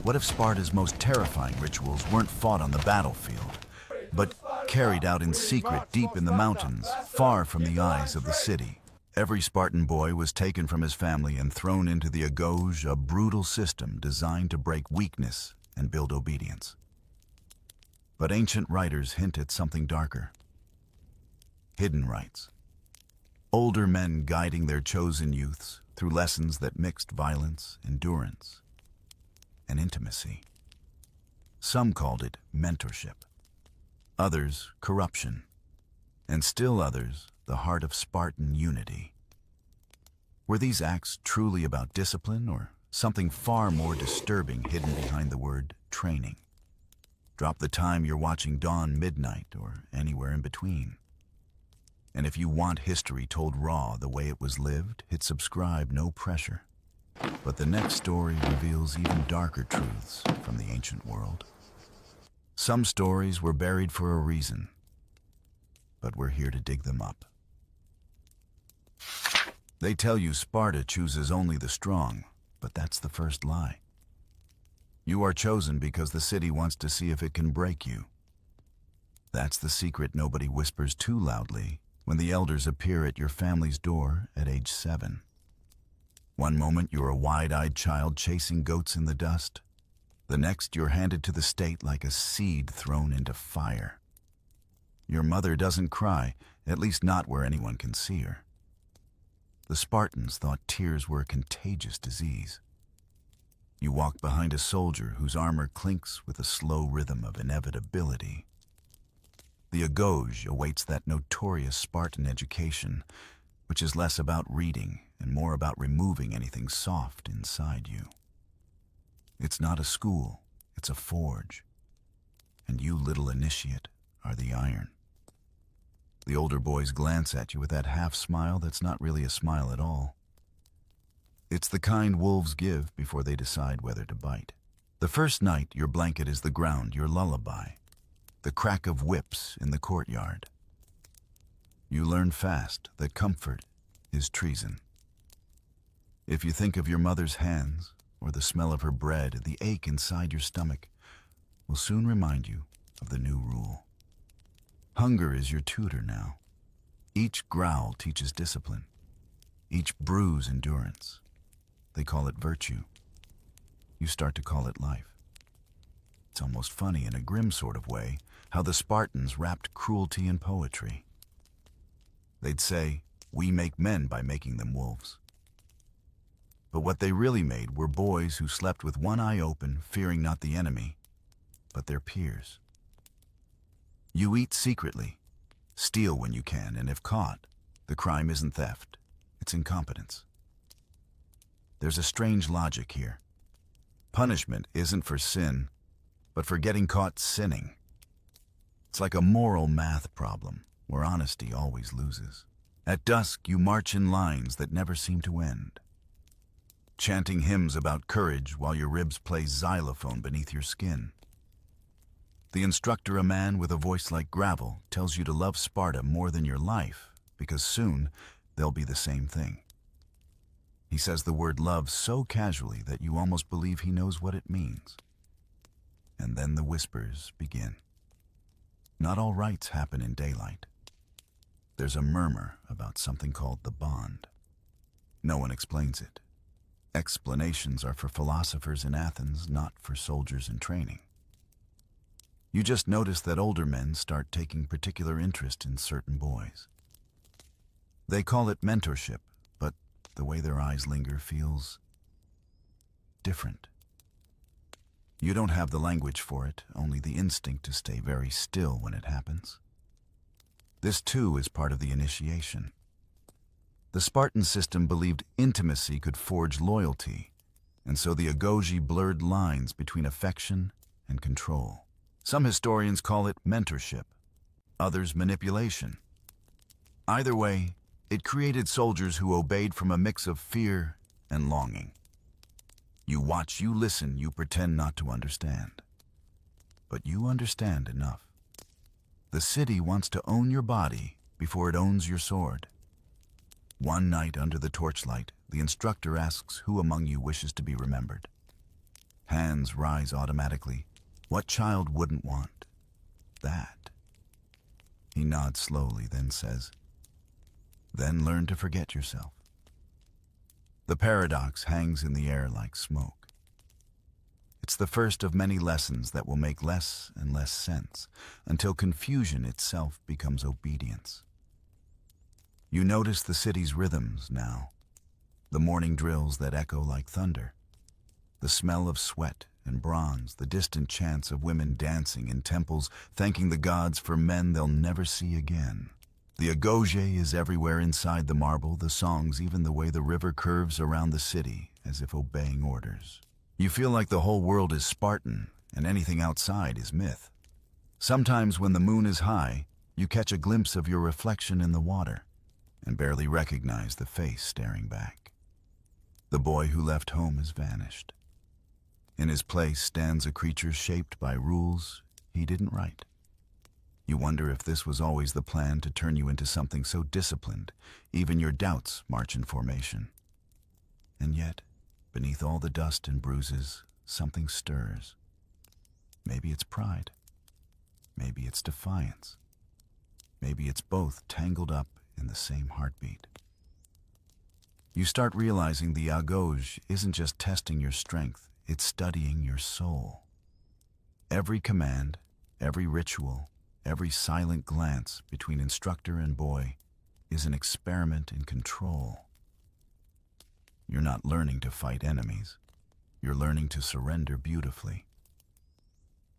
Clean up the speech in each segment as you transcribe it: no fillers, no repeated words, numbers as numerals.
What if Sparta's most terrifying rituals weren't fought on the battlefield, but carried out in secret deep in the mountains, far from the eyes of the city? Every Spartan boy was taken from his family and thrown into the agoge, a brutal system designed to break weakness and build obedience. But ancient writers hint at something darker. Hidden rites. Older men guiding their chosen youths through lessons that mixed violence, endurance, and intimacy. Some called it mentorship, others corruption, and still others the heart of Spartan unity. Were these acts truly about discipline or something far more disturbing hidden behind the word training? Drop the time you're watching Dawn Midnight or anywhere in between. And if you want history told raw the way it was lived, hit subscribe, no pressure. But the next story reveals even darker truths from the ancient world. Some stories were buried for a reason, but we're here to dig them up. They tell you Sparta chooses only the strong, but that's the first lie. You are chosen because the city wants to see if it can break you. That's the secret nobody whispers too loudly when the elders appear at your family's door at age 7. One moment you're a wide-eyed child chasing goats in the dust. The next you're handed to the state like a seed thrown into fire. Your mother doesn't cry, at least not where anyone can see her. The Spartans thought tears were a contagious disease. You walk behind a soldier whose armor clinks with a slow rhythm of inevitability. The agoge awaits that notorious Spartan education, which is less about reading and more about removing anything soft inside you. It's not a school, it's a forge. And you, little initiate, are the iron. The older boys glance at you with that half-smile that's not really a smile at all. It's the kind wolves give before they decide whether to bite. The first night, your blanket is the ground, your lullaby, the crack of whips in the courtyard. You learn fast that comfort is treason. If you think of your mother's hands, or the smell of her bread, the ache inside your stomach will soon remind you of the new rule. Hunger is your tutor now. Each growl teaches discipline. Each bruise endurance. They call it virtue. You start to call it life. It's almost funny in a grim sort of way how the Spartans wrapped cruelty in poetry. They'd say, "We make men by making them wolves." But what they really made were boys who slept with one eye open, fearing not the enemy, but their peers. You eat secretly, steal when you can, and if caught, the crime isn't theft, it's incompetence. There's a strange logic here. Punishment isn't for sin, but for getting caught sinning. It's like a moral math problem, where honesty always loses. At dusk, you march in lines that never seem to end, chanting hymns about courage while your ribs play xylophone beneath your skin. The instructor, a man with a voice like gravel, tells you to love Sparta more than your life, because soon they'll be the same thing. He says the word love so casually that you almost believe he knows what it means. And then the whispers begin. Not all rites happen in daylight. There's a murmur about something called the bond. No one explains it. Explanations are for philosophers in Athens, not for soldiers in training. You just notice that older men start taking particular interest in certain boys. They call it mentorship, but the way their eyes linger feels different. You don't have the language for it, only the instinct to stay very still when it happens. This too is part of the initiation. The Spartan system believed intimacy could forge loyalty, and so the agoge blurred lines between affection and control. Some historians call it mentorship, others manipulation. Either way, it created soldiers who obeyed from a mix of fear and longing. You watch, you listen, you pretend not to understand. But you understand enough. The city wants to own your body before it owns your sword. One night under the torchlight, the instructor asks who among you wishes to be remembered. Hands rise automatically. What child wouldn't want that? He nods slowly, then says, "Then learn to forget yourself." The paradox hangs in the air like smoke. It's the first of many lessons that will make less and less sense until confusion itself becomes obedience. You notice the city's rhythms now, the morning drills that echo like thunder, the smell of sweat and bronze, the distant chants of women dancing in temples, thanking the gods for men they'll never see again. The agoge is everywhere inside the marble, the songs, even the way the river curves around the city, as if obeying orders. You feel like the whole world is Spartan, and anything outside is myth. Sometimes when the moon is high, you catch a glimpse of your reflection in the water, and barely recognize the face staring back. The boy who left home has vanished. In his place stands a creature shaped by rules he didn't write. You wonder if this was always the plan to turn you into something so disciplined, even your doubts march in formation. And yet, beneath all the dust and bruises, something stirs. Maybe it's pride. Maybe it's defiance. Maybe it's both tangled up in the same heartbeat. You start realizing the agoge isn't just testing your strength, it's studying your soul. Every command, every ritual, every silent glance between instructor and boy is an experiment in control. You're not learning to fight enemies. You're learning to surrender beautifully.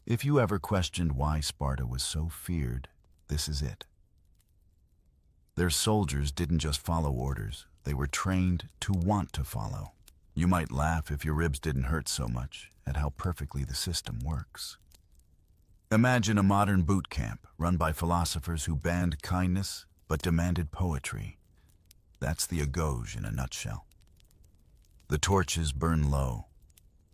If you ever questioned why Sparta was so feared, this is it. Their soldiers didn't just follow orders, they were trained to want to follow. You might laugh if your ribs didn't hurt so much at how perfectly the system works. Imagine a modern boot camp run by philosophers who banned kindness but demanded poetry. That's the agoge in a nutshell. The torches burn low.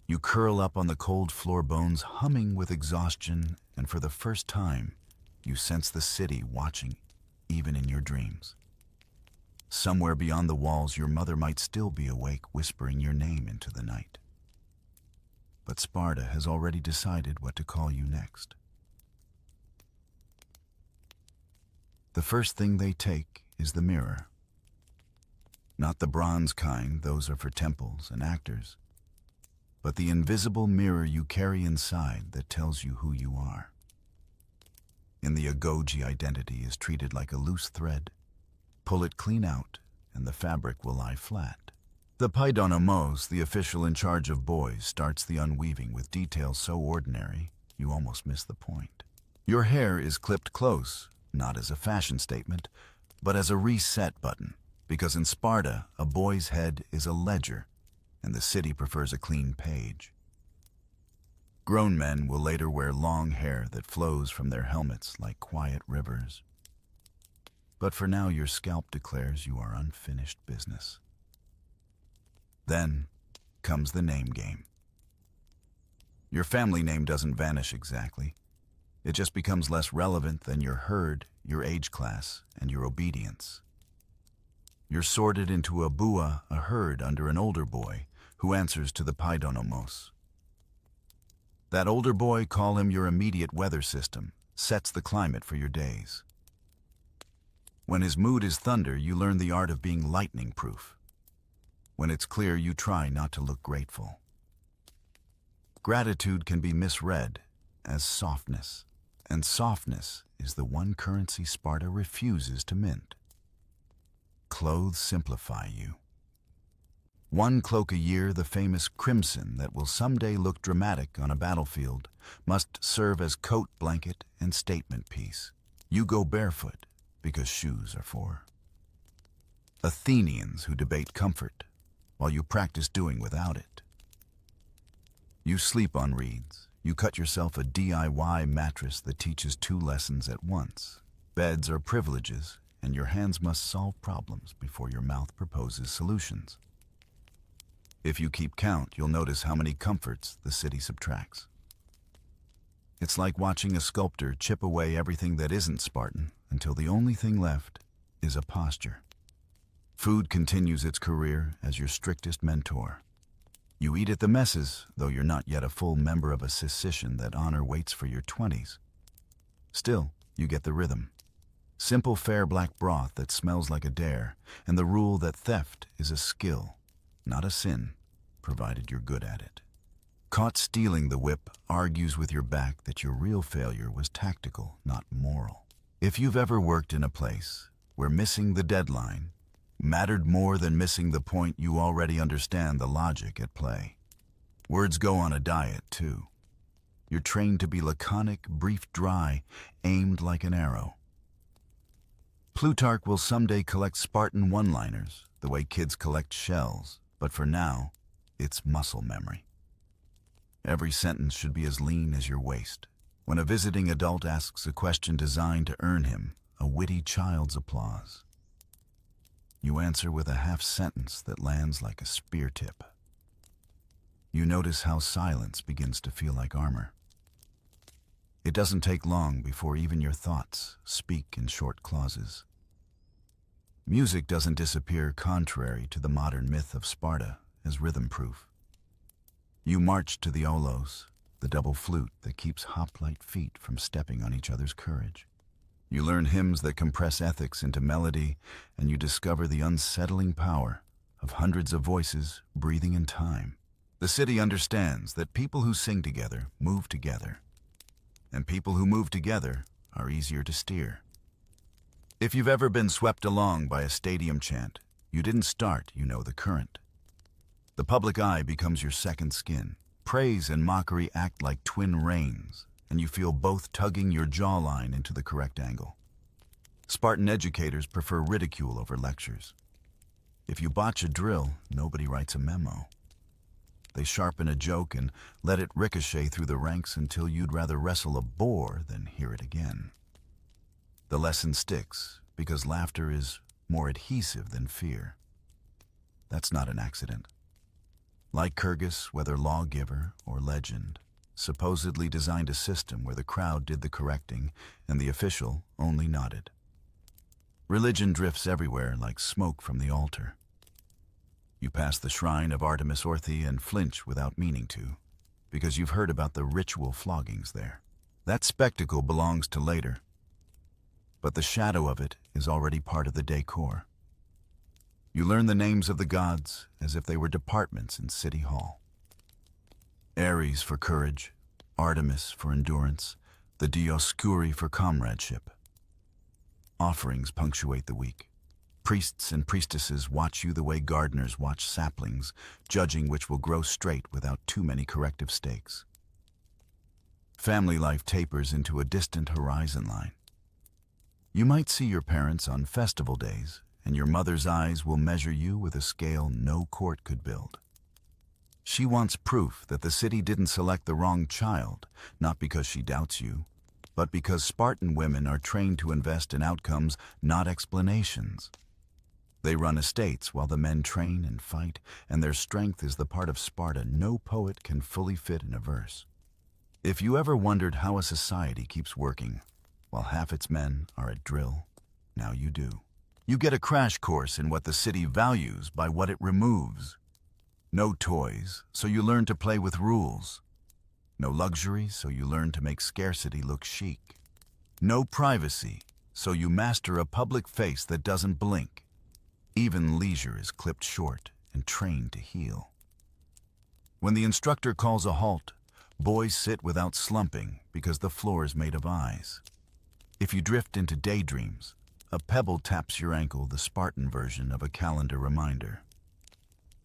You curl up on the cold floor bones, humming with exhaustion, and for the first time, you sense the city watching, even in your dreams. Somewhere beyond the walls, your mother might still be awake, whispering your name into the night. But Sparta has already decided what to call you next. The first thing they take is the mirror. Not the bronze kind, those are for temples and actors, but the invisible mirror you carry inside that tells you who you are. In the agoge, identity is treated like a loose thread. Pull it clean out, and the fabric will lie flat. The paidonomos, the official in charge of boys, starts the unweaving with details so ordinary, you almost miss the point. Your hair is clipped close, not as a fashion statement, but as a reset button, because in Sparta, a boy's head is a ledger, and the city prefers a clean page. Grown men will later wear long hair that flows from their helmets like quiet rivers. But for now, your scalp declares you are unfinished business. Then comes the name game. Your family name doesn't vanish exactly. It just becomes less relevant than your herd, your age class, and your obedience. You're sorted into a bua, a herd under an older boy who answers to the paidonomos. That older boy, call him your immediate weather system, sets the climate for your days. When his mood is thunder, you learn the art of being lightning-proof. When it's clear, you try not to look grateful. Gratitude can be misread as softness, and softness is the one currency Sparta refuses to mint. Clothes simplify you. One cloak a year, the famous crimson that will someday look dramatic on a battlefield, must serve as coat, blanket, and statement piece. You go barefoot because shoes are for Athenians who debate comfort while you practice doing without it. You sleep on reeds. You cut yourself a DIY mattress that teaches 2 lessons at once. Beds are privileges, and your hands must solve problems before your mouth proposes solutions. If you keep count, you'll notice how many comforts the city subtracts. It's like watching a sculptor chip away everything that isn't Spartan until the only thing left is a posture. Food continues its career as your strictest mentor. You eat at the messes, though you're not yet a full member of a secession that honor waits for your 20s. Still, you get the rhythm. Simple fair black broth that smells like a dare, and the rule that theft is a skill, not a sin, provided you're good at it. Caught stealing the whip argues with your back that your real failure was tactical, not moral. If you've ever worked in a place where missing the deadline mattered more than missing the point, you already understand the logic at play. Words go on a diet, too. You're trained to be laconic, brief, dry, aimed like an arrow. Plutarch will someday collect Spartan one-liners, the way kids collect shells, but for now, it's muscle memory. Every sentence should be as lean as your waist. When a visiting adult asks a question designed to earn him a witty child's applause, you answer with a half-sentence that lands like a spear tip. You notice how silence begins to feel like armor. It doesn't take long before even your thoughts speak in short clauses. Music doesn't disappear, contrary to the modern myth of Sparta, as rhythm proof. You march to the olos, the double flute that keeps hoplite feet from stepping on each other's courage. You learn hymns that compress ethics into melody, and you discover the unsettling power of hundreds of voices breathing in time. The city understands that people who sing together move together, and people who move together are easier to steer. If you've ever been swept along by a stadium chant, you didn't start, you know the current. The public eye becomes your second skin. Praise and mockery act like twin reins, and you feel both tugging your jawline into the correct angle. Spartan educators prefer ridicule over lectures. If you botch a drill, nobody writes a memo. They sharpen a joke and let it ricochet through the ranks until you'd rather wrestle a boar than hear it again. The lesson sticks because laughter is more adhesive than fear. That's not an accident. Like Kyrgyz, whether lawgiver or legend, supposedly designed a system where the crowd did the correcting and the official only nodded. Religion drifts everywhere like smoke from the altar. You pass the shrine of Artemis Orthie and flinch without meaning to, because you've heard about the ritual floggings there. That spectacle belongs to later, but the shadow of it is already part of the decor. You learn the names of the gods as if they were departments in City Hall. Ares for courage, Artemis for endurance, the Dioscuri for comradeship. Offerings punctuate the week. Priests and priestesses watch you the way gardeners watch saplings, judging which will grow straight without too many corrective stakes. Family life tapers into a distant horizon line. You might see your parents on festival days, and your mother's eyes will measure you with a scale no court could build. She wants proof that the city didn't select the wrong child, not because she doubts you, but because Spartan women are trained to invest in outcomes, not explanations. They run estates while the men train and fight, and their strength is the part of Sparta no poet can fully fit in a verse. If you ever wondered how a society keeps working while half its men are at drill, now you do. You get a crash course in what the city values by what it removes. No toys, so you learn to play with rules. No luxury, so you learn to make scarcity look chic. No privacy, so you master a public face that doesn't blink. Even leisure is clipped short and trained to heal. When the instructor calls a halt, boys sit without slumping because the floor is made of eyes. If you drift into daydreams, a pebble taps your ankle, the Spartan version of a calendar reminder.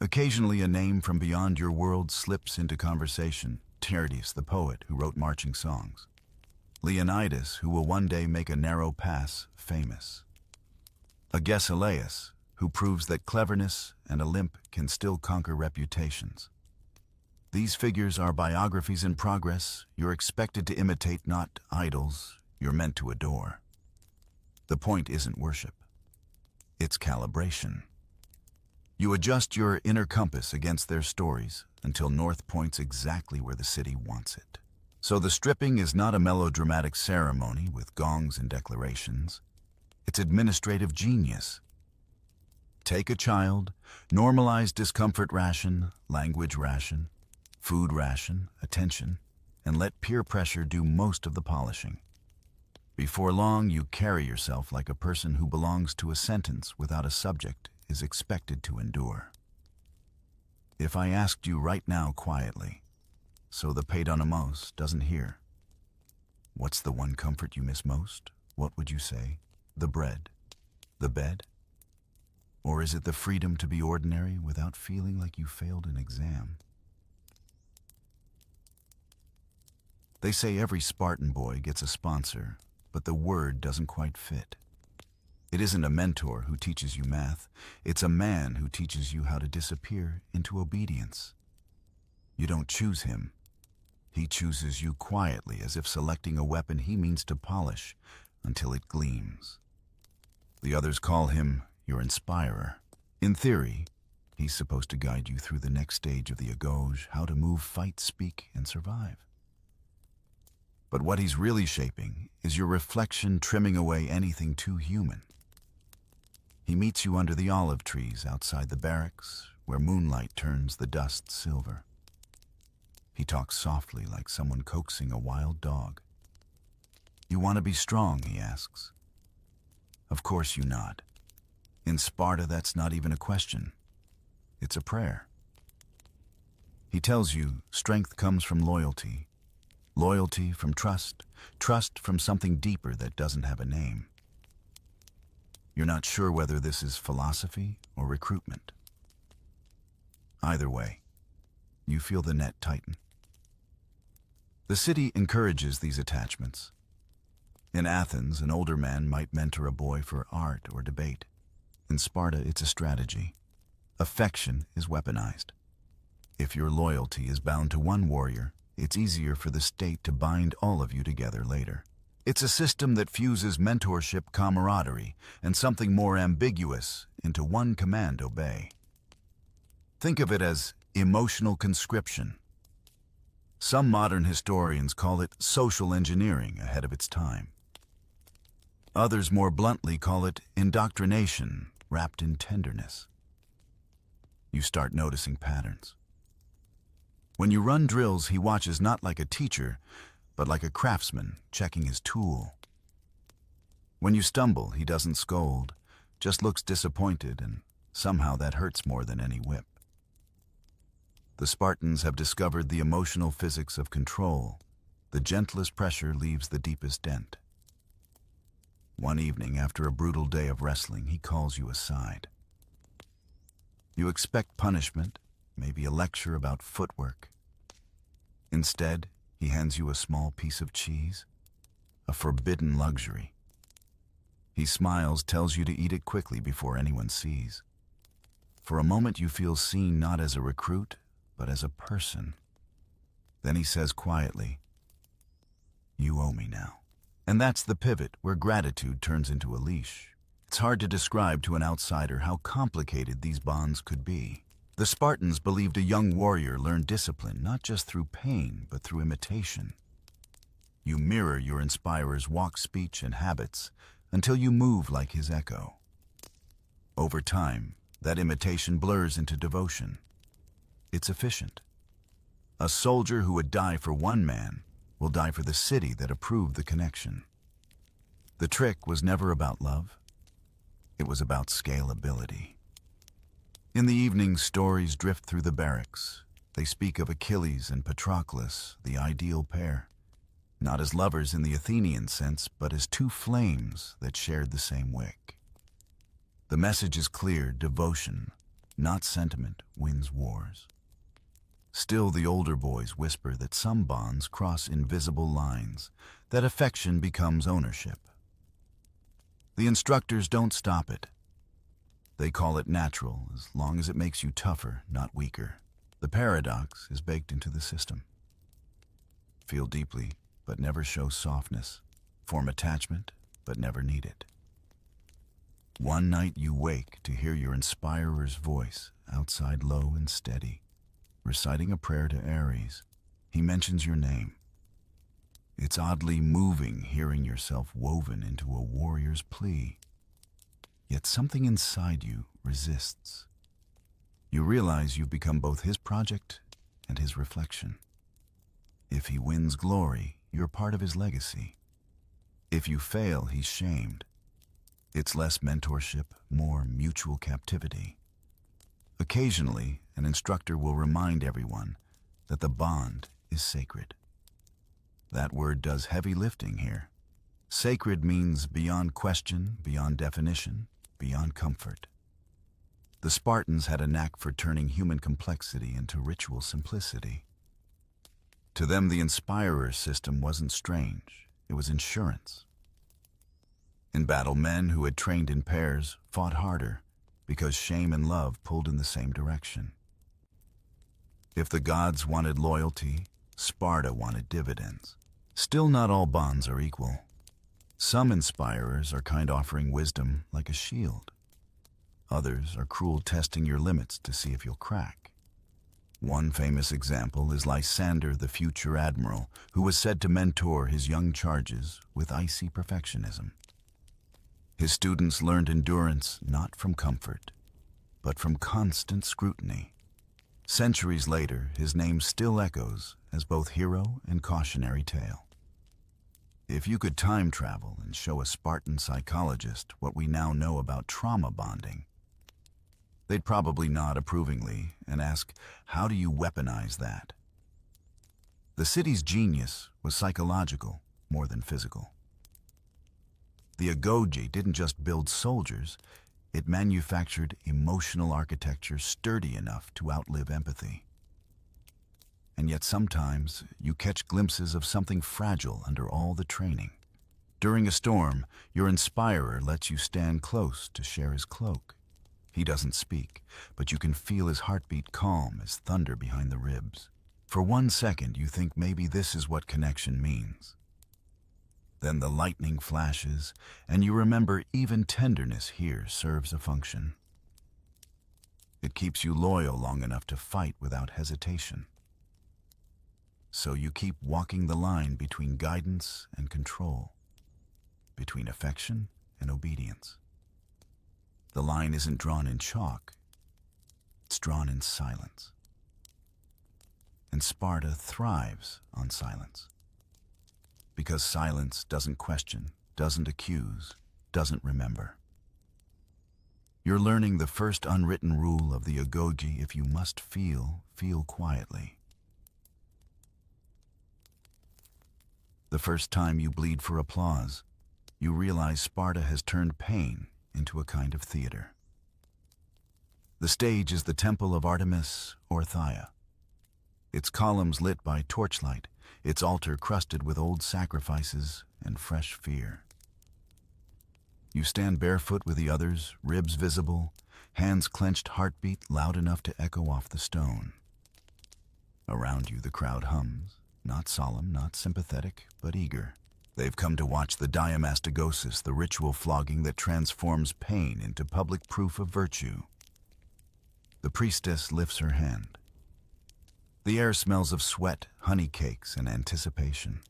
Occasionally a name from beyond your world slips into conversation. Tertius, the poet who wrote marching songs. Leonidas, who will one day make a narrow pass famous. Agesilaus, who proves that cleverness and a limp can still conquer reputations. These figures are biographies in progress. You're expected to imitate, not idols. You're meant to adore. The point isn't worship. It's calibration. You adjust your inner compass against their stories until north points exactly where the city wants it. So the stripping is not a melodramatic ceremony with gongs and declarations. It's administrative genius. Take a child, normalize discomfort ration, language ration, food ration, attention, and let peer pressure do most of the polishing. Before long, you carry yourself like a person who belongs to a sentence without a subject is expected to endure. If I asked you right now quietly, so the paidonymos doesn't hear, what's the one comfort you miss most? What would you say? The bread? The bed? Or is it the freedom to be ordinary without feeling like you failed an exam? They say every Spartan boy gets a sponsor, but the word doesn't quite fit. It isn't a mentor who teaches you math, it's a man who teaches you how to disappear into obedience. You don't choose him. He chooses you quietly, as if selecting a weapon he means to polish until it gleams. The others call him your inspirer. In theory, he's supposed to guide you through the next stage of the agauge, how to move, fight, speak, and survive. But what he's really shaping is your reflection, trimming away anything too human. He meets you under the olive trees outside the barracks, where moonlight turns the dust silver. He talks softly, like someone coaxing a wild dog. You want to be strong, he asks. Of course you nod. In Sparta, that's not even a question. It's a prayer. He tells you strength comes from loyalty, loyalty from trust, trust from something deeper that doesn't have a name. You're not sure whether this is philosophy or recruitment. Either way, you feel the net tighten. The city encourages these attachments. In Athens, an older man might mentor a boy for art or debate. In Sparta, it's a strategy. Affection is weaponized. If your loyalty is bound to one warrior, it's easier for the state to bind all of you together later. It's a system that fuses mentorship, camaraderie, and something more ambiguous into one command: obey. Think of it as emotional conscription. Some modern historians call it social engineering ahead of its time. Others more bluntly call it indoctrination wrapped in tenderness. You start noticing patterns. When you run drills, he watches not like a teacher, but like a craftsman checking his tool. When you stumble, he doesn't scold, just looks disappointed, and somehow that hurts more than any whip. The Spartans have discovered the emotional physics of control. The gentlest pressure leaves the deepest dent. One evening, after a brutal day of wrestling, he calls you aside. You expect punishment, maybe a lecture about footwork. Instead, he hands you a small piece of cheese, a forbidden luxury. He smiles, tells you to eat it quickly before anyone sees. For a moment, you feel seen not as a recruit, but as a person. Then he says quietly, "You owe me now." And that's the pivot where gratitude turns into a leash. It's hard to describe to an outsider how complicated these bonds could be. The Spartans believed a young warrior learned discipline not just through pain, but through imitation. You mirror your inspirer's walk, speech, and habits until you move like his echo. Over time, that imitation blurs into devotion. It's efficient. A soldier who would die for one man will die for the city that approved the connection. The trick was never about love. It was about scalability. In the evening, stories drift through the barracks. They speak of Achilles and Patroclus, the ideal pair, not as lovers in the Athenian sense, but as two flames that shared the same wick. The message is clear: devotion, not sentiment, wins wars. Still, the older boys whisper that some bonds cross invisible lines, that affection becomes ownership. The instructors don't stop it. They call it natural, as long as it makes you tougher, not weaker. The paradox is baked into the system. Feel deeply, but never show softness. Form attachment, but never need it. One night you wake to hear your inspirer's voice, outside low and steady, reciting a prayer to Ares. He mentions your name. It's oddly moving hearing yourself woven into a warrior's plea. Yet something inside you resists. You realize you've become both his project and his reflection. If he wins glory, you're part of his legacy. If you fail, he's shamed. It's less mentorship, more mutual captivity. Occasionally, an instructor will remind everyone that the bond is sacred. That word does heavy lifting here. Sacred means beyond question, beyond definition, beyond comfort. The Spartans had a knack for turning human complexity into ritual simplicity. To them, the inspirer system wasn't strange, it was insurance. In battle, men who had trained in pairs fought harder because shame and love pulled in the same direction. If the gods wanted loyalty, Sparta wanted dividends. Still, not all bonds are equal. Some inspirers are kind, offering wisdom like a shield. Others are cruel, testing your limits to see if you'll crack. One famous example is Lysander, the future admiral, who was said to mentor his young charges with icy perfectionism. His students learned endurance not from comfort, but from constant scrutiny. Centuries later, his name still echoes as both hero and cautionary tale. If you could time travel and show a Spartan psychologist what we now know about trauma bonding, they'd probably nod approvingly and ask, how do you weaponize that? The city's genius was psychological more than physical. The agoge didn't just build soldiers, it manufactured emotional architecture sturdy enough to outlive empathy. And yet sometimes you catch glimpses of something fragile under all the training. During a storm, your inspirer lets you stand close to share his cloak. He doesn't speak, but you can feel his heartbeat calm as thunder behind the ribs. For 1 second, you think maybe this is what connection means. Then the lightning flashes, and you remember even tenderness here serves a function. It keeps you loyal long enough to fight without hesitation. So you keep walking the line between guidance and control, between affection and obedience. The line isn't drawn in chalk, it's drawn in silence. And Sparta thrives on silence. Because silence doesn't question, doesn't accuse, doesn't remember. You're learning the first unwritten rule of the agoge: if you must feel, feel quietly. The first time you bleed for applause, you realize Sparta has turned pain into a kind of theater. The stage is the temple of Artemis or Thea. Its columns lit by torchlight, its altar crusted with old sacrifices and fresh fear. You stand barefoot with the others, ribs visible, hands clenched, heartbeat loud enough to echo off the stone. Around you the crowd hums, not solemn, not sympathetic, but eager. They've come to watch the diamastagosis, the ritual flogging that transforms pain into public proof of virtue. The priestess lifts her hand. The air smells of sweat, honey cakes, and anticipation.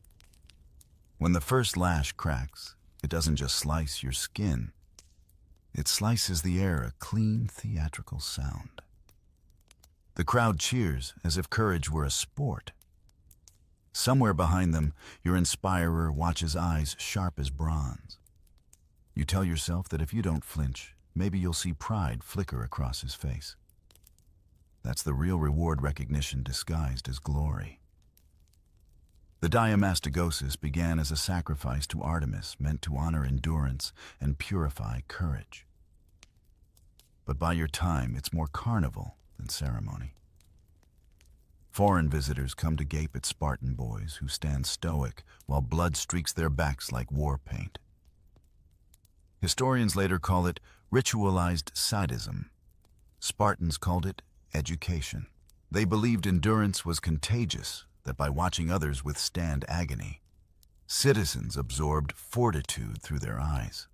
When the first lash cracks, it doesn't just slice your skin. It slices the air, a clean, theatrical sound. The crowd cheers as if courage were a sport. Somewhere behind them, your inspirer watches, eyes sharp as bronze. You tell yourself that if you don't flinch, maybe you'll see pride flicker across his face. That's the real reward, recognition disguised as glory. The diamastagosis began as a sacrifice to Artemis, meant to honor endurance and purify courage. But by your time, it's more carnival than ceremony. Foreign visitors come to gape at Spartan boys who stand stoic while blood streaks their backs like war paint. Historians later call it ritualized sadism. Spartans called it education. They believed endurance was contagious, that by watching others withstand agony, citizens absorbed fortitude through their eyes.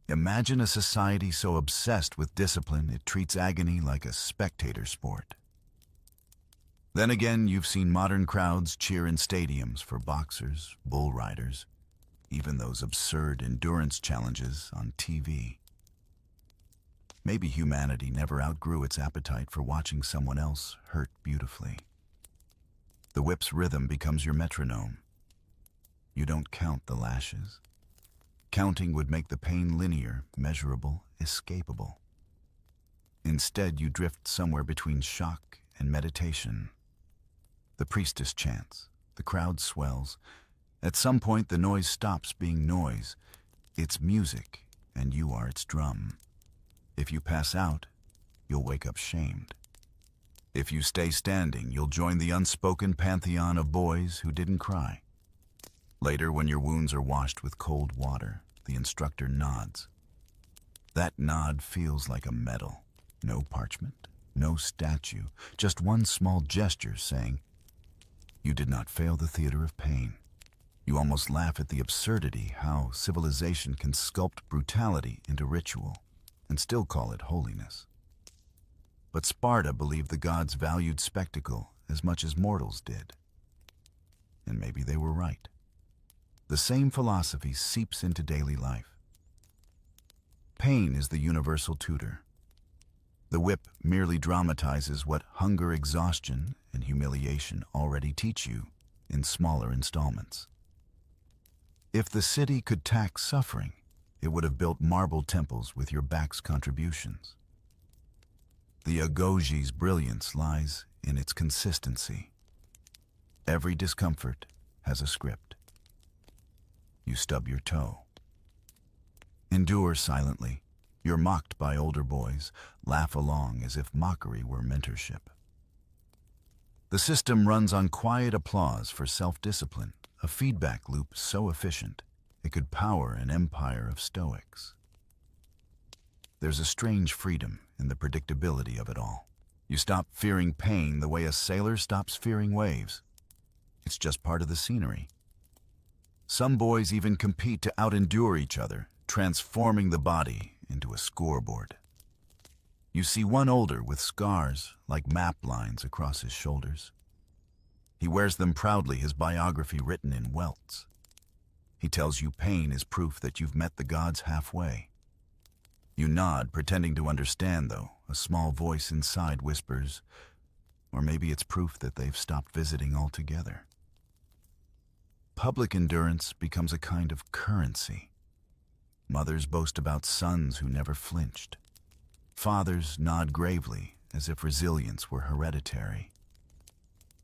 Imagine a society so obsessed with discipline it treats agony like a spectator sport. Then again, you've seen modern crowds cheer in stadiums for boxers, bull riders, even those absurd endurance challenges on TV. Maybe humanity never outgrew its appetite for watching someone else hurt beautifully. The whip's rhythm becomes your metronome. You don't count the lashes. Counting would make the pain linear, measurable, escapable. Instead, you drift somewhere between shock and meditation. The priestess chants. The crowd swells. At some point, the noise stops being noise. It's music, and you are its drum. If you pass out, you'll wake up shamed. If you stay standing, you'll join the unspoken pantheon of boys who didn't cry. Later, when your wounds are washed with cold water, the instructor nods. That nod feels like a medal. No parchment, no statue, just one small gesture saying, "You did not fail the theater of pain." You almost laugh at the absurdity how civilization can sculpt brutality into ritual and still call it holiness. But Sparta believed the gods valued spectacle as much as mortals did. And maybe they were right. The same philosophy seeps into daily life. Pain is the universal tutor. The whip merely dramatizes what hunger, exhaustion, and humiliation already teach you in smaller installments. If the city could tax suffering, it would have built marble temples with your back's contributions. The agoge's brilliance lies in its consistency. Every discomfort has a script. You stub your toe. Endure silently. You're mocked by older boys. Laugh along as if mockery were mentorship. The system runs on quiet applause for self-discipline, a feedback loop so efficient it could power an empire of stoics. There's a strange freedom in the predictability of it all. You stop fearing pain the way a sailor stops fearing waves. It's just part of the scenery. Some boys even compete to out-endure each other, transforming the body into a scoreboard. You see one older with scars like map lines across his shoulders. He wears them proudly, his biography written in welts. He tells you pain is proof that you've met the gods halfway. You nod, pretending to understand, though. A small voice inside whispers, or maybe it's proof that they've stopped visiting altogether. Public endurance becomes a kind of currency. Mothers boast about sons who never flinched. Fathers nod gravely, as if resilience were hereditary.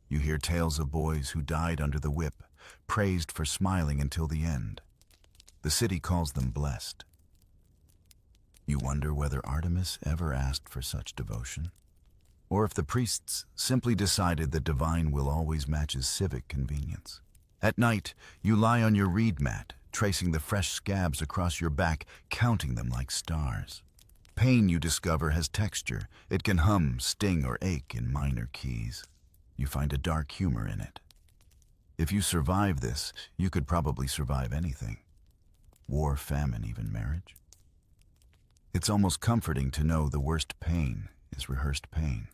You hear tales of boys who died under the whip, praised for smiling until the end. The city calls them blessed. You wonder whether Artemis ever asked for such devotion, or if the priests simply decided that divine will always matches civic convenience. At night, you lie on your reed mat, tracing the fresh scabs across your back, counting them like stars. Pain, you discover, has texture. It can hum, sting, or ache in minor keys. You find a dark humor in it. If you survive this, you could probably survive anything. War, famine, even marriage. It's almost comforting to know the worst pain is rehearsed pain.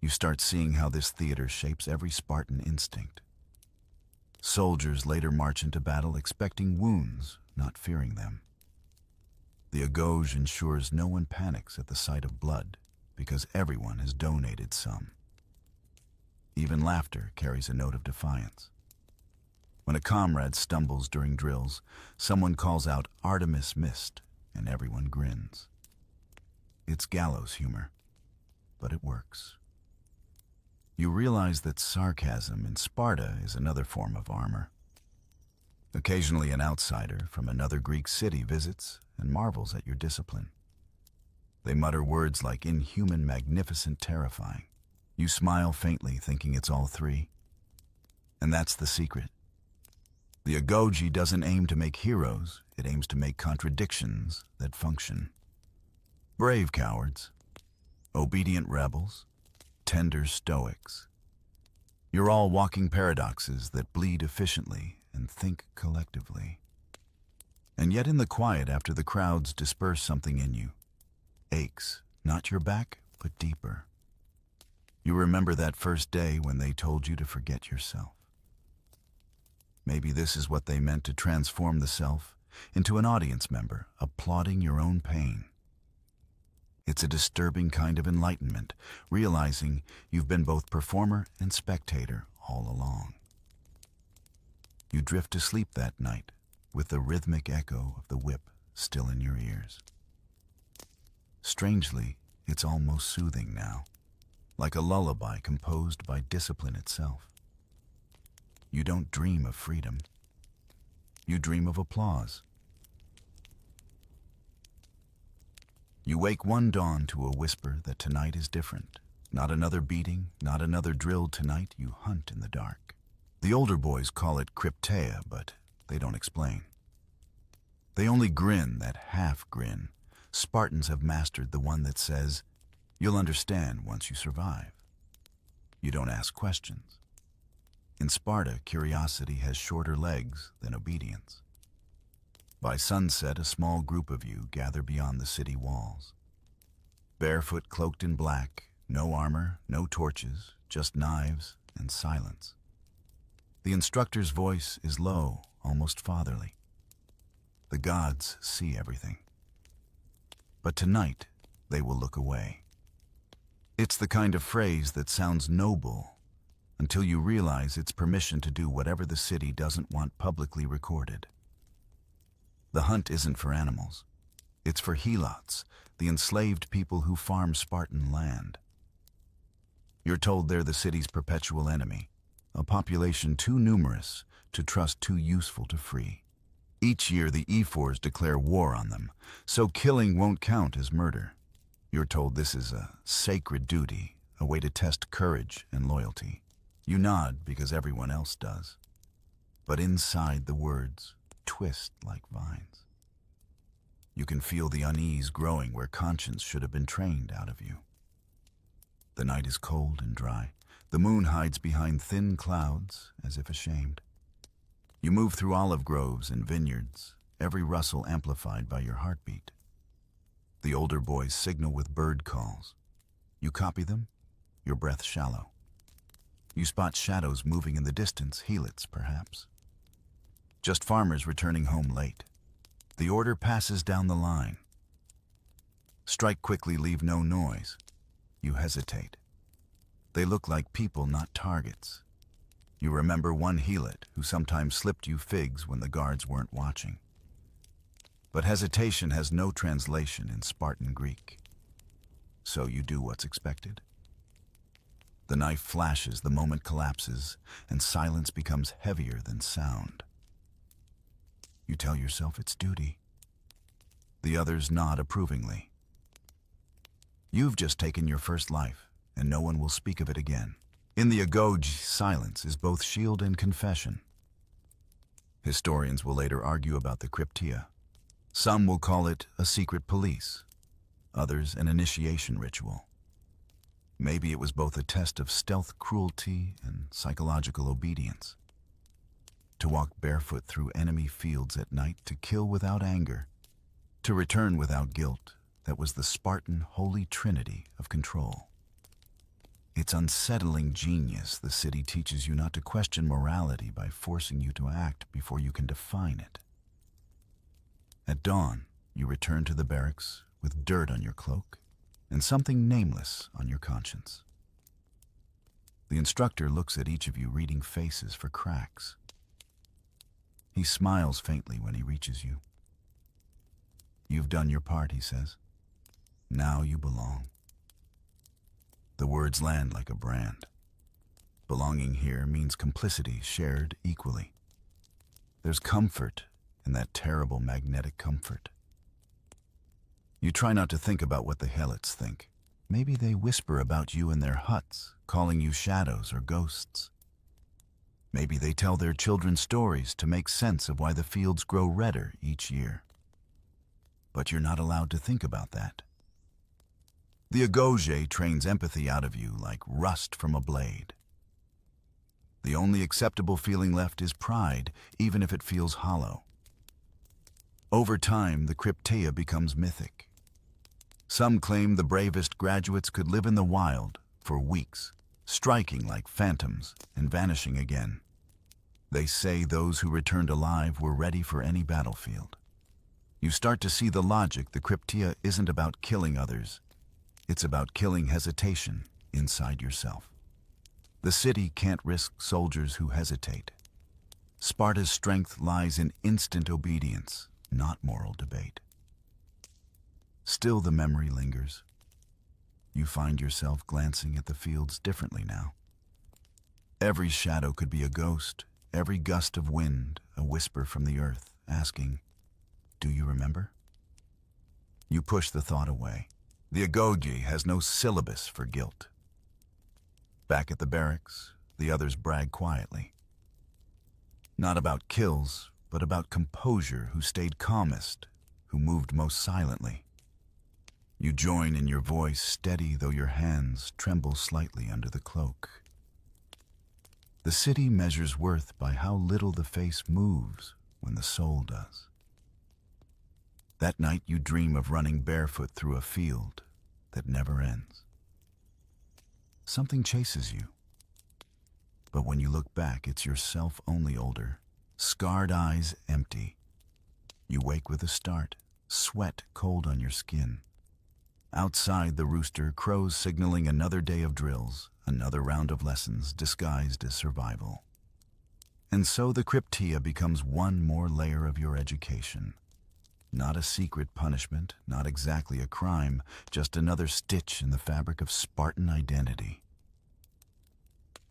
You start seeing how this theater shapes every Spartan instinct. Soldiers later march into battle expecting wounds, not fearing them. The agoge ensures no one panics at the sight of blood because everyone has donated some. Even laughter carries a note of defiance. When a comrade stumbles during drills, someone calls out, "Artemis missed," and everyone grins. It's gallows humor, but it works. You realize that sarcasm in Sparta is another form of armor. Occasionally an outsider from another Greek city visits and marvels at your discipline. They mutter words like inhuman, magnificent, terrifying. You smile faintly, thinking it's all three. And that's the secret. The agoge doesn't aim to make heroes, it aims to make contradictions that function. Brave cowards, obedient rebels, tender stoics. You're all walking paradoxes that bleed efficiently and think collectively. And yet in the quiet after the crowds disperse, something in you aches, not your back, but deeper. You remember that first day when they told you to forget yourself. Maybe this is what they meant to transform the self into an audience member, applauding your own pain. It's a disturbing kind of enlightenment, realizing you've been both performer and spectator all along. You drift to sleep that night with the rhythmic echo of the whip still in your ears. Strangely, it's almost soothing now, like a lullaby composed by discipline itself. You don't dream of freedom. You dream of applause. You wake one dawn to a whisper that tonight is different. Not another beating, not another drill tonight. You hunt in the dark. The older boys call it crypteia, but they don't explain. They only grin, that half grin. Spartans have mastered the one that says, "You'll understand once you survive." You don't ask questions. In Sparta, curiosity has shorter legs than obedience. By sunset, a small group of you gather beyond the city walls. Barefoot, cloaked in black, no armor, no torches, just knives and silence. The instructor's voice is low, almost fatherly. The gods see everything. But tonight, they will look away. It's the kind of phrase that sounds noble until you realize it's permission to do whatever the city doesn't want publicly recorded. The hunt isn't for animals. It's for helots, the enslaved people who farm Spartan land. You're told they're the city's perpetual enemy, a population too numerous to trust, too useful to free. Each year the ephors declare war on them, so killing won't count as murder. You're told this is a sacred duty, a way to test courage and loyalty. You nod because everyone else does. But inside the words twist like vines. You can feel the unease growing where conscience should have been trained out of you. The night is cold and dry. The moon hides behind thin clouds as if ashamed. You move through olive groves and vineyards, every rustle amplified by your heartbeat. The older boys signal with bird calls. You copy them, your breath shallow. You spot shadows moving in the distance, helots perhaps. Just farmers returning home late. The order passes down the line. Strike quickly, leave no noise. You hesitate. They look like people, not targets. You remember one helot who sometimes slipped you figs when the guards weren't watching. But hesitation has no translation in Spartan Greek. So you do what's expected. The knife flashes, the moment collapses, and silence becomes heavier than sound. You tell yourself it's duty. The others nod approvingly. You've just taken your first life, and no one will speak of it again. In the Agoge, silence is both shield and confession. Historians will later argue about the crypteia. Some will call it a secret police, others an initiation ritual. Maybe it was both a test of stealth cruelty and psychological obedience. To walk barefoot through enemy fields at night, to kill without anger, to return without guilt, that was the Spartan holy trinity of control. It's unsettling genius. The city teaches you not to question morality by forcing you to act before you can define it. At dawn, you return to the barracks with dirt on your cloak and something nameless on your conscience. The instructor looks at each of you, reading faces for cracks. He smiles faintly when he reaches you. "You've done your part," he says. "Now you belong." The words land like a brand. Belonging here means complicity shared equally. There's comfort in that terrible magnetic comfort. You try not to think about what the helots think. Maybe they whisper about you in their huts, calling you shadows or ghosts. Maybe they tell their children stories to make sense of why the fields grow redder each year. But you're not allowed to think about that. The Agoge trains empathy out of you like rust from a blade. The only acceptable feeling left is pride, even if it feels hollow. Over time, the crypteia becomes mythic. Some claim the bravest graduates could live in the wild for weeks, striking like phantoms and vanishing again. They say those who returned alive were ready for any battlefield. You start to see the logic. The crypteia isn't about killing others, It's about killing hesitation inside yourself. The city can't risk soldiers who hesitate. Sparta's strength lies in instant obedience, not moral debate. Still, the memory lingers. You find yourself glancing at the fields differently now. Every shadow could be a ghost, every gust of wind a whisper from the earth, asking, "Do you remember?" You push the thought away. The agoge has no syllabus for guilt. Back at the barracks, the others brag quietly. Not about kills, but about composure, who stayed calmest, who moved most silently. You join in, your voice steady though your hands tremble slightly under the cloak. The city measures worth by how little the face moves when the soul does. That night you dream of running barefoot through a field that never ends. Something chases you. But when you look back, it's yourself, only older, scarred eyes empty. You wake with a start, sweat cold on your skin. Outside, the rooster crows signaling another day of drills, another round of lessons disguised as survival. And so the cryptia becomes one more layer of your education. Not a secret punishment, not exactly a crime, just another stitch in the fabric of Spartan identity.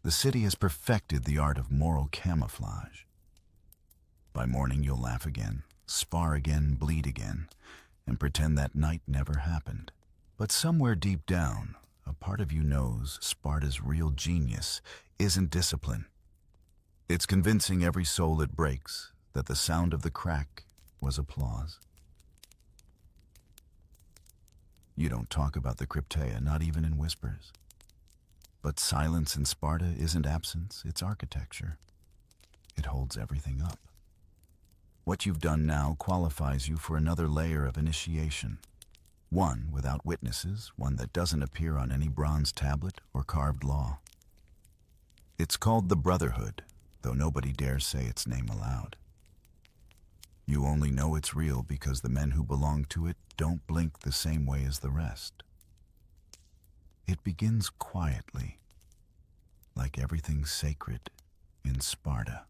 The city has perfected the art of moral camouflage. By morning you'll laugh again, spar again, bleed again, and pretend that night never happened. But somewhere deep down, a part of you knows Sparta's real genius isn't discipline. It's convincing every soul it breaks that the sound of the crack was applause. You don't talk about the crypteia, not even in whispers. But silence in Sparta isn't absence, it's architecture. It holds everything up. What you've done now qualifies you for another layer of initiation. One without witnesses, one that doesn't appear on any bronze tablet or carved law. It's called the Brotherhood, though nobody dares say its name aloud. You only know it's real because the men who belong to it don't blink the same way as the rest. It begins quietly, like everything sacred in Sparta.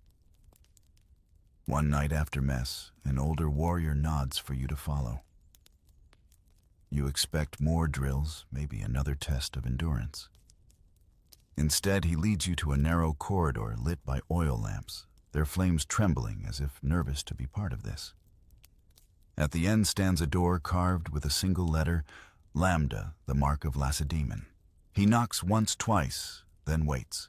One night after mess, an older warrior nods for you to follow. You expect more drills, maybe another test of endurance. Instead, he leads you to a narrow corridor lit by oil lamps, their flames trembling as if nervous to be part of this. At the end stands a door carved with a single letter, Lambda, the mark of Lacedaemon. He knocks once, twice, then waits.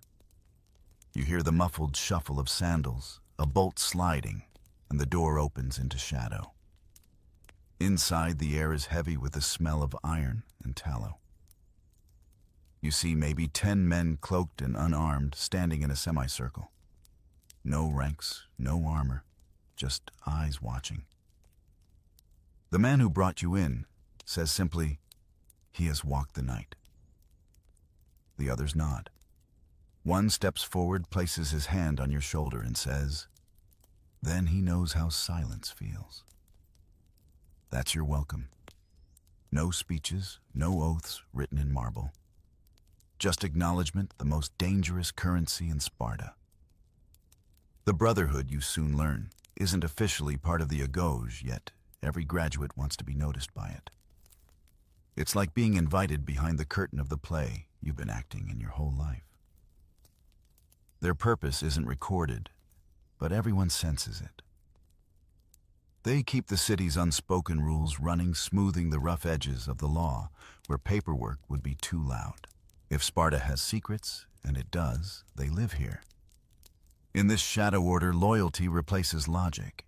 You hear the muffled shuffle of sandals, a bolt sliding, and the door opens into shadow. Inside, the air is heavy with the smell of iron and tallow. You see maybe 10 men cloaked and unarmed standing in a semicircle. No ranks, no armor, just eyes watching. The man who brought you in says simply, "He has walked the night." The others nod. One steps forward, places his hand on your shoulder and says, "Then he knows how silence feels." That's your welcome. No speeches, no oaths written in marble. Just acknowledgement, the most dangerous currency in Sparta. The Brotherhood, you soon learn, isn't officially part of the agoge, yet every graduate wants to be noticed by it. It's like being invited behind the curtain of the play you've been acting in your whole life. Their purpose isn't recorded, but everyone senses it. They keep the city's unspoken rules running, smoothing the rough edges of the law where paperwork would be too loud. If Sparta has secrets, and it does, they live here. In this shadow order, loyalty replaces logic.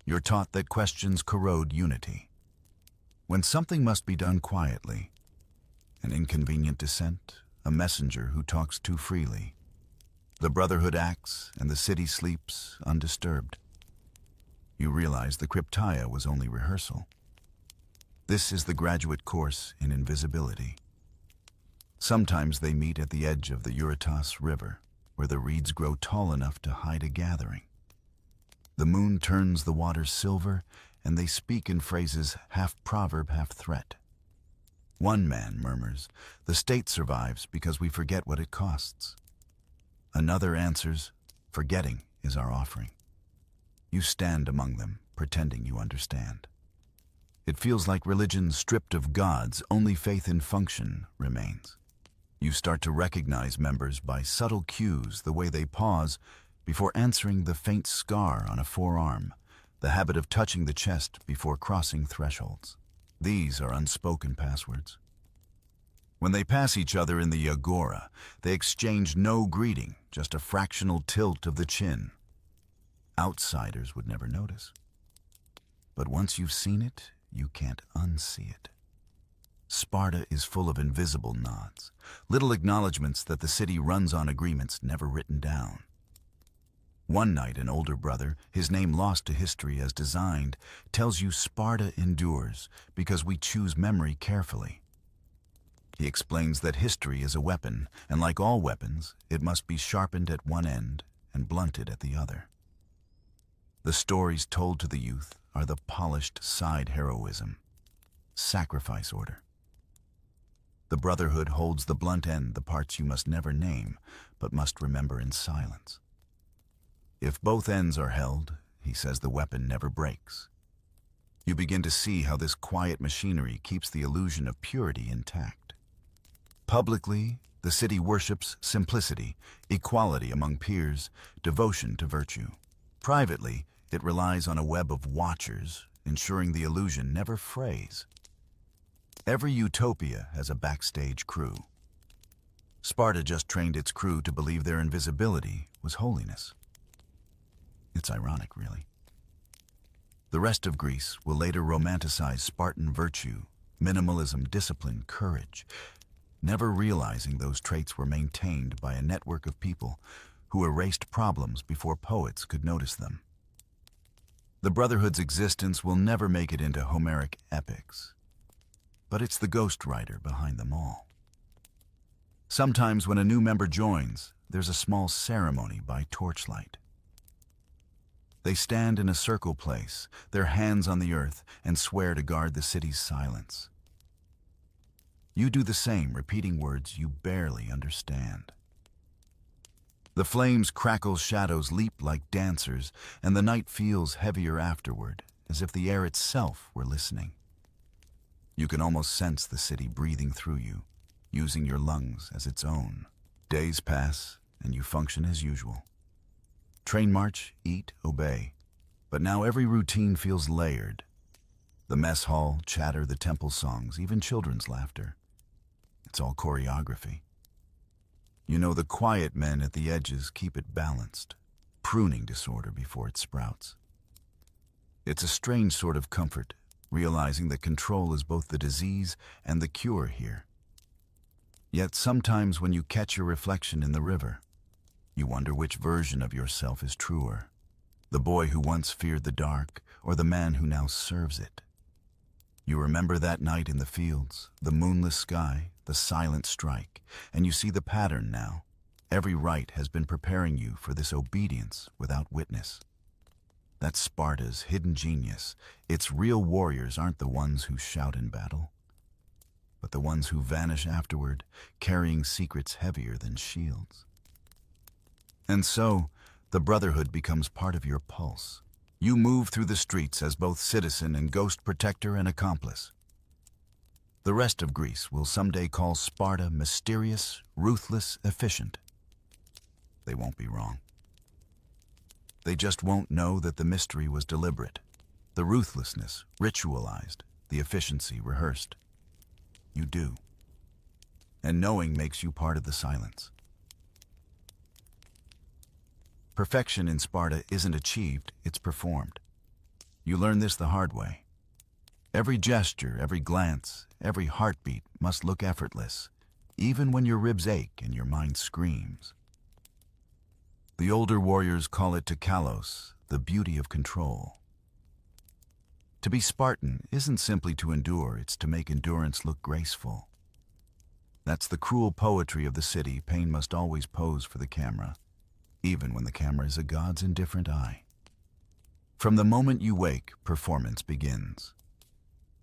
You're taught that questions corrode unity. When something must be done quietly, an inconvenient dissent, a messenger who talks too freely, the Brotherhood acts and the city sleeps undisturbed. You realize the crypteia was only rehearsal. This is the graduate course in invisibility. Sometimes they meet at the edge of the Eurotas River, where the reeds grow tall enough to hide a gathering. The moon turns the water silver, and they speak in phrases half proverb, half threat. One man murmurs, "The state survives because we forget what it costs." Another answers, "Forgetting is our offering." You stand among them, pretending you understand. It feels like religion stripped of gods, only faith in function remains. You start to recognize members by subtle cues, the way they pause before answering, the faint scar on a forearm, the habit of touching the chest before crossing thresholds. These are unspoken passwords. When they pass each other in the agora, they exchange no greeting, just a fractional tilt of the chin. Outsiders would never notice. But once you've seen it, you can't unsee it. Sparta is full of invisible nods, little acknowledgments that the city runs on agreements never written down. One night, an older brother, his name lost to history as designed, tells you Sparta endures because we choose memory carefully. He explains that history is a weapon, and like all weapons, it must be sharpened at one end and blunted at the other. The stories told to the youth are the polished side heroism, sacrifice order. The Brotherhood holds the blunt end, the parts you must never name, but must remember in silence. If both ends are held, he says, the weapon never breaks. You begin to see how this quiet machinery keeps the illusion of purity intact. Publicly, the city worships simplicity, equality among peers, devotion to virtue. Privately, it relies on a web of watchers, ensuring the illusion never frays. Every utopia has a backstage crew. Sparta just trained its crew to believe their invisibility was holiness. It's ironic, really. The rest of Greece will later romanticize Spartan virtue, minimalism, discipline, courage, never realizing those traits were maintained by a network of people who erased problems before poets could notice them. The Brotherhood's existence will never make it into Homeric epics, but it's the ghostwriter behind them all. Sometimes when a new member joins, there's a small ceremony by torchlight. They stand in a circle place, their hands on the earth, and swear to guard the city's silence. You do the same, repeating words you barely understand. The flames crackle, shadows leap like dancers, and the night feels heavier afterward, as if the air itself were listening. You can almost sense the city breathing through you, using your lungs as its own. Days pass, and you function as usual. Train march, eat, obey. But now every routine feels layered. The mess hall, chatter, the temple songs, even children's laughter. It's all choreography. You know the quiet men at the edges keep it balanced, pruning disorder before it sprouts. It's a strange sort of comfort, realizing that control is both the disease and the cure here. Yet sometimes when you catch your reflection in the river, you wonder which version of yourself is truer, the boy who once feared the dark or the man who now serves it. You remember that night in the fields, the moonless sky, the silent strike, and you see the pattern now. Every rite has been preparing you for this obedience without witness. That's Sparta's hidden genius. Its real warriors aren't the ones who shout in battle, but the ones who vanish afterward, carrying secrets heavier than shields. And so, the Brotherhood becomes part of your pulse. You move through the streets as both citizen and ghost protector and accomplice. The rest of Greece will someday call Sparta mysterious, ruthless, efficient. They won't be wrong. They just won't know that the mystery was deliberate, the ruthlessness ritualized, the efficiency rehearsed. You do. And knowing makes you part of the silence. Perfection in Sparta isn't achieved, it's performed. You learn this the hard way. Every gesture, every glance, every heartbeat must look effortless, even when your ribs ache and your mind screams. The older warriors call it kalos, the beauty of control. To be Spartan isn't simply to endure, it's to make endurance look graceful. That's the cruel poetry of the city. Pain must always pose for the camera, even when the camera is a god's indifferent eye. From the moment you wake, performance begins.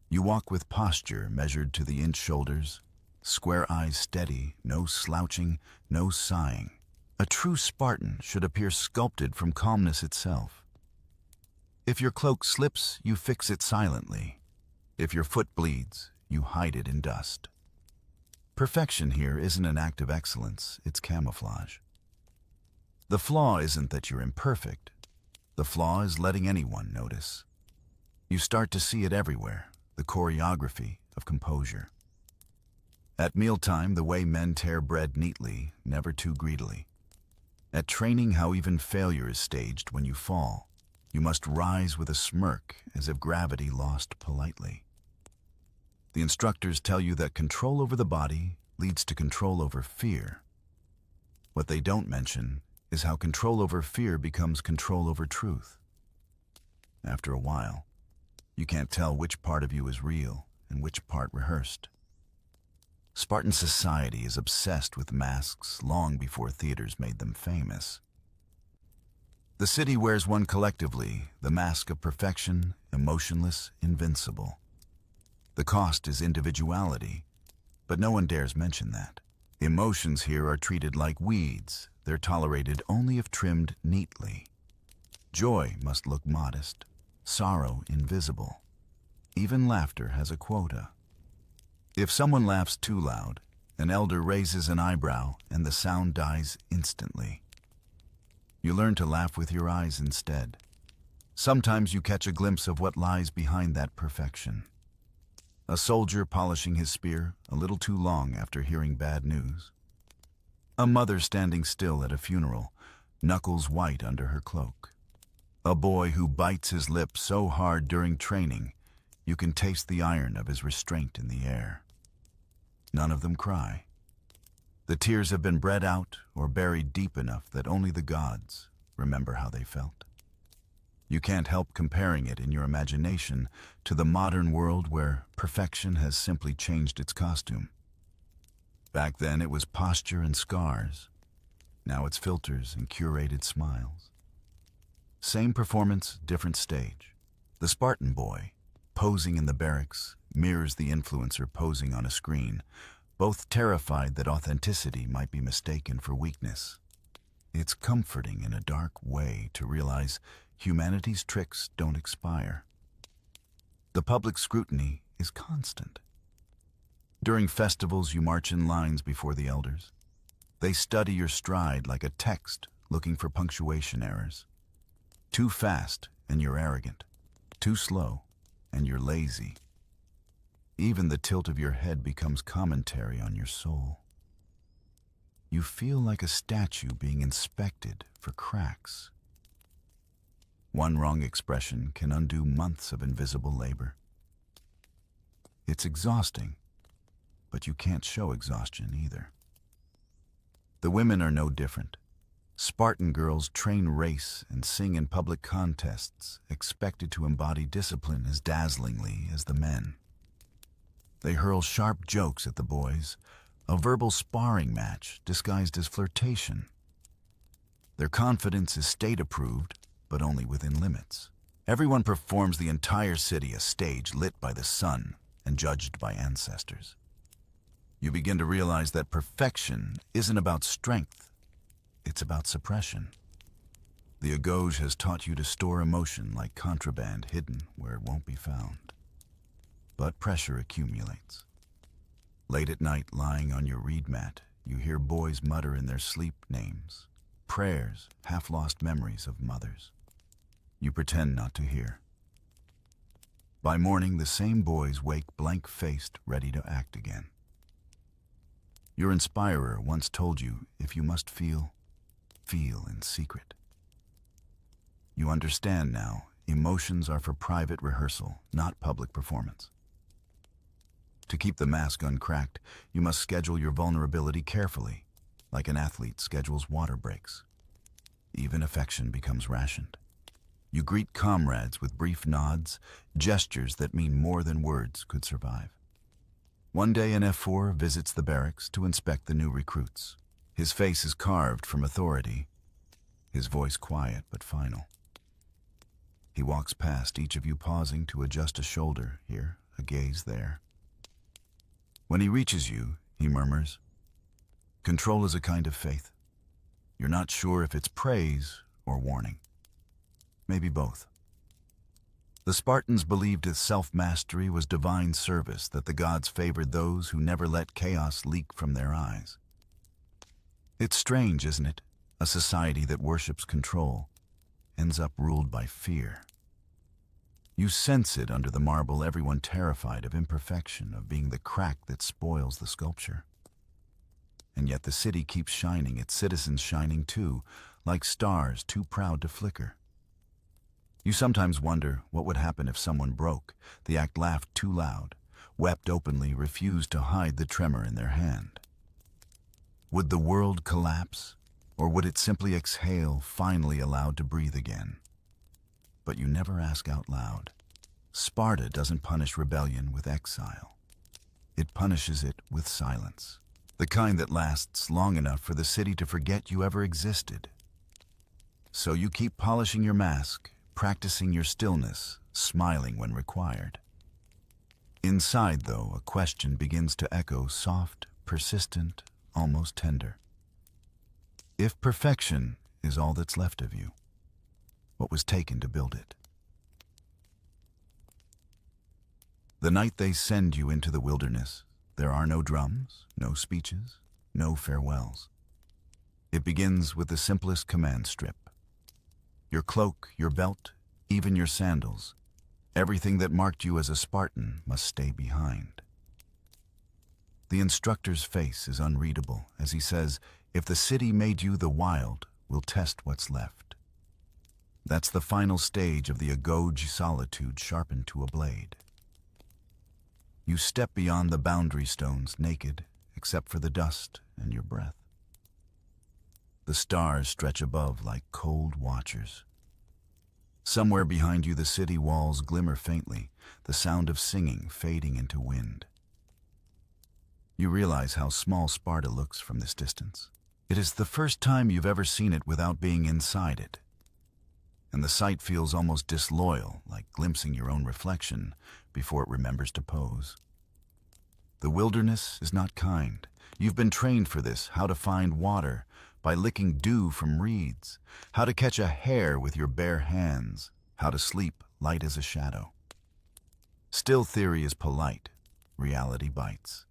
You walk with posture measured to the inch shoulders, square eyes steady, no slouching, no sighing. A true Spartan should appear sculpted from calmness itself. If your cloak slips, you fix it silently. If your foot bleeds, you hide it in dust. Perfection here isn't an act of excellence, it's camouflage. The flaw isn't that you're imperfect. The flaw is letting anyone notice. You start to see it everywhere, the choreography of composure. At mealtime, the way men tear bread neatly, never too greedily. At training, how even failure is staged when you fall. You must rise with a smirk, as if gravity lost politely. The instructors tell you that control over the body leads to control over fear. What they don't mention is how control over fear becomes control over truth. After a while, you can't tell which part of you is real and which part rehearsed. Spartan society is obsessed with masks long before theaters made them famous. The city wears one collectively, the mask of perfection, emotionless, invincible. The cost is individuality, but no one dares mention that. Emotions here are treated like weeds. They're tolerated only if trimmed neatly. Joy must look modest, sorrow invisible. Even laughter has a quota. If someone laughs too loud, an elder raises an eyebrow and the sound dies instantly. You learn to laugh with your eyes instead. Sometimes you catch a glimpse of what lies behind that perfection. A soldier polishing his spear a little too long after hearing bad news. A mother standing still at a funeral, knuckles white under her cloak. A boy who bites his lip so hard during training, you can taste the iron of his restraint in the air. None of them cry. The tears have been bred out or buried deep enough that only the gods remember how they felt. You can't help comparing it in your imagination to the modern world where perfection has simply changed its costume. Back then it was posture and scars. Now it's filters and curated smiles. Same performance, different stage. The Spartan boy, posing in the barracks, mirrors the influencer posing on a screen, both terrified that authenticity might be mistaken for weakness. It's comforting in a dark way to realize humanity's tricks don't expire. The public scrutiny is constant. During festivals, you march in lines before the elders. They study your stride like a text looking for punctuation errors. Too fast, and you're arrogant. Too slow, and you're lazy. Even the tilt of your head becomes commentary on your soul. You feel like a statue being inspected for cracks. One wrong expression can undo months of invisible labor. It's exhausting, but you can't show exhaustion either. The women are no different. Spartan girls train race and sing in public contests, expected to embody discipline as dazzlingly as the men. They hurl sharp jokes at the boys, a verbal sparring match disguised as flirtation. Their confidence is state-approved, but only within limits. Everyone performs the entire city a stage lit by the sun and judged by ancestors. You begin to realize that perfection isn't about strength, it's about suppression. The agauge has taught you to store emotion like contraband hidden where it won't be found. But pressure accumulates. Late at night, lying on your reed mat, you hear boys mutter in their sleep names, prayers, half-lost memories of mothers. You pretend not to hear. By morning, the same boys wake blank-faced, ready to act again. Your inspirer once told you, if you must feel, feel in secret. You understand now, emotions are for private rehearsal, not public performance. To keep the mask uncracked, you must schedule your vulnerability carefully, like an athlete schedules water breaks. Even affection becomes rationed. You greet comrades with brief nods, gestures that mean more than words could survive. One day an F4 visits the barracks to inspect the new recruits. His face is carved from authority, his voice quiet but final. He walks past each of you, pausing to adjust a shoulder here, a gaze there. When he reaches you, he murmurs, "Control is a kind of faith. You're not sure if it's praise or warning. Maybe both." The Spartans believed that self-mastery was divine service, that the gods favored those who never let chaos leak from their eyes. It's strange, isn't it? A society that worships control ends up ruled by fear. You sense it under the marble, everyone terrified of imperfection, of being the crack that spoils the sculpture. And yet the city keeps shining, its citizens shining too, like stars too proud to flicker. You sometimes wonder what would happen if someone broke, the act laughed too loud, wept openly, refused to hide the tremor in their hand. Would the world collapse, or would it simply exhale, finally allowed to breathe again? But you never ask out loud. Sparta doesn't punish rebellion with exile. It punishes it with silence, the kind that lasts long enough for the city to forget you ever existed. So you keep polishing your mask, practicing your stillness, smiling when required. Inside, though, a question begins to echo, soft, persistent, almost tender. If perfection is all that's left of you, what was taken to build it? The night they send you into the wilderness, there are no drums, no speeches, no farewells. It begins with the simplest command strip. Your cloak, your belt, even your sandals, everything that marked you as a Spartan must stay behind. The instructor's face is unreadable as he says, "If the city made you the wild, we'll test what's left." That's the final stage of the agoge solitude sharpened to a blade. You step beyond the boundary stones naked, except for the dust and your breath. The stars stretch above like cold watchers. Somewhere behind you the city walls glimmer faintly, the sound of singing fading into wind. You realize how small Sparta looks from this distance. It is the first time you've ever seen it without being inside it. And the sight feels almost disloyal, like glimpsing your own reflection before it remembers to pose. The wilderness is not kind. You've been trained for this, how to find water by licking dew from reeds, how to catch a hare with your bare hands, how to sleep light as a shadow. Still theory is polite, reality bites.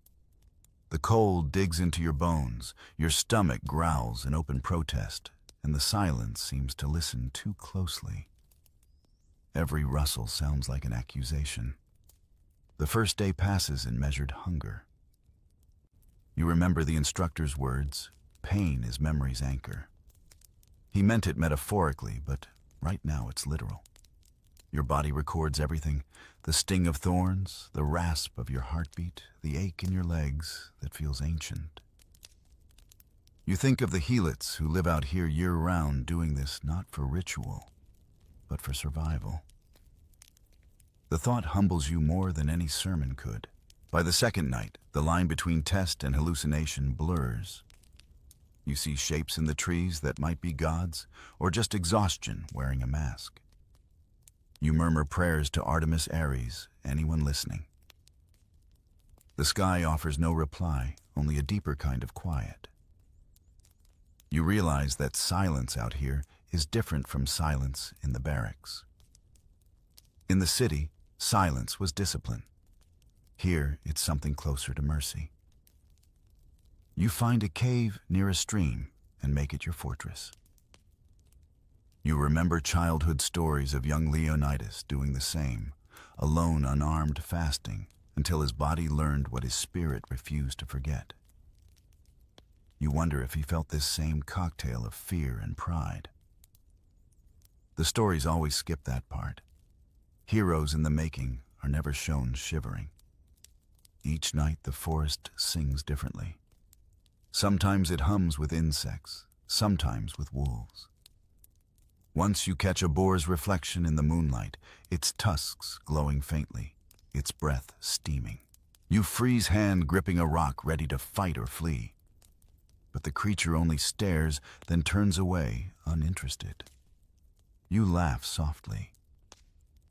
The cold digs into your bones, your stomach growls in open protest, and the silence seems to listen too closely. Every rustle sounds like an accusation. The first day passes in measured hunger. You remember the instructor's words, "Pain is memory's anchor." He meant it metaphorically, but right now it's literal. Your body records everything, the sting of thorns, the rasp of your heartbeat, the ache in your legs that feels ancient. You think of the helots who live out here year-round doing this not for ritual, but for survival. The thought humbles you more than any sermon could. By the second night, the line between test and hallucination blurs. You see shapes in the trees that might be gods, or just exhaustion wearing a mask. You murmur prayers to Artemis Ares, anyone listening. The sky offers no reply, only a deeper kind of quiet. You realize that silence out here is different from silence in the barracks. In the city, silence was discipline. Here, it's something closer to mercy. You find a cave near a stream and make it your fortress. You remember childhood stories of young Leonidas doing the same, alone, unarmed, fasting, until his body learned what his spirit refused to forget. You wonder if he felt this same cocktail of fear and pride. The stories always skip that part. Heroes in the making are never shown shivering. Each night the forest sings differently. Sometimes it hums with insects, sometimes with wolves. Once you catch a boar's reflection in the moonlight, its tusks glowing faintly, its breath steaming. You freeze hand gripping a rock ready to fight or flee. But the creature only stares, then turns away, uninterested. You laugh softly.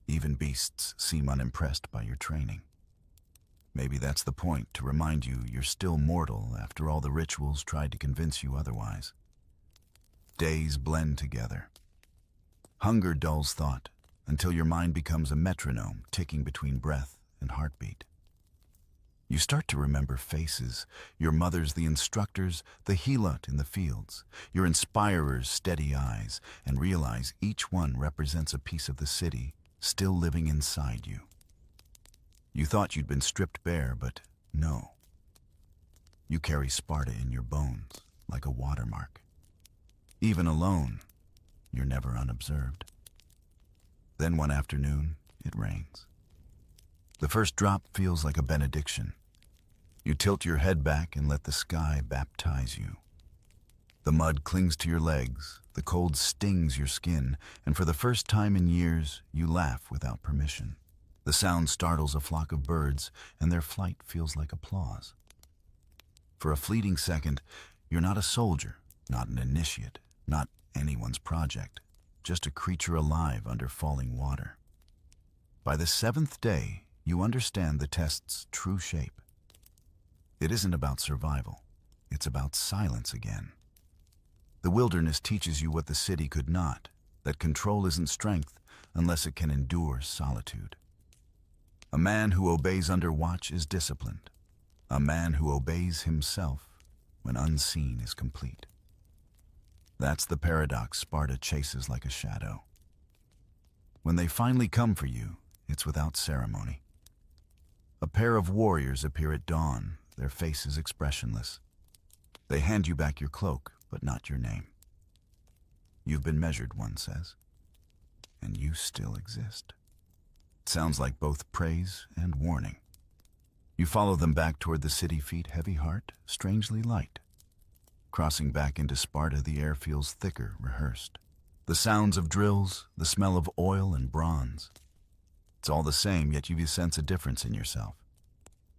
Even beasts seem unimpressed by your training. Maybe that's the point, to remind you you're still mortal after all the rituals tried to convince you otherwise. Days blend together. Hunger dulls thought, until your mind becomes a metronome ticking between breath and heartbeat. You start to remember faces, your mothers, the instructors, the helot in the fields, your inspirers' steady eyes, and realize each one represents a piece of the city still living inside you. You thought you'd been stripped bare, but no. You carry Sparta in your bones, like a watermark. Even alone, you're never unobserved. Then one afternoon, it rains. The first drop feels like a benediction. You tilt your head back and let the sky baptize you. The mud clings to your legs, the cold stings your skin, and for the first time in years, you laugh without permission. The sound startles a flock of birds, and their flight feels like applause. For a fleeting second, you're not a soldier, not an initiate, not anyone's project, just a creature alive under falling water. By the seventh day, you understand the test's true shape. It isn't about survival. It's about silence again. The wilderness teaches you what the city could not, that control isn't strength unless it can endure solitude. A man who obeys under watch is disciplined. A man who obeys himself when unseen is complete. That's the paradox Sparta chases like a shadow. When they finally come for you, it's without ceremony. A pair of warriors appear at dawn, their faces expressionless. They hand you back your cloak, but not your name. You've been measured, one says, and you still exist. It sounds like both praise and warning. You follow them back toward the city, feet heavy, heart strangely light. Crossing back into Sparta, the air feels thicker, rehearsed. The sounds of drills, the smell of oil and bronze. It's all the same, yet you sense a difference in yourself.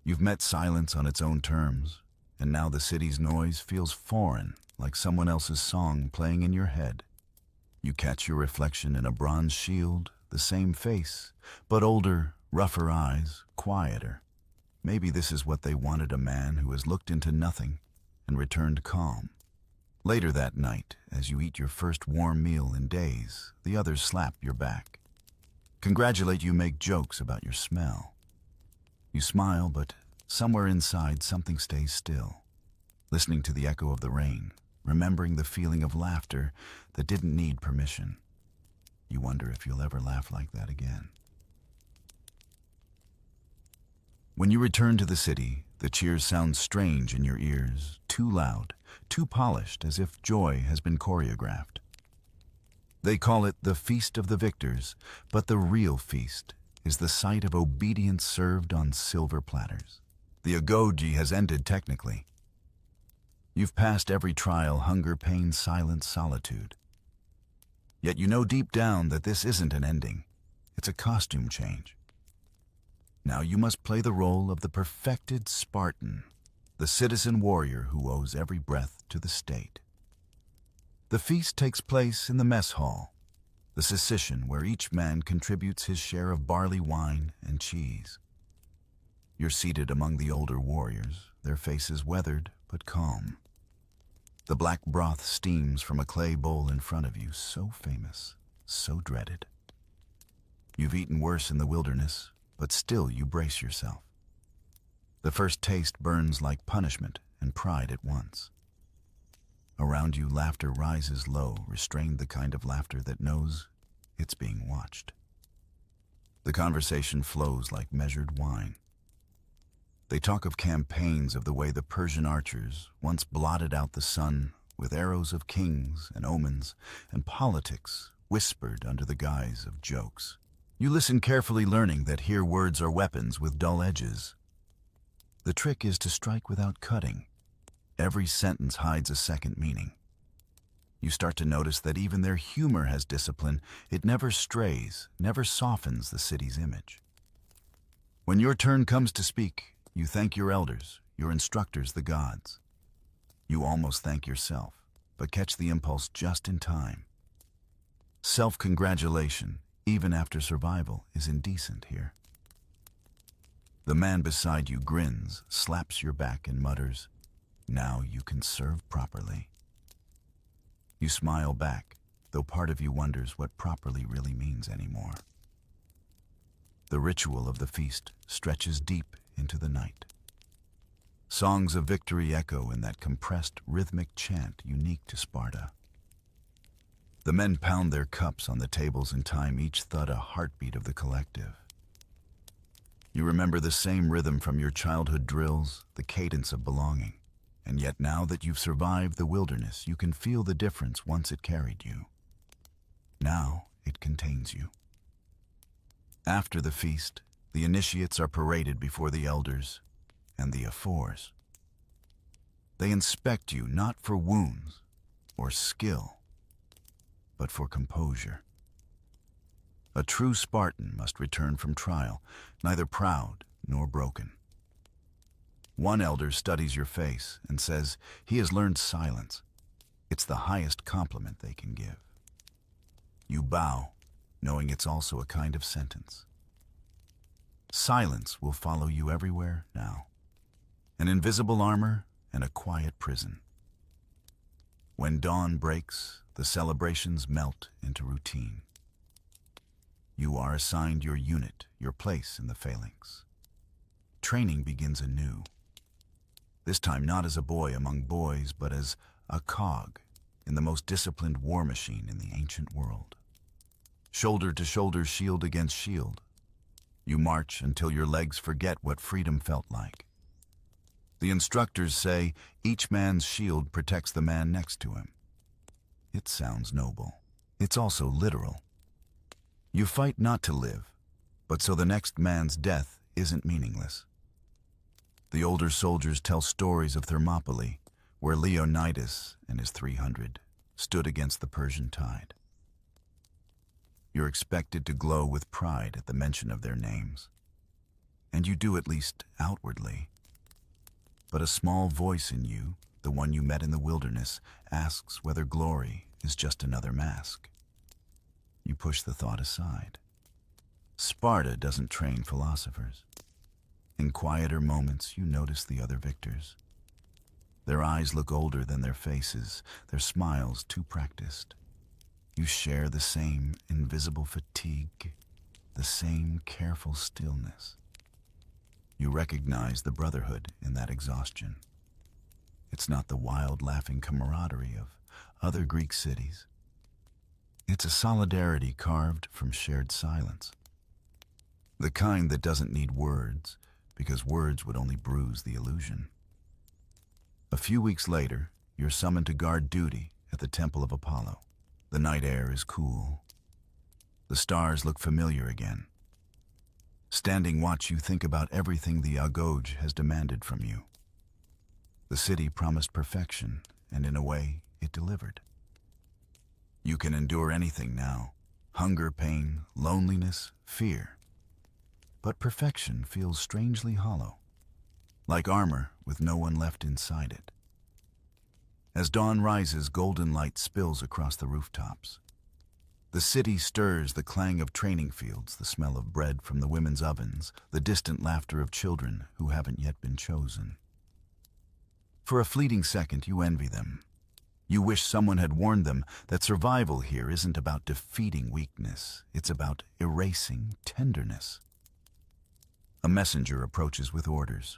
You've met silence on its own terms, and now the city's noise feels foreign, like someone else's song playing in your head. You catch your reflection in a bronze shield, the same face, but older, rougher eyes, quieter. Maybe this is what they wanted, a man who has looked into nothing and returned calm. Later that night, as you eat your first warm meal in days, the others slap your back. Congratulate you, make jokes about your smell. You smile, but somewhere inside something stays still, listening to the echo of the rain, remembering the feeling of laughter that didn't need permission. You wonder if you'll ever laugh like that again. When you return to the city, the cheers sound strange in your ears, too loud, too polished, as if joy has been choreographed. They call it the Feast of the Victors, but the real feast is the sight of obedience served on silver platters. The agoge has ended technically. You've passed every trial, hunger, pain, silence, solitude. Yet you know deep down that this isn't an ending. It's a costume change. Now you must play the role of the perfected Spartan, the citizen warrior who owes every breath to the state. The feast takes place in the mess hall, the secession where each man contributes his share of barley wine and cheese. You're seated among the older warriors, their faces weathered but calm. The black broth steams from a clay bowl in front of you, so famous, so dreaded. You've eaten worse in the wilderness, but still you brace yourself. The first taste burns like punishment and pride at once. Around you, laughter rises low, restrained, the kind of laughter that knows it's being watched. The conversation flows like measured wine. They talk of campaigns, of the way the Persian archers once blotted out the sun with arrows of kings and omens, and politics whispered under the guise of jokes. You listen carefully, learning that here words are weapons with dull edges. The trick is to strike without cutting. Every sentence hides a second meaning. You start to notice that even their humor has discipline. It never strays, never softens the city's image. When your turn comes to speak, you thank your elders, your instructors, the gods. You almost thank yourself, but catch the impulse just in time. Self-congratulation, even after survival, is indecent here. The man beside you grins, slaps your back, and mutters, "Now you can serve properly." You smile back, though part of you wonders what properly really means anymore. The ritual of the feast stretches deep into the night. Songs of victory echo in that compressed, rhythmic chant unique to Sparta. The men pound their cups on the tables in time, each thud a heartbeat of the collective. You remember the same rhythm from your childhood drills, the cadence of belonging. And yet now that you've survived the wilderness, you can feel the difference once it carried you. Now it contains you. After the feast, the initiates are paraded before the elders and the ephors. They inspect you not for wounds or skill, but for composure. A true Spartan must return from trial, neither proud nor broken. One elder studies your face and says he has learned silence. It's the highest compliment they can give. You bow, knowing it's also a kind of sentence. Silence will follow you everywhere now. An invisible armor and a quiet prison. When dawn breaks, the celebrations melt into routine. You are assigned your unit, your place in the phalanx. Training begins anew. This time not as a boy among boys, but as a cog in the most disciplined war machine in the ancient world. Shoulder to shoulder, shield against shield. You march until your legs forget what freedom felt like. The instructors say each man's shield protects the man next to him. It sounds noble. It's also literal. You fight not to live, but so the next man's death isn't meaningless. The older soldiers tell stories of Thermopylae, where Leonidas and his 300 stood against the Persian tide. You're expected to glow with pride at the mention of their names. And you do, at least outwardly. But a small voice in you, the one you met in the wilderness, asks whether glory is just another mask. You push the thought aside. Sparta doesn't train philosophers. In quieter moments, you notice the other victors. Their eyes look older than their faces, their smiles too practiced. You share the same invisible fatigue, the same careful stillness. You recognize the brotherhood in that exhaustion. It's not the wild, laughing camaraderie of other Greek cities. It's a solidarity carved from shared silence. The kind that doesn't need words, because words would only bruise the illusion. A few weeks later, you're summoned to guard duty at the Temple of Apollo. The night air is cool. The stars look familiar again. Standing watch, you think about everything the Agoge has demanded from you. The city promised perfection, and in a way, it delivered. You can endure anything now. Hunger, pain, loneliness, fear. But perfection feels strangely hollow, like armor with no one left inside it. As dawn rises, golden light spills across the rooftops. The city stirs, the clang of training fields, the smell of bread from the women's ovens, the distant laughter of children who haven't yet been chosen. For a fleeting second, you envy them. You wish someone had warned them that survival here isn't about defeating weakness, it's about erasing tenderness. A messenger approaches with orders.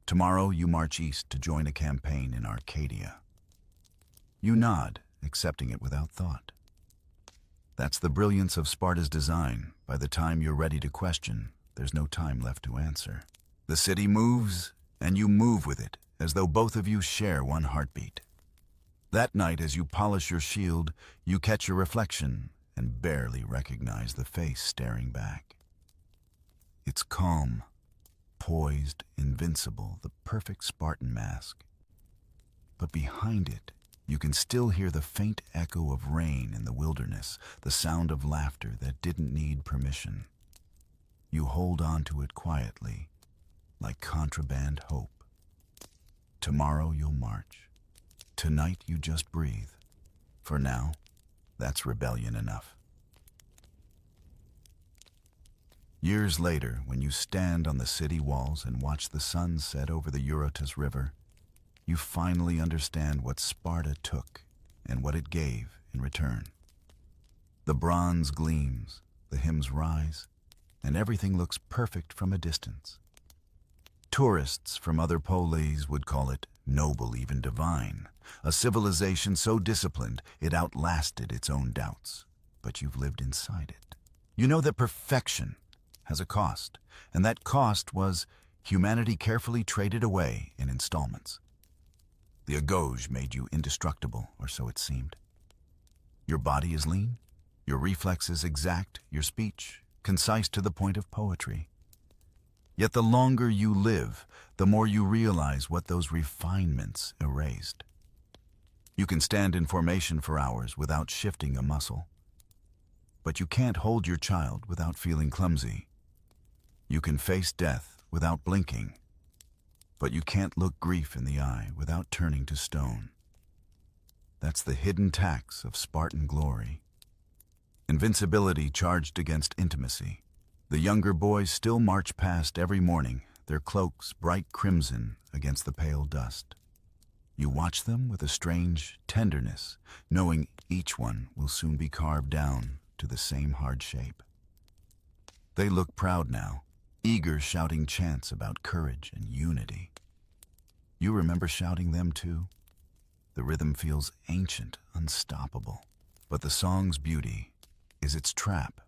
Tomorrow you march east to join a campaign in Arcadia. You nod, accepting it without thought. That's the brilliance of Sparta's design. By the time you're ready to question, there's no time left to answer. The city moves, and you move with it, as though both of you share one heartbeat. That night, as you polish your shield, you catch your reflection and barely recognize the face staring back. It's calm, poised, invincible, the perfect Spartan mask. But behind it, you can still hear the faint echo of rain in the wilderness, the sound of laughter that didn't need permission. You hold on to it quietly, like contraband hope. Tomorrow you'll march. Tonight you just breathe. For now, that's rebellion enough. Years later, when you stand on the city walls and watch the sun set over the Eurotas River, you finally understand what Sparta took and what it gave in return. The bronze gleams, the hymns rise, and everything looks perfect from a distance. Tourists from other polis would call it noble, even divine, a civilization so disciplined it outlasted its own doubts. But you've lived inside it. You know that perfection has a cost, and that cost was humanity carefully traded away in installments. The agauge made you indestructible, or so it seemed. Your body is lean, your reflexes exact, your speech concise to the point of poetry. Yet the longer you live, the more you realize what those refinements erased. You can stand in formation for hours without shifting a muscle. But you can't hold your child without feeling clumsy. You can face death without blinking. But you can't look grief in the eye without turning to stone. That's the hidden tax of Spartan glory. Invincibility charged against intimacy. The younger boys still march past every morning, their cloaks bright crimson against the pale dust. You watch them with a strange tenderness, knowing each one will soon be carved down to the same hard shape. They look proud now, eager, shouting chants about courage and unity. You remember shouting them too? The rhythm feels ancient, unstoppable, but the song's beauty is its trap.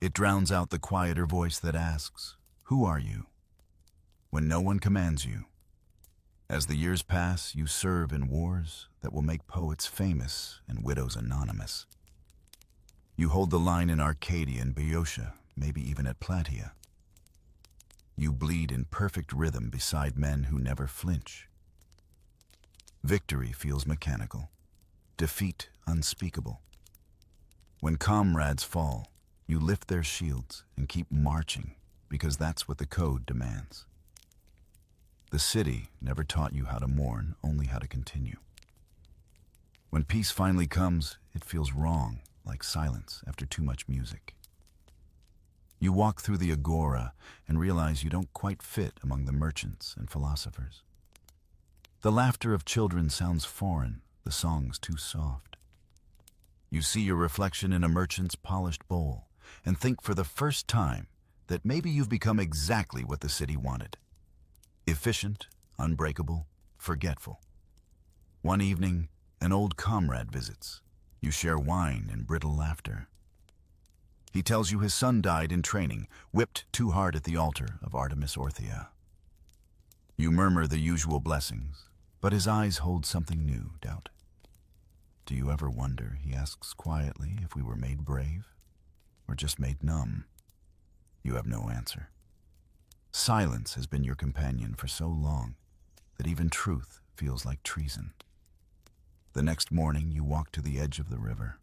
It drowns out the quieter voice that asks, "Who are you?" when no one commands you. As the years pass, you serve in wars that will make poets famous and widows anonymous. You hold the line in Arcadia and Boeotia, maybe even at Plataea. You bleed in perfect rhythm beside men who never flinch. Victory feels mechanical, defeat unspeakable. When comrades fall, you lift their shields and keep marching because that's what the code demands. The city never taught you how to mourn, only how to continue. When peace finally comes, it feels wrong, like silence after too much music. You walk through the agora and realize you don't quite fit among the merchants and philosophers. The laughter of children sounds foreign, the songs too soft. You see your reflection in a merchant's polished bowl and think for the first time that maybe you've become exactly what the city wanted. Efficient, unbreakable, forgetful. One evening, an old comrade visits. You share wine and brittle laughter. He tells you his son died in training, whipped too hard at the altar of Artemis Orthia. You murmur the usual blessings, but his eyes hold something new, doubt. Do you ever wonder, he asks quietly, if we were made brave or just made numb? You have no answer. Silence has been your companion for so long that even truth feels like treason. The next morning, you walk to the edge of the river.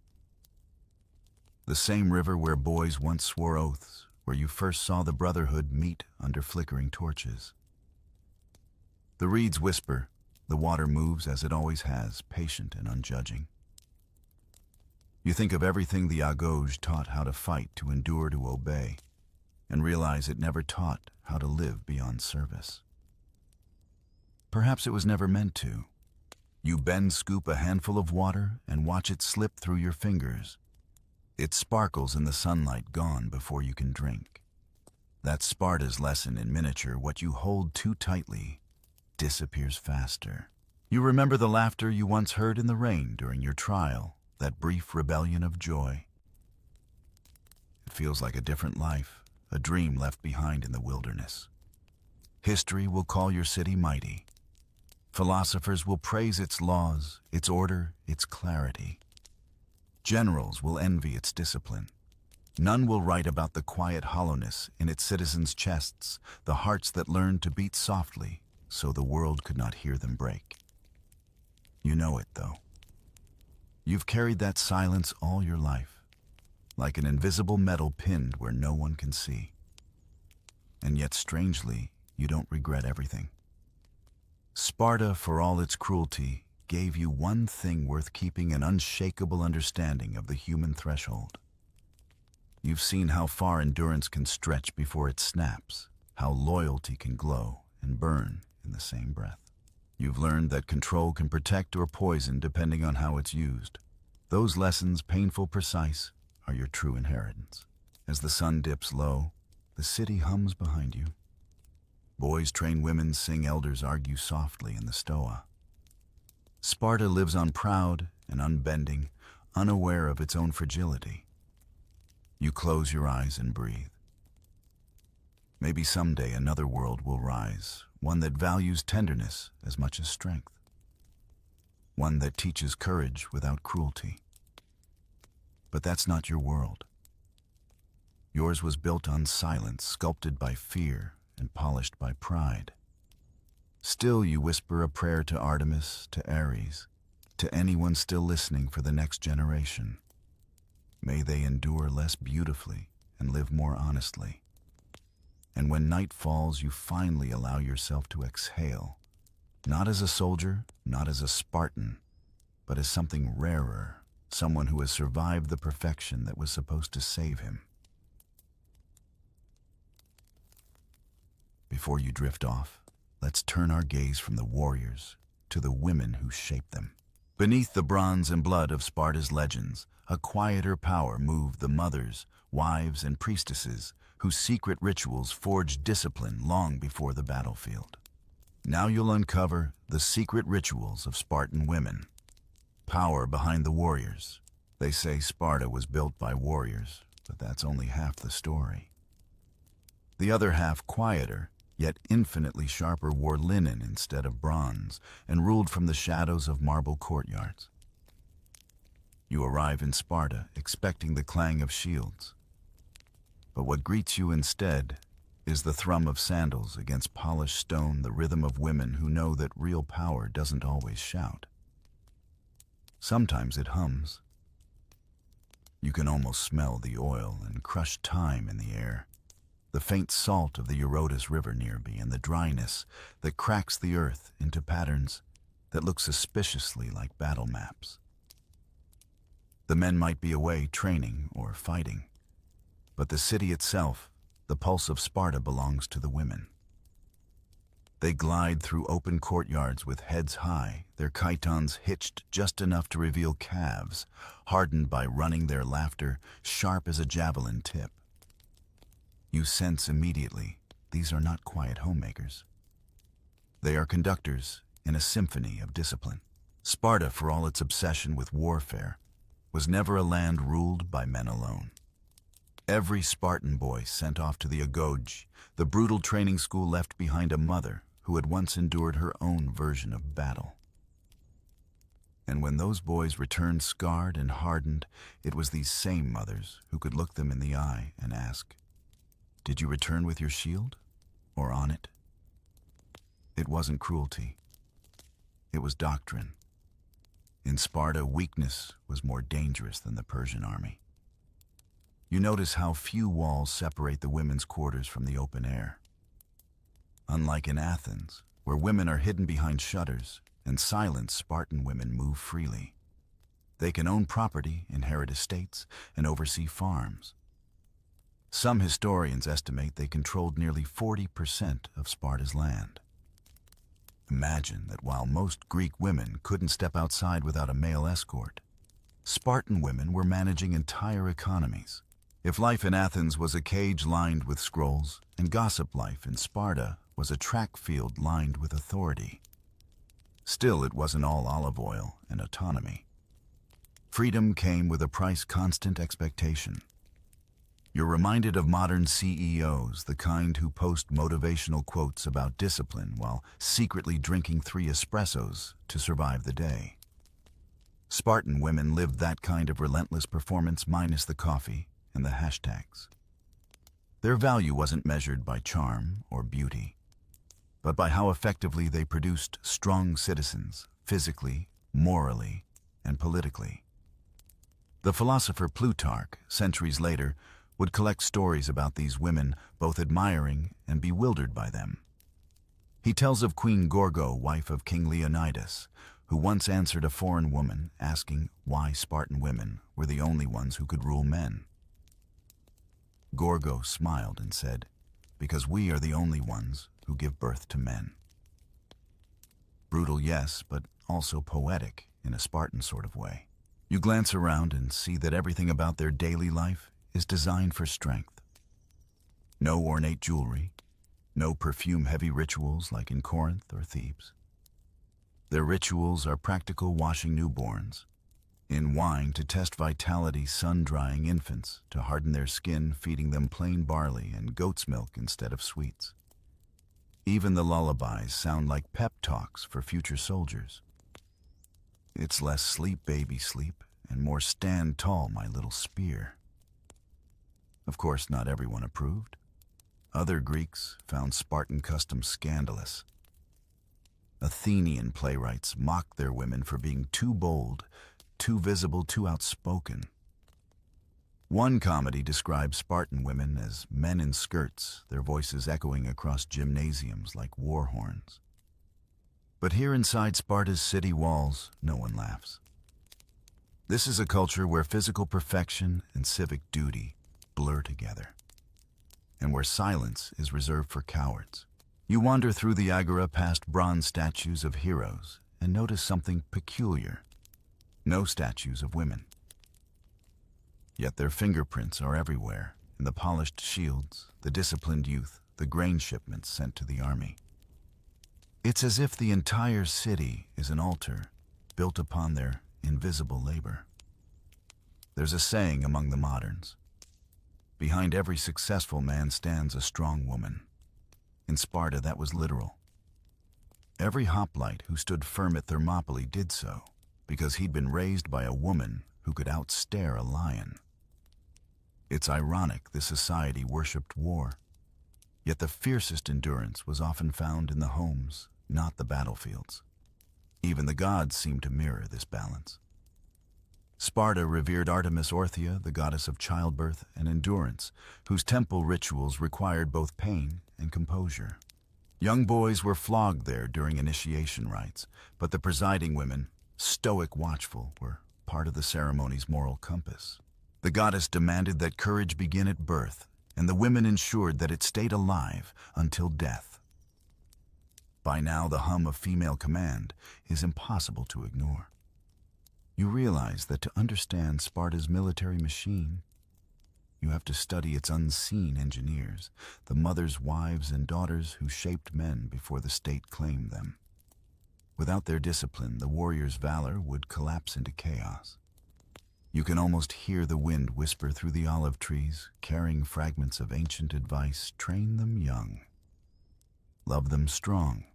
The same river where boys once swore oaths, where you first saw the brotherhood meet under flickering torches. The reeds whisper, the water moves as it always has, patient and unjudging. You think of everything the agauge taught how to fight, to endure, to obey, and realize it never taught how to live beyond service. Perhaps it was never meant to. You bend, scoop a handful of water and watch it slip through your fingers. It sparkles in the sunlight, gone before you can drink. That's Sparta's lesson in miniature. What you hold too tightly disappears faster. You remember the laughter you once heard in the rain during your trial, that brief rebellion of joy. It feels like a different life, a dream left behind in the wilderness. History will call your city mighty. Philosophers will praise its laws, its order, its clarity. Generals will envy its discipline. None will write about the quiet hollowness in its citizens' chests, the hearts that learned to beat softly so the world could not hear them break. You know it, though. You've carried that silence all your life, like an invisible medal pinned where no one can see. And yet, strangely, you don't regret everything. Sparta, for all its cruelty, gave you one thing worth keeping: an unshakable understanding of the human threshold. You've seen how far endurance can stretch before it snaps, how loyalty can glow and burn in the same breath. You've learned that control can protect or poison depending on how it's used. Those lessons, painful, precise, are your true inheritance. As the sun dips low, the city hums behind you. Boys train women, sing, elders argue softly in the stoa. Sparta lives on proud and unbending, unaware of its own fragility. You close your eyes and breathe. Maybe someday another world will rise, one that values tenderness as much as strength. One that teaches courage without cruelty. But that's not your world. Yours was built on silence, sculpted by fear and polished by pride. Still you whisper a prayer to Artemis, to Ares, to anyone still listening for the next generation. May they endure less beautifully and live more honestly. And when night falls, you finally allow yourself to exhale, not as a soldier, not as a Spartan, but as something rarer, someone who has survived the perfection that was supposed to save him. Before you drift off, let's turn our gaze from the warriors to the women who shaped them. Beneath the bronze and blood of Sparta's legends, a quieter power moved the mothers, wives, and priestesses whose secret rituals forged discipline long before the battlefield. Now you'll uncover the secret rituals of Spartan women. Power behind the warriors. They say Sparta was built by warriors, but that's only half the story. The other half, quieter, yet infinitely sharper, wore linen instead of bronze and ruled from the shadows of marble courtyards. You arrive in Sparta expecting the clang of shields. But what greets you instead is the thrum of sandals against polished stone, the rhythm of women who know that real power doesn't always shout. Sometimes it hums. You can almost smell the oil and crushed thyme in the air, the faint salt of the Eurotas River nearby, and the dryness that cracks the earth into patterns that look suspiciously like battle maps. The men might be away training or fighting, but the city itself, the pulse of Sparta, belongs to the women. They glide through open courtyards with heads high, their chitons hitched just enough to reveal calves, hardened by running, their laughter sharp as a javelin tip. You sense immediately these are not quiet homemakers. They are conductors in a symphony of discipline. Sparta, for all its obsession with warfare, was never a land ruled by men alone. Every Spartan boy sent off to the Agoge, the brutal training school, left behind a mother who had once endured her own version of battle. And when those boys returned scarred and hardened, it was these same mothers who could look them in the eye and ask, "Did you return with your shield, or on it?" It wasn't cruelty. It was doctrine. In Sparta, weakness was more dangerous than the Persian army. You notice how few walls separate the women's quarters from the open air. Unlike in Athens, where women are hidden behind shutters and silent, Spartan women move freely. They can own property, inherit estates, and oversee farms. Some historians estimate they controlled nearly 40% of Sparta's land. Imagine that while most Greek women couldn't step outside without a male escort, Spartan women were managing entire economies. If life in Athens was a cage lined with scrolls, and gossip, life in Sparta was a track field lined with authority. Still, it wasn't all olive oil and autonomy. Freedom came with a price: constant expectation. You're reminded of modern CEOs, the kind who post motivational quotes about discipline while secretly drinking 3 espressos to survive the day. Spartan women lived that kind of relentless performance, minus the coffee and the hashtags. Their value wasn't measured by charm or beauty, but by how effectively they produced strong citizens, physically, morally, and politically. The philosopher Plutarch, centuries later, would collect stories about these women, both admiring and bewildered by them. He tells of Queen Gorgo, wife of King Leonidas, who once answered a foreign woman asking why Spartan women were the only ones who could rule men. Gorgo smiled and said, "Because we are the only ones who give birth to men." Brutal, yes, but also poetic in a Spartan sort of way. You glance around and see that everything about their daily life is designed for strength. No ornate jewelry, no perfume-heavy rituals like in Corinth or Thebes. Their rituals are practical washing newborns, in wine to test vitality, sun-drying infants to harden their skin, feeding them plain barley and goat's milk instead of sweets. Even the lullabies sound like pep talks for future soldiers. It's less sleep, baby, sleep, and more stand tall, my little spear. Of course, not everyone approved. Other Greeks found Spartan customs scandalous. Athenian playwrights mocked their women for being too bold, too visible, too outspoken. One comedy describes Spartan women as men in skirts, their voices echoing across gymnasiums like war horns. But here inside Sparta's city walls, no one laughs. This is a culture where physical perfection and civic duty blur together, and where silence is reserved for cowards. You wander through the agora past bronze statues of heroes and notice something peculiar. No statues of women. Yet their fingerprints are everywhere, in the polished shields, the disciplined youth, the grain shipments sent to the army. It's as if the entire city is an altar built upon their invisible labor. There's a saying among the moderns: behind every successful man stands a strong woman. In Sparta, that was literal. Every hoplite who stood firm at Thermopylae did so because he'd been raised by a woman who could outstare a lion. It's ironic this society worshipped war, yet the fiercest endurance was often found in the homes, not the battlefields. Even the gods seemed to mirror this balance. Sparta revered Artemis Orthia, the goddess of childbirth and endurance, whose temple rituals required both pain and composure. Young boys were flogged there during initiation rites, but the presiding women, stoic watchful, were part of the ceremony's moral compass. The goddess demanded that courage begin at birth, and the women ensured that it stayed alive until death. By now, the hum of female command is impossible to ignore. You realize that to understand Sparta's military machine, you have to study its unseen engineers, the mothers, wives, and daughters who shaped men before the state claimed them. Without their discipline, the warrior's valor would collapse into chaos. You can almost hear the wind whisper through the olive trees, carrying fragments of ancient advice: train them young, love them strong,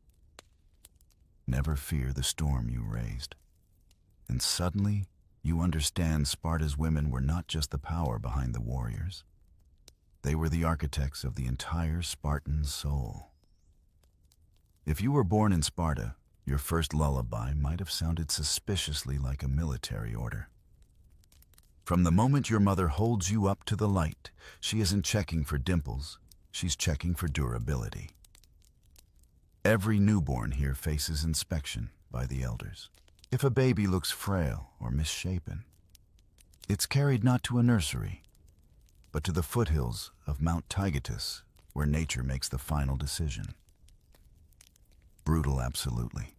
never fear the storm you raised. And suddenly, you understand Sparta's women were not just the power behind the warriors. They were the architects of the entire Spartan soul. If you were born in Sparta, your first lullaby might have sounded suspiciously like a military order. From the moment your mother holds you up to the light, she isn't checking for dimples, she's checking for durability. Every newborn here faces inspection by the elders. If a baby looks frail or misshapen, it's carried not to a nursery, but to the foothills of Mount Taygetus, where nature makes the final decision. Brutal, absolutely.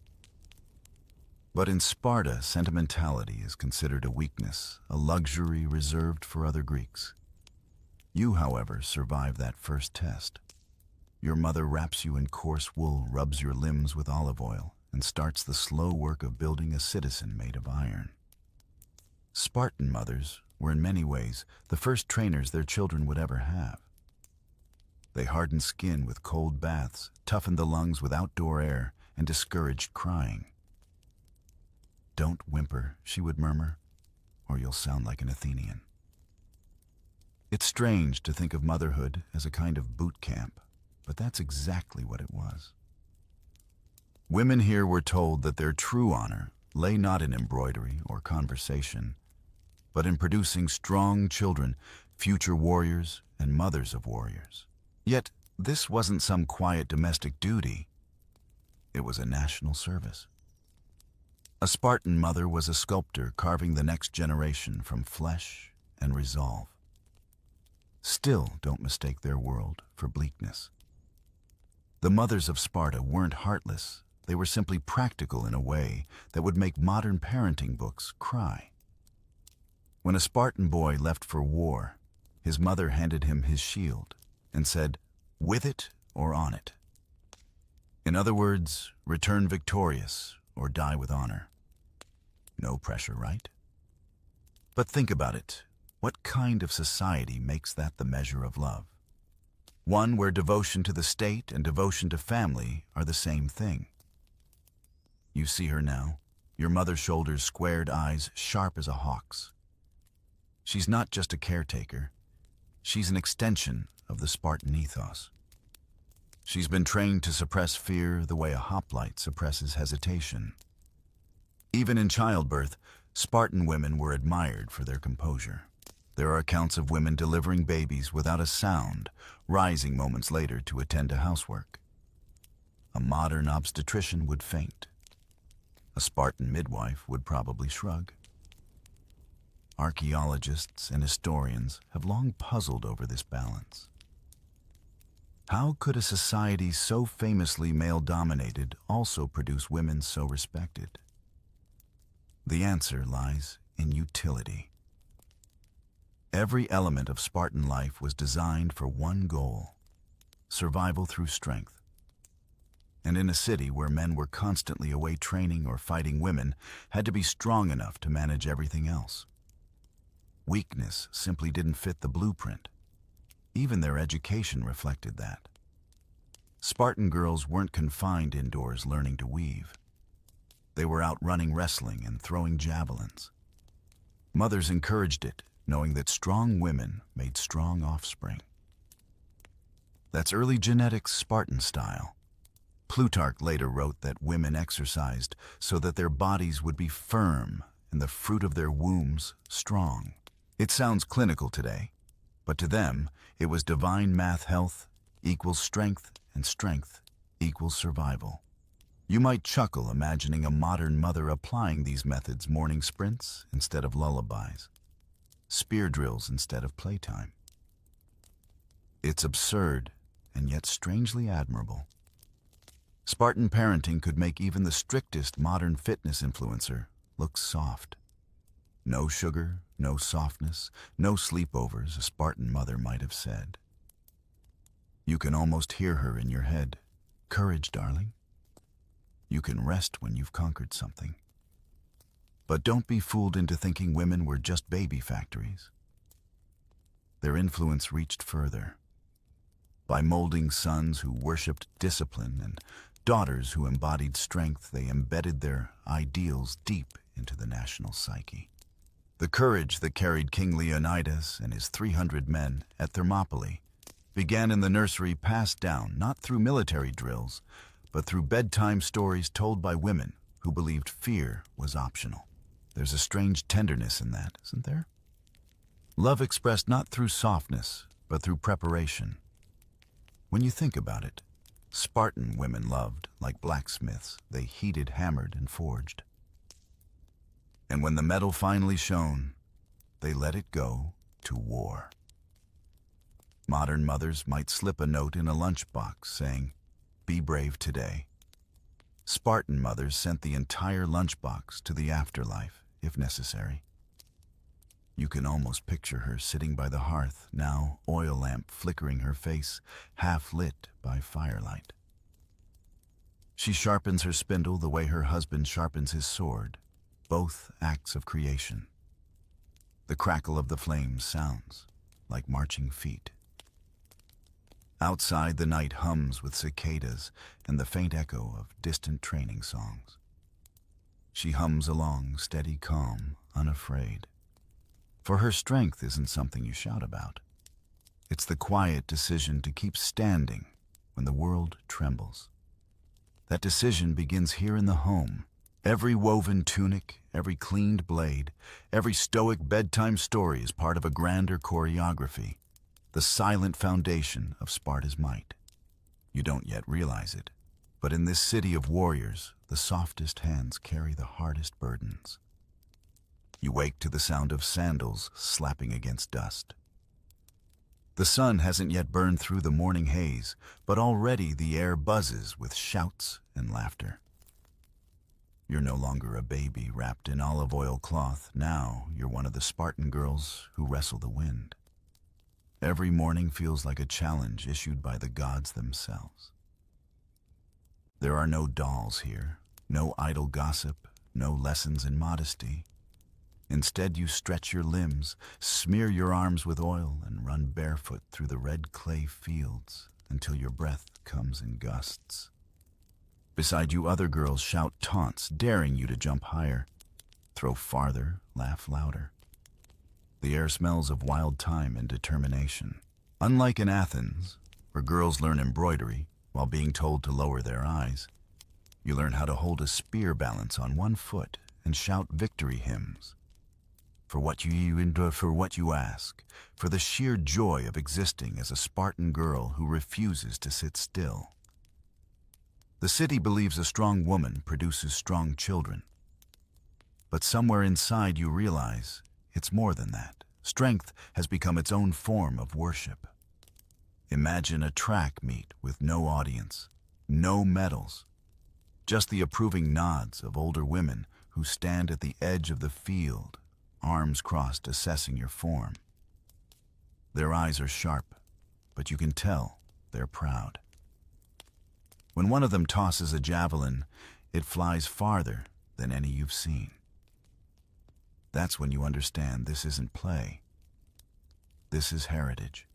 But in Sparta, sentimentality is considered a weakness, a luxury reserved for other Greeks. You, however, survive that first test. Your mother wraps you in coarse wool, rubs your limbs with olive oil, and starts the slow work of building a citizen made of iron. Spartan mothers were in many ways the first trainers their children would ever have. They hardened skin with cold baths, toughened the lungs with outdoor air, and discouraged crying. "Don't whimper," she would murmur, "or you'll sound like an Athenian." It's strange to think of motherhood as a kind of boot camp, but that's exactly what it was. Women here were told that their true honor lay not in embroidery or conversation, but in producing strong children, future warriors and mothers of warriors. Yet, this wasn't some quiet domestic duty. It was a national service. A Spartan mother was a sculptor carving the next generation from flesh and resolve. Still, don't mistake their world for bleakness. The mothers of Sparta weren't heartless. They were simply practical in a way that would make modern parenting books cry. When a Spartan boy left for war, his mother handed him his shield and said, "With it or on it." In other words, return victorious or die with honor. No pressure, right? But think about it. What kind of society makes that the measure of love? One where devotion to the state and devotion to family are the same thing. You see her now, your mother's shoulders squared, eyes sharp as a hawk's. She's not just a caretaker. She's an extension of the Spartan ethos. She's been trained to suppress fear the way a hoplite suppresses hesitation. Even in childbirth, Spartan women were admired for their composure. There are accounts of women delivering babies without a sound, rising moments later to attend to housework. A modern obstetrician would faint. A Spartan midwife would probably shrug. Archaeologists and historians have long puzzled over this balance. How could a society so famously male-dominated also produce women so respected? The answer lies in utility. Every element of Spartan life was designed for one goal: survival through strength. And in a city where men were constantly away training or fighting, women had to be strong enough to manage everything else. Weakness simply didn't fit the blueprint. Even their education reflected that. Spartan girls weren't confined indoors learning to weave. They were out running, wrestling, and throwing javelins. Mothers encouraged it, knowing that strong women made strong offspring. That's early genetics, Spartan style. Plutarch later wrote that women exercised so that their bodies would be firm and the fruit of their wombs strong. It sounds clinical today, but to them, it was divine math. Health equals strength, and strength equals survival. You might chuckle imagining a modern mother applying these methods: morning sprints instead of lullabies, spear drills instead of playtime. It's absurd and yet strangely admirable. Spartan parenting could make even the strictest modern fitness influencer look soft. No sugar, no softness, no sleepovers, a Spartan mother might have said. You can almost hear her in your head. Courage, darling. You can rest when you've conquered something. But don't be fooled into thinking women were just baby factories. Their influence reached further. By molding sons who worshipped discipline and daughters who embodied strength, they embedded their ideals deep into the national psyche. The courage that carried King Leonidas and his 300 men at Thermopylae began in the nursery, passed down not through military drills, but through bedtime stories told by women who believed fear was optional. There's a strange tenderness in that, isn't there? Love expressed not through softness, but through preparation. When you think about it, Spartan women loved like blacksmiths. They heated, hammered, and forged. And when the metal finally shone, they let it go to war. Modern mothers might slip a note in a lunchbox saying, "Be brave today." Spartan mothers sent the entire lunchbox to the afterlife, if necessary. You can almost picture her sitting by the hearth, now oil lamp flickering her face, half lit by firelight. She sharpens her spindle the way her husband sharpens his sword, both acts of creation. The crackle of the flames sounds like marching feet. Outside, the night hums with cicadas and the faint echo of distant training songs. She hums along, steady, calm, unafraid. For her strength isn't something you shout about. It's the quiet decision to keep standing when the world trembles. That decision begins here in the home. Every woven tunic, every cleaned blade, every stoic bedtime story is part of a grander choreography, the silent foundation of Sparta's might. You don't yet realize it, but in this city of warriors, the softest hands carry the hardest burdens. You wake to the sound of sandals slapping against dust. The sun hasn't yet burned through the morning haze, but already the air buzzes with shouts and laughter. You're no longer a baby wrapped in olive oil cloth. Now you're one of the Spartan girls who wrestle the wind. Every morning feels like a challenge issued by the gods themselves. There are no dolls here, no idle gossip, no lessons in modesty. Instead, you stretch your limbs, smear your arms with oil, and run barefoot through the red clay fields until your breath comes in gusts. Beside you, other girls shout taunts, daring you to jump higher, throw farther, laugh louder. The air smells of wild time and determination. Unlike in Athens, where girls learn embroidery while being told to lower their eyes, you learn how to hold a spear balance on one foot and shout victory hymns. For what you endure, for what you ask, for the sheer joy of existing as a Spartan girl who refuses to sit still. The city believes a strong woman produces strong children. But somewhere inside you realize it's more than that. Strength has become its own form of worship. Imagine a track meet with no audience, no medals, just the approving nods of older women who stand at the edge of the field, arms crossed, assessing your form. Their eyes are sharp, but you can tell they're proud. When one of them tosses a javelin, it flies farther than any you've seen. That's when you understand this isn't play. This is heritage.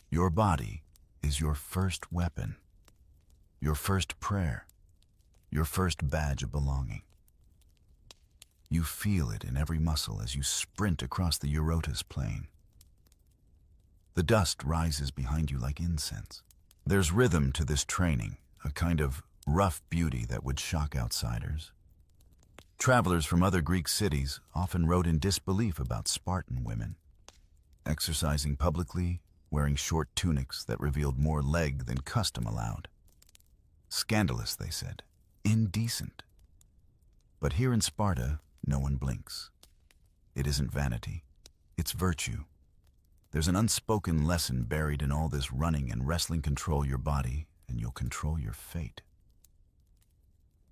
Your body is your first weapon, your first prayer, your first badge of belonging. You feel it in every muscle as you sprint across the Eurotas plain. The dust rises behind you like incense. There's rhythm to this training, a kind of rough beauty that would shock outsiders. Travelers from other Greek cities often wrote in disbelief about Spartan women, exercising publicly, wearing short tunics that revealed more leg than custom allowed. Scandalous, they said. Indecent. But here in Sparta, no one blinks. It isn't vanity. It's virtue. There's an unspoken lesson buried in all this running and wrestling. Control your body, and you'll control your fate.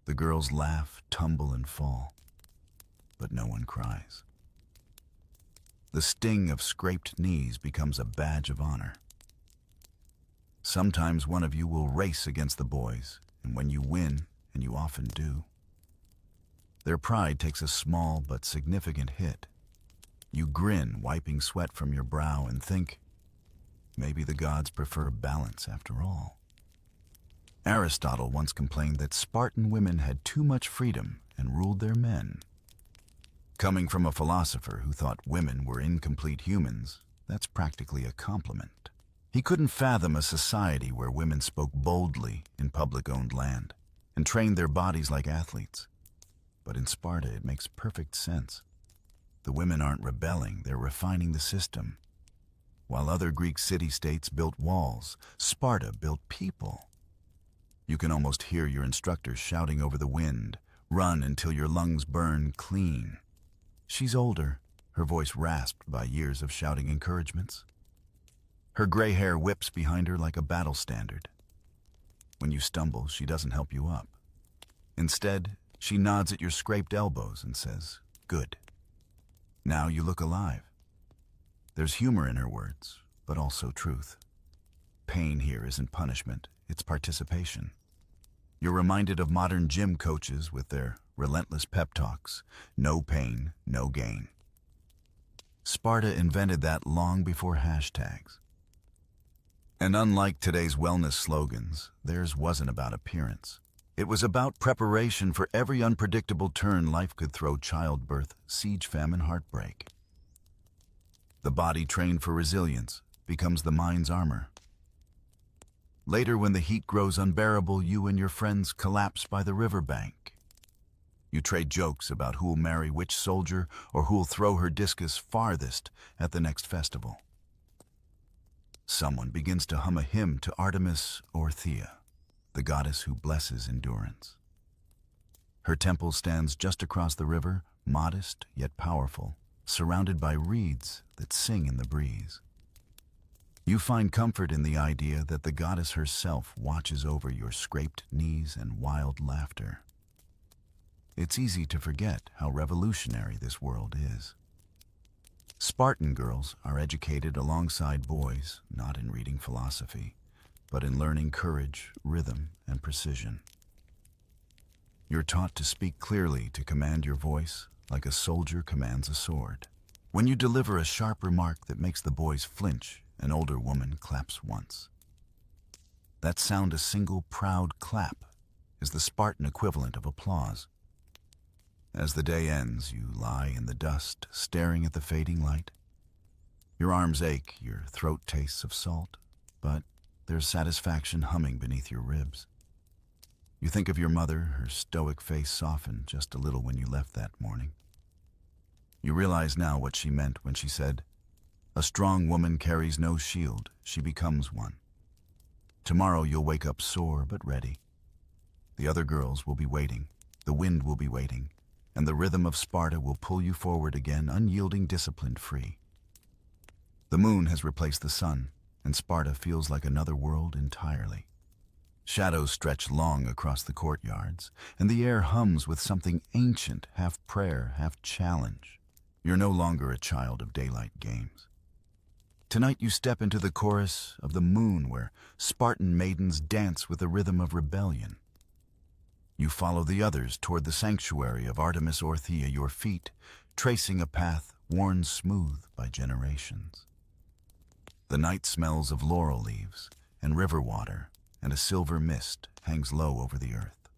The girls laugh, tumble, and fall, but no one cries. The sting of scraped knees becomes a badge of honor. Sometimes one of you will race against the boys, and when you win, and you often do, their pride takes a small but significant hit. You grin, wiping sweat from your brow, and think, maybe the gods prefer balance after all. Aristotle once complained that Spartan women had too much freedom and ruled their men. Coming from a philosopher who thought women were incomplete humans, that's practically a compliment. He couldn't fathom a society where women spoke boldly in public-owned land and trained their bodies like athletes. But in Sparta, it makes perfect sense. The women aren't rebelling, they're refining the system. While other Greek city-states built walls, Sparta built people. You can almost hear your instructors shouting over the wind, "Run until your lungs burn clean." She's older, her voice rasped by years of shouting encouragements. Her gray hair whips behind her like a battle standard. When you stumble, she doesn't help you up. Instead, she nods at your scraped elbows and says, "Good. Now you look alive." There's humor in her words, but also truth. Pain here isn't punishment, it's participation. You're reminded of modern gym coaches with their relentless pep talks, no pain, no gain. Sparta invented that long before hashtags. And unlike today's wellness slogans, theirs wasn't about appearance. It was about preparation for every unpredictable turn life could throw: childbirth, siege, famine, heartbreak. The body trained for resilience becomes the mind's armor. Later, when the heat grows unbearable, you and your friends collapse by the riverbank. You trade jokes about who'll marry which soldier or who'll throw her discus farthest at the next festival. Someone begins to hum a hymn to Artemis or Thea, the goddess who blesses endurance. Her temple stands just across the river, modest yet powerful, surrounded by reeds that sing in the breeze. You find comfort in the idea that the goddess herself watches over your scraped knees and wild laughter. It's easy to forget how revolutionary this world is. Spartan girls are educated alongside boys, not in reading philosophy, but in learning courage, rhythm, and precision. You're taught to speak clearly, to command your voice like a soldier commands a sword. When you deliver a sharp remark that makes the boys flinch, an older woman claps once. That sound, a single proud clap, is the Spartan equivalent of applause. As the day ends, you lie in the dust, staring at the fading light. Your arms ache, your throat tastes of salt, but there's satisfaction humming beneath your ribs. You think of your mother, her stoic face softened just a little when you left that morning. You realize now what she meant when she said, "A strong woman carries no shield, she becomes one." Tomorrow you'll wake up sore but ready. The other girls will be waiting, the wind will be waiting, and the rhythm of Sparta will pull you forward again, unyielding, disciplined, free. The moon has replaced the sun, and Sparta feels like another world entirely. Shadows stretch long across the courtyards, and the air hums with something ancient, half prayer, half challenge. You're no longer a child of daylight games. Tonight you step into the chorus of the moon, where Spartan maidens dance with the rhythm of rebellion. You follow the others toward the sanctuary of Artemis Orthia, your feet tracing a path worn smooth by generations. The night smells of laurel leaves and river water, and a silver mist hangs low over the earth.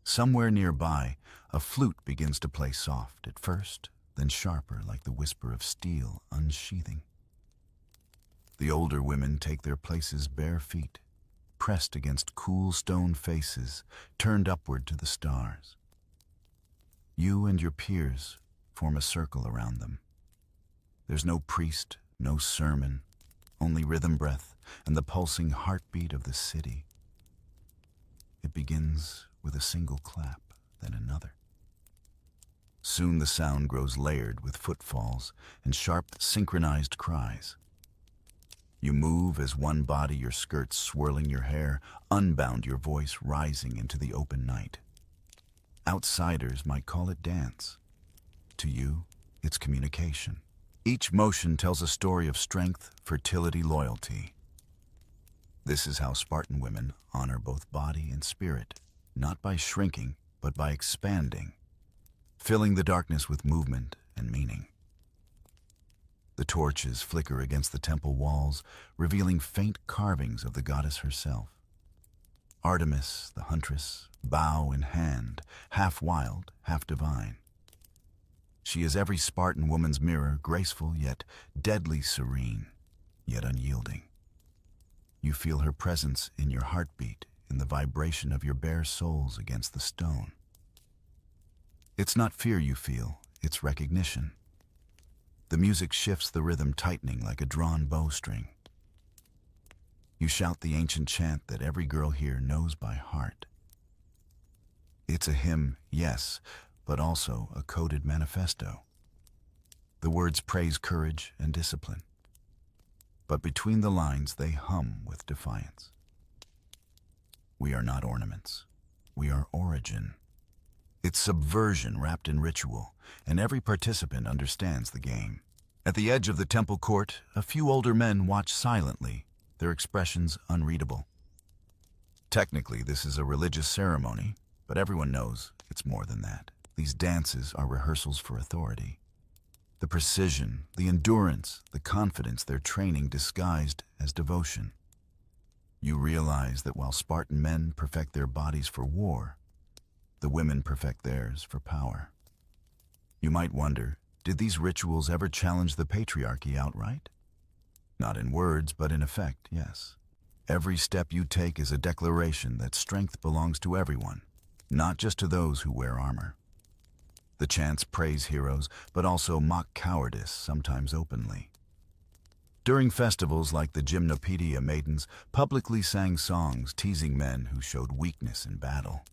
Somewhere nearby, a flute begins to play soft at first, then sharper, like the whisper of steel unsheathing. The older women take their places, bare feet, pressed against cool stone faces, turned upward to the stars. You and your peers form a circle around them. There's no priest, no sermon, only rhythm, breath, and the pulsing heartbeat of the city. It begins with a single clap, then another. Soon the sound grows layered with footfalls and sharp, synchronized cries. You move as one body, your skirts swirling your hair, unbound, your voice rising into the open night. Outsiders might call it dance. To you, it's communication. Each motion tells a story of strength, fertility, loyalty. This is how Spartan women honor both body and spirit, not by shrinking, but by expanding, filling the darkness with movement and meaning. The torches flicker against the temple walls, revealing faint carvings of the goddess herself. Artemis, the huntress, bow in hand, half wild, half divine. She is every Spartan woman's mirror, graceful yet deadly serene, yet unyielding. You feel her presence in your heartbeat, in the vibration of your bare souls against the stone. It's not fear you feel, it's recognition. The music shifts, the rhythm tightening like a drawn bowstring. You shout the ancient chant that every girl here knows by heart. It's a hymn, yes, but also a coded manifesto. The words praise courage and discipline. But between the lines, they hum with defiance. We are not ornaments. We are origin. It's subversion wrapped in ritual, and every participant understands the game. At the edge of the temple court, a few older men watch silently, their expressions unreadable. Technically, this is a religious ceremony, but everyone knows it's more than that. These dances are rehearsals for authority. The precision, the endurance, the confidence, their training disguised as devotion. You realize that while Spartan men perfect their bodies for war, the women perfect theirs for power. You might wonder, did these rituals ever challenge the patriarchy outright? Not in words, but in effect, yes. Every step you take is a declaration that strength belongs to everyone, not just to those who wear armor. The chants praise heroes, but also mock cowardice, sometimes openly. During festivals like the Gymnopedia, maidens publicly sang songs teasing men who showed weakness in battle.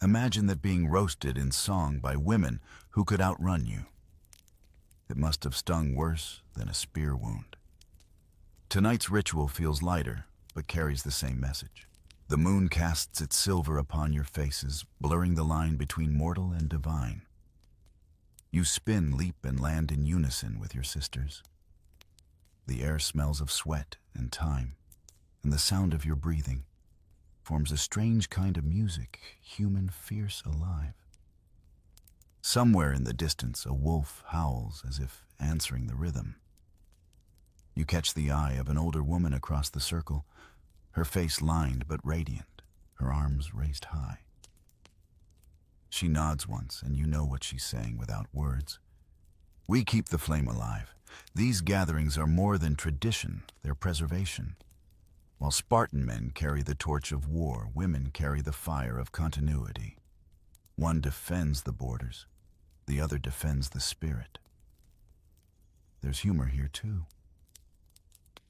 Imagine that being roasted in song by women who could outrun you. It must have stung worse than a spear wound. Tonight's ritual feels lighter, but carries the same message. The moon casts its silver upon your faces, blurring the line between mortal and divine. You spin, leap, and land in unison with your sisters. The air smells of sweat and time, and the sound of your breathing forms a strange kind of music, human, fierce, alive. Somewhere in the distance, a wolf howls as if answering the rhythm. You catch the eye of an older woman across the circle, her face lined but radiant, her arms raised high. She nods once, and you know what she's saying without words. We keep the flame alive. These gatherings are more than tradition, they're preservation. While Spartan men carry the torch of war, women carry the fire of continuity. One defends the borders, the other defends the spirit. There's humor here too.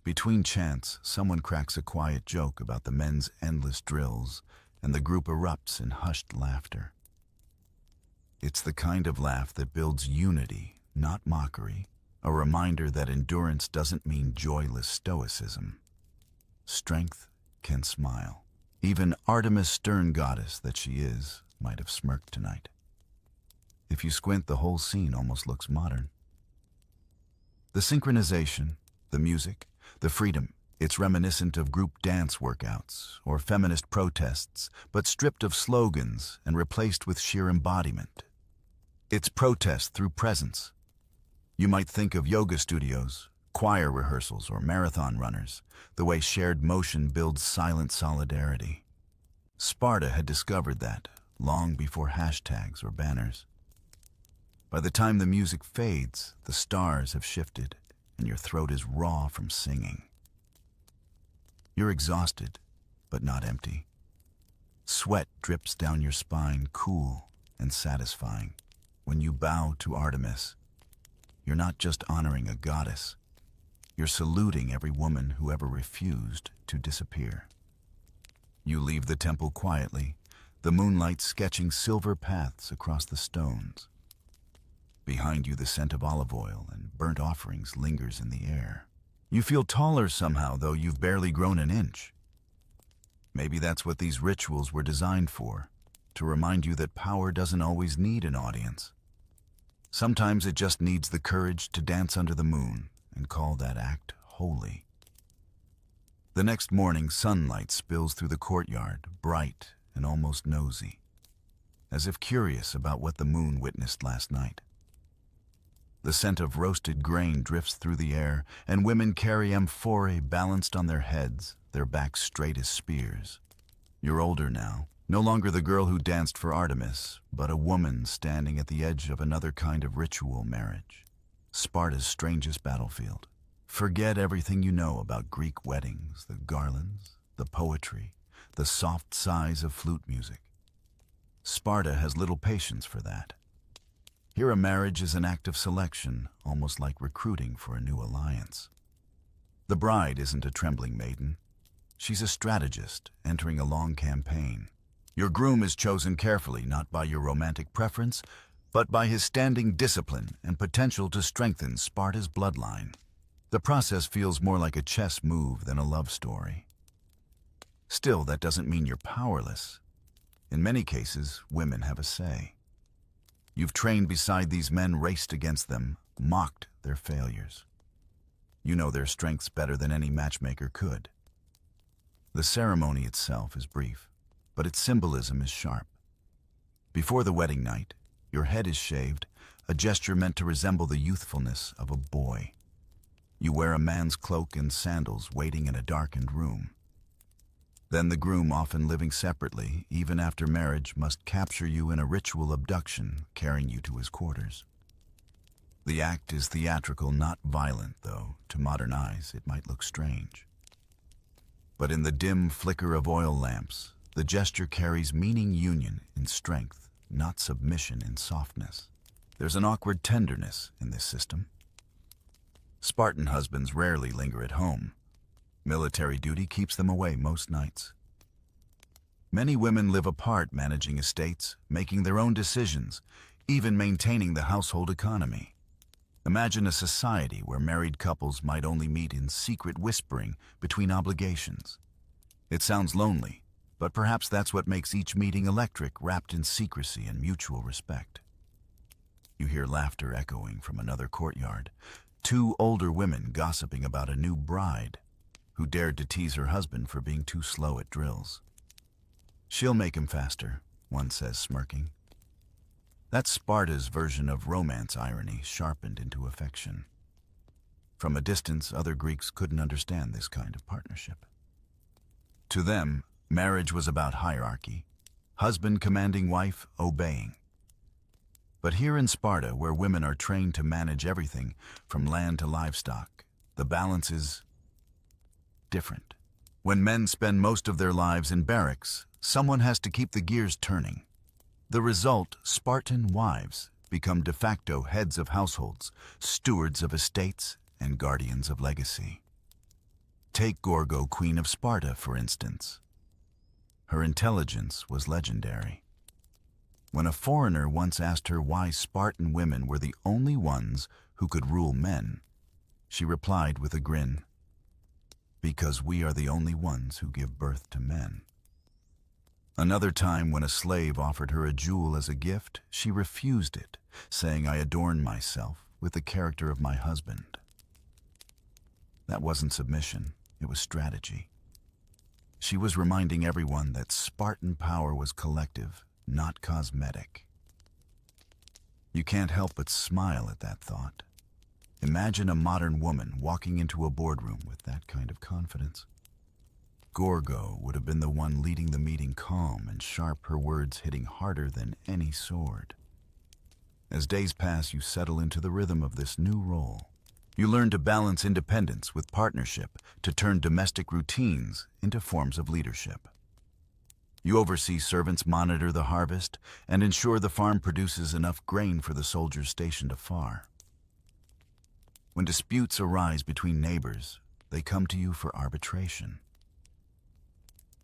Between chants, someone cracks a quiet joke about the men's endless drills, and the group erupts in hushed laughter. It's the kind of laugh that builds unity, not mockery, a reminder that endurance doesn't mean joyless stoicism. Strength can smile. Even Artemis, stern goddess that she is, might have smirked tonight. If you squint, the whole scene almost looks modern. The synchronization, the music, the freedom, it's reminiscent of group dance workouts or feminist protests, but stripped of slogans and replaced with sheer embodiment. It's protest through presence. You might think of yoga studios, choir rehearsals, or marathon runners, the way shared motion builds silent solidarity. Sparta had discovered that long before hashtags or banners. By the time the music fades, the stars have shifted, and your throat is raw from singing. You're exhausted, but not empty. Sweat drips down your spine, cool and satisfying. When you bow to Artemis, you're not just honoring a goddess. You're saluting every woman who ever refused to disappear. You leave the temple quietly, the moonlight sketching silver paths across the stones. Behind you, the scent of olive oil and burnt offerings lingers in the air. You feel taller somehow, though you've barely grown an inch. Maybe that's what these rituals were designed for, to remind you that power doesn't always need an audience. Sometimes it just needs the courage to dance under the moon and call that act holy. The next morning, sunlight spills through the courtyard, bright and almost nosy, as if curious about what the moon witnessed last night. The scent of roasted grain drifts through the air, and women carry amphorae balanced on their heads, their backs straight as spears. You're older now, no longer the girl who danced for Artemis, but a woman standing at the edge of another kind of ritual marriage. Sparta's strangest battlefield. Forget everything you know about Greek weddings, the garlands, the poetry, the soft sighs of flute music. Sparta has little patience for that. Here a marriage is an act of selection, almost like recruiting for a new alliance. The bride isn't a trembling maiden. She's a strategist entering a long campaign. Your groom is chosen carefully, not by your romantic preference, but by his standing discipline and potential to strengthen Sparta's bloodline. The process feels more like a chess move than a love story. Still, that doesn't mean you're powerless. In many cases, women have a say. You've trained beside these men, raced against them, mocked their failures. You know their strengths better than any matchmaker could. The ceremony itself is brief, but its symbolism is sharp. Before the wedding night, your head is shaved, a gesture meant to resemble the youthfulness of a boy. You wear a man's cloak and sandals, waiting in a darkened room. Then the groom, often living separately, even after marriage, must capture you in a ritual abduction, carrying you to his quarters. The act is theatrical, not violent, though. To modern eyes, it might look strange. But in the dim flicker of oil lamps, the gesture carries meaning, union in strength, not submission in softness. There's an awkward tenderness in this system. Spartan husbands rarely linger at home. Military duty keeps them away most nights. Many women live apart, managing estates, making their own decisions, even maintaining the household economy. Imagine a society where married couples might only meet in secret whispering between obligations. It sounds lonely, but perhaps that's what makes each meeting electric, wrapped in secrecy and mutual respect. You hear laughter echoing from another courtyard. Two older women gossiping about a new bride who dared to tease her husband for being too slow at drills. "She'll make him faster," one says, smirking. That's Sparta's version of romance irony sharpened into affection. From a distance, other Greeks couldn't understand this kind of partnership. To them, marriage was about hierarchy, husband commanding, wife obeying. But here in Sparta, where women are trained to manage everything from land to livestock, the balance is different. When men spend most of their lives in barracks, someone has to keep the gears turning. The result, Spartan wives become de facto heads of households, stewards of estates, and guardians of legacy. Take Gorgo, Queen of Sparta, for instance. Her intelligence was legendary. When a foreigner once asked her why Spartan women were the only ones who could rule men, she replied with a grin, "Because we are the only ones who give birth to men." Another time, when a slave offered her a jewel as a gift, she refused it, saying, "I adorn myself with the character of my husband." That wasn't submission, it was strategy. She was reminding everyone that Spartan power was collective, not cosmetic. You can't help but smile at that thought. Imagine a modern woman walking into a boardroom with that kind of confidence. Gorgo would have been the one leading the meeting, calm and sharp, her words hitting harder than any sword. As days pass, you settle into the rhythm of this new role. You learn to balance independence with partnership, to turn domestic routines into forms of leadership. You oversee servants, monitor the harvest, and ensure the farm produces enough grain for the soldiers stationed afar. When disputes arise between neighbors, they come to you for arbitration.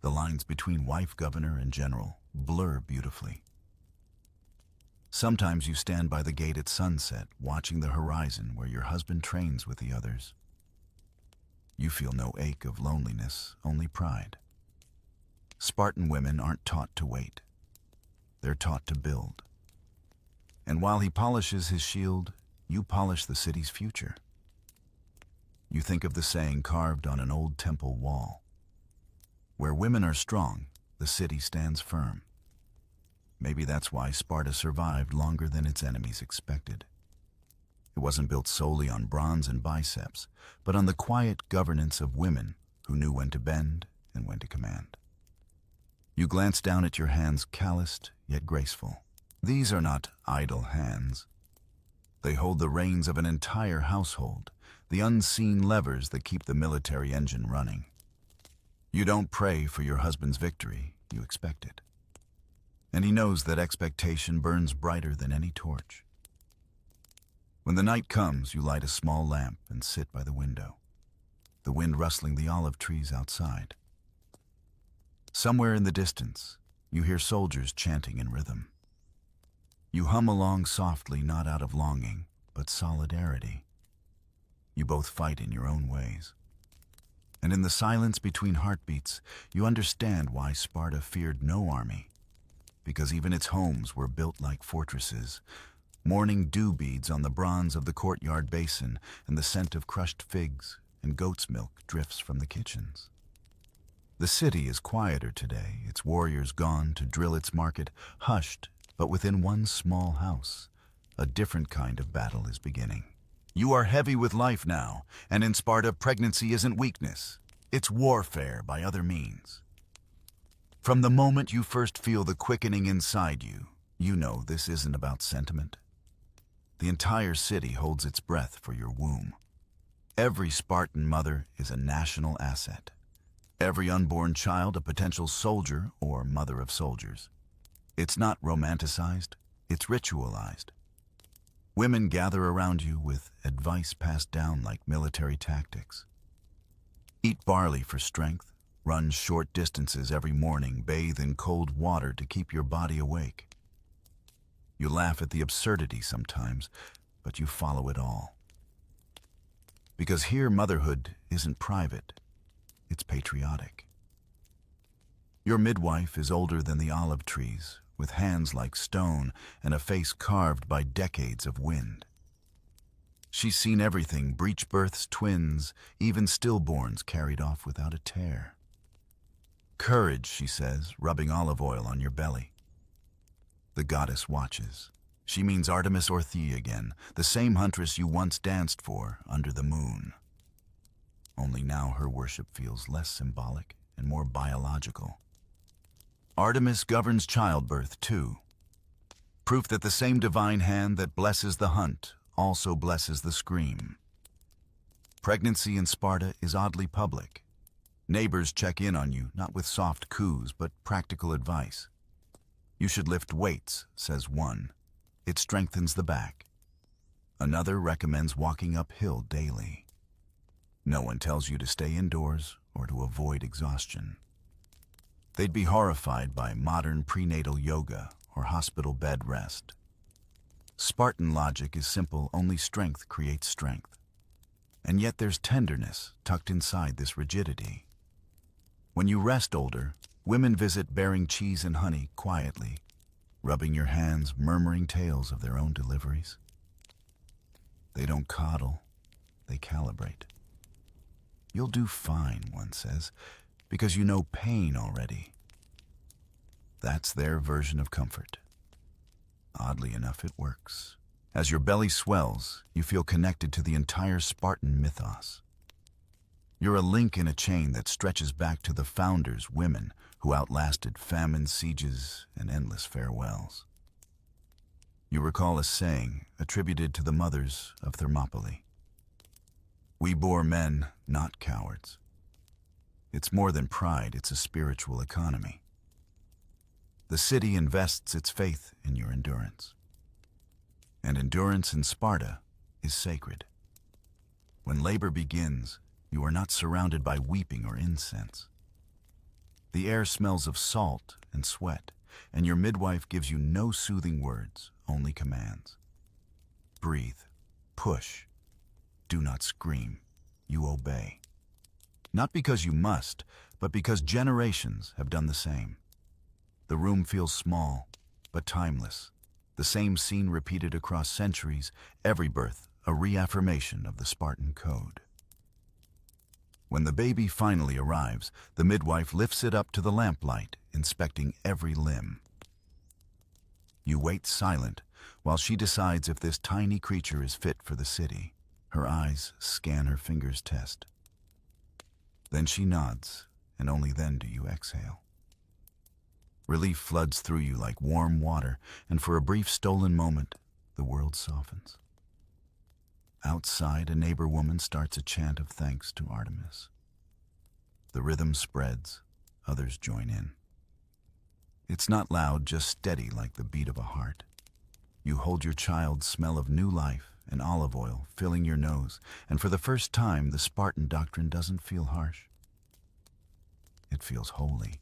The lines between wife, governor, and general blur beautifully. Sometimes you stand by the gate at sunset, watching the horizon where your husband trains with the others. You feel no ache of loneliness, only pride. Spartan women aren't taught to wait. They're taught to build. And while he polishes his shield, you polish the city's future. You think of the saying carved on an old temple wall: "Where women are strong, the city stands firm." Maybe that's why Sparta survived longer than its enemies expected. It wasn't built solely on bronze and biceps, but on the quiet governance of women who knew when to bend and when to command. You glance down at your hands, calloused yet graceful. These are not idle hands. They hold the reins of an entire household, the unseen levers that keep the military engine running. You don't pray for your husband's victory, you expect it. And he knows that expectation burns brighter than any torch. When the night comes, you light a small lamp and sit by the window, the wind rustling the olive trees outside. Somewhere in the distance, you hear soldiers chanting in rhythm. You hum along softly, not out of longing, but solidarity. You both fight in your own ways. And in the silence between heartbeats, you understand why Sparta feared no army. Because even its homes were built like fortresses. Morning dew beads on the bronze of the courtyard basin, and the scent of crushed figs and goat's milk drifts from the kitchens. The city is quieter today, its warriors gone to drill its market, hushed, but within one small house, a different kind of battle is beginning. You are heavy with life now, and in Sparta, pregnancy isn't weakness. It's warfare by other means. From the moment you first feel the quickening inside you, you know this isn't about sentiment. The entire city holds its breath for your womb. Every Spartan mother is a national asset. Every unborn child a potential soldier or mother of soldiers. It's not romanticized, it's ritualized. Women gather around you with advice passed down like military tactics. Eat barley for strength, run short distances every morning, bathe in cold water to keep your body awake. You laugh at the absurdity sometimes, but you follow it all. Because here motherhood isn't private, it's patriotic. Your midwife is older than the olive trees, with hands like stone and a face carved by decades of wind. She's seen everything: breech births, twins, even stillborns carried off without a tear. Courage, she says, rubbing olive oil on your belly. The goddess watches. She means Artemis Orthia again, the same huntress you once danced for under the moon. Only now her worship feels less symbolic and more biological. Artemis governs childbirth, too. Proof that the same divine hand that blesses the hunt also blesses the scream. Pregnancy in Sparta is oddly public. Neighbors check in on you, not with soft coos, but practical advice. You should lift weights, says one. It strengthens the back. Another recommends walking uphill daily. No one tells you to stay indoors or to avoid exhaustion. They'd be horrified by modern prenatal yoga or hospital bed rest. Spartan logic is simple: only strength creates strength. And yet there's tenderness tucked inside this rigidity. When you rest older, women visit bearing cheese and honey quietly, rubbing your hands, murmuring tales of their own deliveries. They don't coddle, they calibrate. You'll do fine, one says, because you know pain already. That's their version of comfort. Oddly enough, it works. As your belly swells, you feel connected to the entire Spartan mythos. You're a link in a chain that stretches back to the founders, women who outlasted famine, sieges, and endless farewells. You recall a saying attributed to the mothers of Thermopylae. We bore men, not cowards. It's more than pride, it's a spiritual economy. The city invests its faith in your endurance. And endurance in Sparta is sacred. When labor begins, you are not surrounded by weeping or incense. The air smells of salt and sweat, and your midwife gives you no soothing words, only commands. Breathe, push, do not scream, you obey. Not because you must, but because generations have done the same. The room feels small, but timeless. The same scene repeated across centuries, every birth a reaffirmation of the Spartan code. When the baby finally arrives, the midwife lifts it up to the lamplight, inspecting every limb. You wait silent while she decides if this tiny creature is fit for the city. Her eyes scan her fingers' test. Then she nods, and only then do you exhale. Relief floods through you like warm water, and for a brief stolen moment, the world softens. Outside, a neighbor woman starts a chant of thanks to Artemis. The rhythm spreads, others join in. It's not loud, just steady like the beat of a heart. You hold your child's smell of new life and olive oil filling your nose, and for the first time, the Spartan doctrine doesn't feel harsh. It feels holy.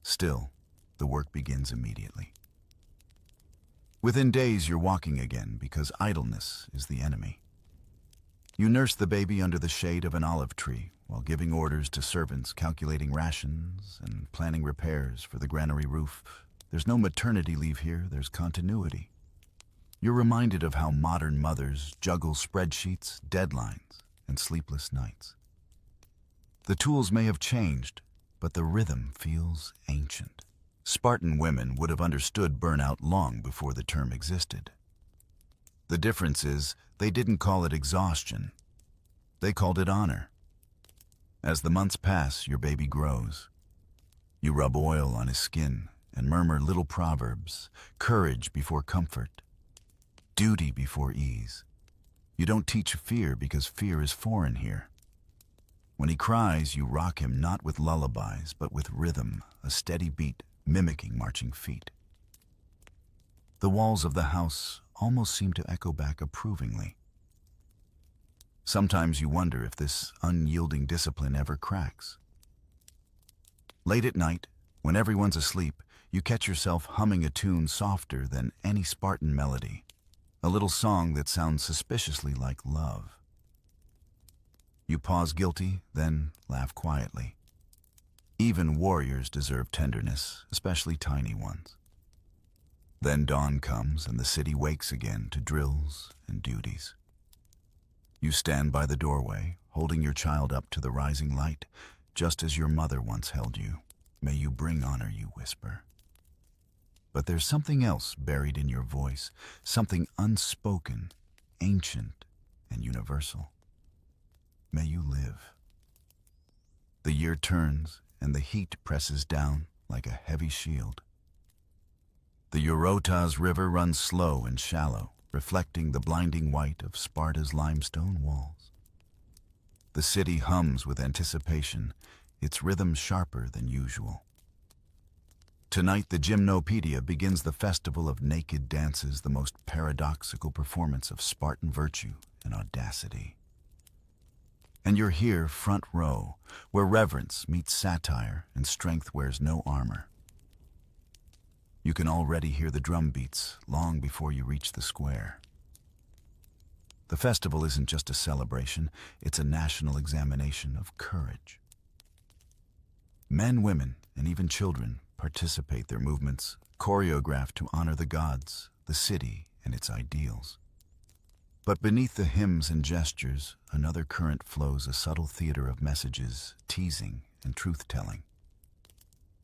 Still, the work begins immediately. Within days, you're walking again because idleness is the enemy. You nurse the baby under the shade of an olive tree while giving orders to servants, calculating rations and planning repairs for the granary roof. There's no maternity leave here, there's continuity. You're reminded of how modern mothers juggle spreadsheets, deadlines, and sleepless nights. The tools may have changed, but the rhythm feels ancient. Spartan women would have understood burnout long before the term existed. The difference is, they didn't call it exhaustion. They called it honor. As the months pass, your baby grows. You rub oil on his skin and murmur little proverbs: courage before comfort, duty before ease. You don't teach fear because fear is foreign here. When he cries, you rock him not with lullabies, but with rhythm, a steady beat mimicking marching feet. The walls of the house almost seem to echo back approvingly. Sometimes you wonder if this unyielding discipline ever cracks. Late at night, when everyone's asleep, you catch yourself humming a tune softer than any Spartan melody. a little song that sounds suspiciously like love. You pause guilty, then laugh quietly. Even warriors deserve tenderness, especially tiny ones. Then dawn comes and the city wakes again to drills and duties. You stand by the doorway, holding your child up to the rising light, just as your mother once held you. May you bring honor, you whisper. But there's something else buried in your voice, something unspoken, ancient, and universal. May you live. The year turns, and the heat presses down like a heavy shield. The Eurotas River runs slow and shallow, reflecting the blinding white of Sparta's limestone walls. The city hums with anticipation, its rhythm sharper than usual. Tonight, the Gymnopedia begins the festival of naked dances, the most paradoxical performance of Spartan virtue and audacity. And you're here, front row, where reverence meets satire and strength wears no armor. You can already hear the drum beats long before you reach the square. The festival isn't just a celebration, it's a national examination of courage. Men, women, and even children participate, their movements choreographed to honor the gods, the city, and its ideals. But beneath the hymns and gestures, another current flows, a subtle theater of messages, teasing, and truth-telling.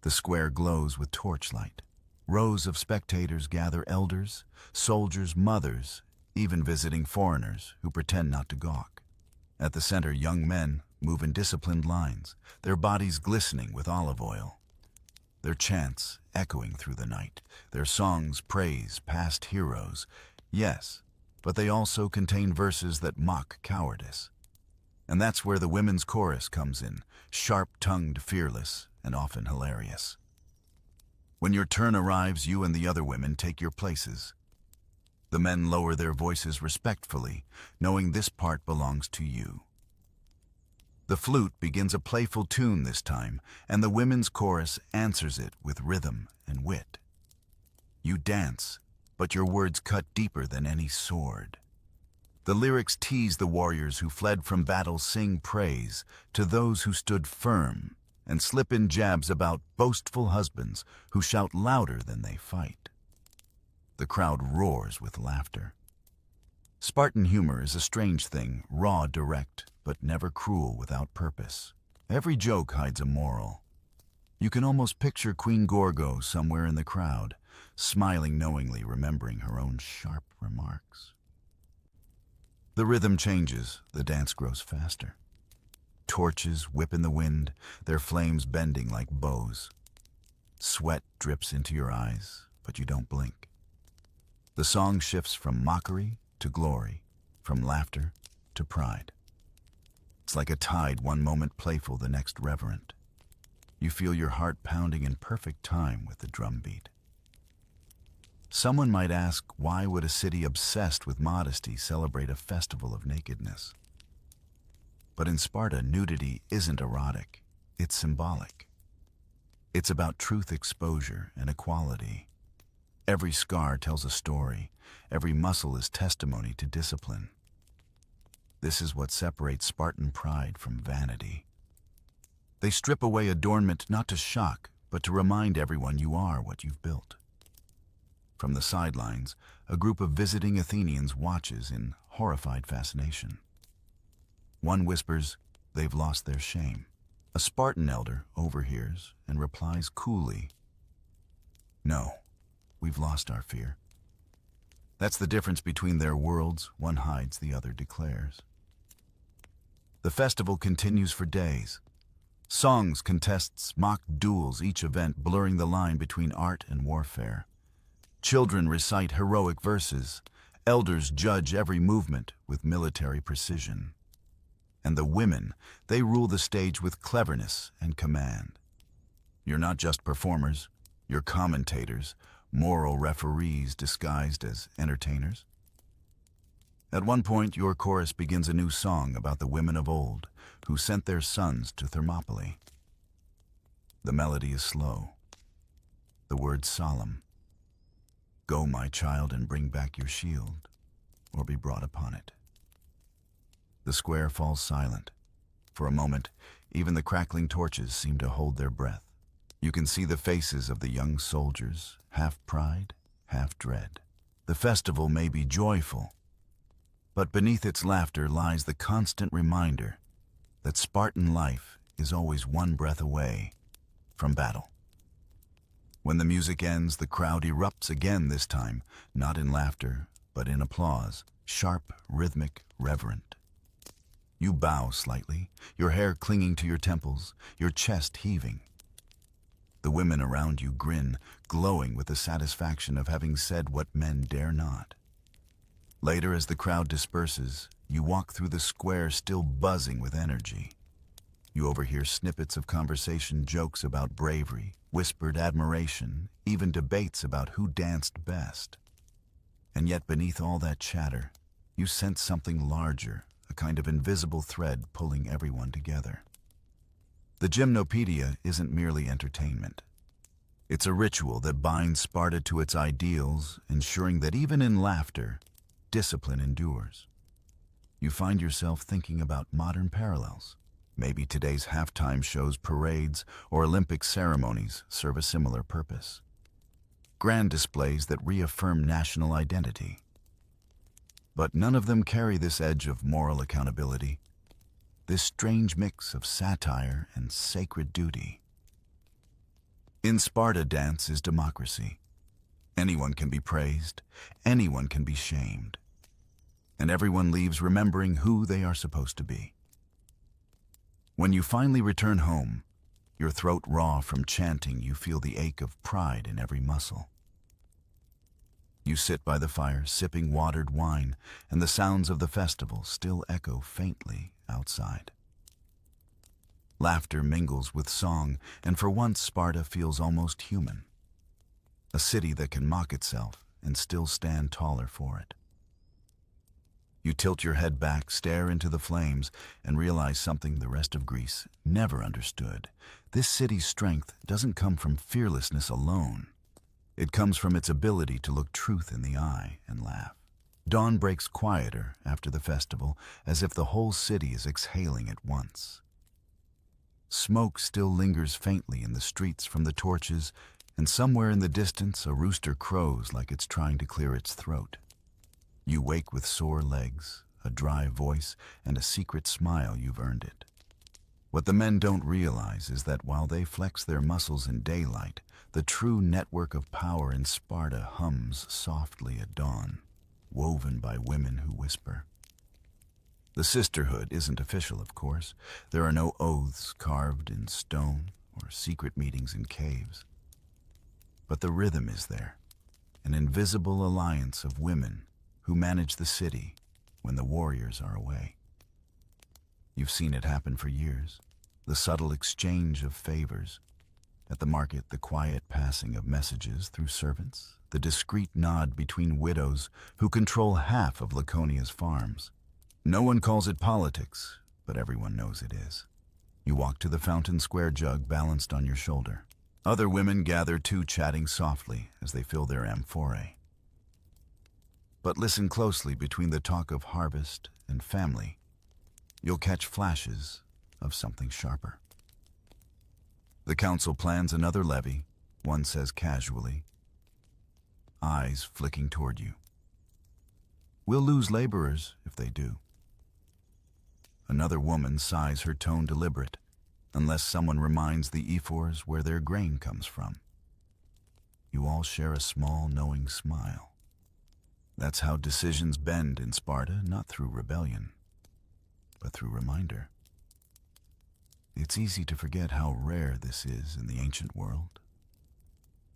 The square glows with torchlight. Rows of spectators gather, elders, soldiers, mothers, even visiting foreigners who pretend not to gawk. At the center, young men move in disciplined lines, their bodies glistening with olive oil. Their chants echoing through the night, their songs praise past heroes. Yes, but they also contain verses that mock cowardice. And that's where the women's chorus comes in, sharp-tongued, fearless, and often hilarious. When your turn arrives, you and the other women take your places. The men lower their voices respectfully, knowing this part belongs to you. The flute begins a playful tune this time, and the women's chorus answers it with rhythm and wit. You dance, but your words cut deeper than any sword. The lyrics tease the warriors who fled from battle, sing praise to those who stood firm, and slip in jabs about boastful husbands who shout louder than they fight. The crowd roars with laughter. Spartan humor is a strange thing, raw, direct, but never cruel without purpose. Every joke hides a moral. You can almost picture Queen Gorgo somewhere in the crowd, smiling knowingly, remembering her own sharp remarks. The rhythm changes, the dance grows faster. Torches whip in the wind, their flames bending like bows. Sweat drips into your eyes, but you don't blink. The song shifts from mockery to glory, from laughter to pride. It's like a tide, one moment playful, the next reverent. You feel your heart pounding in perfect time with the drum beat. Someone might ask, why would a city obsessed with modesty celebrate a festival of nakedness? But in Sparta, nudity isn't erotic, it's symbolic. It's about truth, exposure, and equality. Every scar tells a story, every muscle is testimony to discipline. This is what separates Spartan pride from vanity. They strip away adornment not to shock, but to remind everyone you are what you've built. From the sidelines, a group of visiting Athenians watches in horrified fascination. One whispers, they've lost their shame. A Spartan elder overhears and replies coolly, no, we've lost our fear. That's the difference between their worlds, one hides, the other declares. The festival continues for days. Songs, contests, mock duels, each event blurring the line between art and warfare. Children recite heroic verses, elders judge every movement with military precision. And the women, they rule the stage with cleverness and command. You're not just performers, you're commentators, moral referees disguised as entertainers. At one point, your chorus begins a new song about the women of old who sent their sons to Thermopylae. The melody is slow, the words solemn. Go, my child, and bring back your shield. or be brought upon it. The square falls silent. For a moment, even the crackling torches seem to hold their breath. You can see the faces of the young soldiers, half pride, half dread. The festival may be joyful, but beneath its laughter lies the constant reminder that Spartan life is always one breath away from battle. When the music ends, the crowd erupts again, this time, not in laughter, but in applause, sharp, rhythmic, reverent. You bow slightly, your hair clinging to your temples, your chest heaving. The women around you grin, glowing with the satisfaction of having said what men dare not. Later, as the crowd disperses, you walk through the square still buzzing with energy. You overhear snippets of conversation, jokes about bravery, whispered admiration, even debates about who danced best. And yet beneath all that chatter, you sense something larger, a kind of invisible thread pulling everyone together. The gymnopedia isn't merely entertainment. It's a ritual that binds Sparta to its ideals, ensuring that even in laughter, discipline endures. You find yourself thinking about modern parallels. Maybe today's halftime shows, parades, or Olympic ceremonies serve a similar purpose. Grand displays that reaffirm national identity. But none of them carry this edge of moral accountability, this strange mix of satire and sacred duty. In Sparta, dance is democracy. Anyone can be praised, anyone can be shamed, and everyone leaves remembering who they are supposed to be. When you finally return home, your throat raw from chanting, you feel the ache of pride in every muscle. You sit by the fire, sipping watered wine, and the sounds of the festival still echo faintly outside. Laughter mingles with song, and for once Sparta feels almost human. A city that can mock itself and still stand taller for it. You tilt your head back, stare into the flames, and realize something the rest of Greece never understood. This city's strength doesn't come from fearlessness alone. It comes from its ability to look truth in the eye and laugh. Dawn breaks quieter after the festival, as if the whole city is exhaling at once. Smoke still lingers faintly in the streets from the torches, and somewhere in the distance a rooster crows like it's trying to clear its throat. You wake with sore legs, a dry voice, and a secret smile. You've earned it. What the men don't realize is that while they flex their muscles in daylight, the true network of power in Sparta hums softly at dawn, woven by women who whisper. The sisterhood isn't official, of course. There are no oaths carved in stone or secret meetings in caves. But the rhythm is there, an invisible alliance of women who manage the city when the warriors are away. You've seen it happen for years, the subtle exchange of favors. At the market, the quiet passing of messages through servants, the discreet nod between widows who control half of Laconia's farms. No one calls it politics, but everyone knows it is. You walk to the fountain square, jug balanced on your shoulder. Other women gather too, chatting softly as they fill their amphorae. But listen closely between the talk of harvest and family. You'll catch flashes of something sharper. The council plans another levy, one says casually, eyes flicking toward you. We'll lose laborers if they do. Another woman sighs, her tone deliberate, unless someone reminds the ephors where their grain comes from. You all share a small, knowing smile. That's how decisions bend in Sparta, not through rebellion, but through reminder. It's easy to forget how rare this is in the ancient world.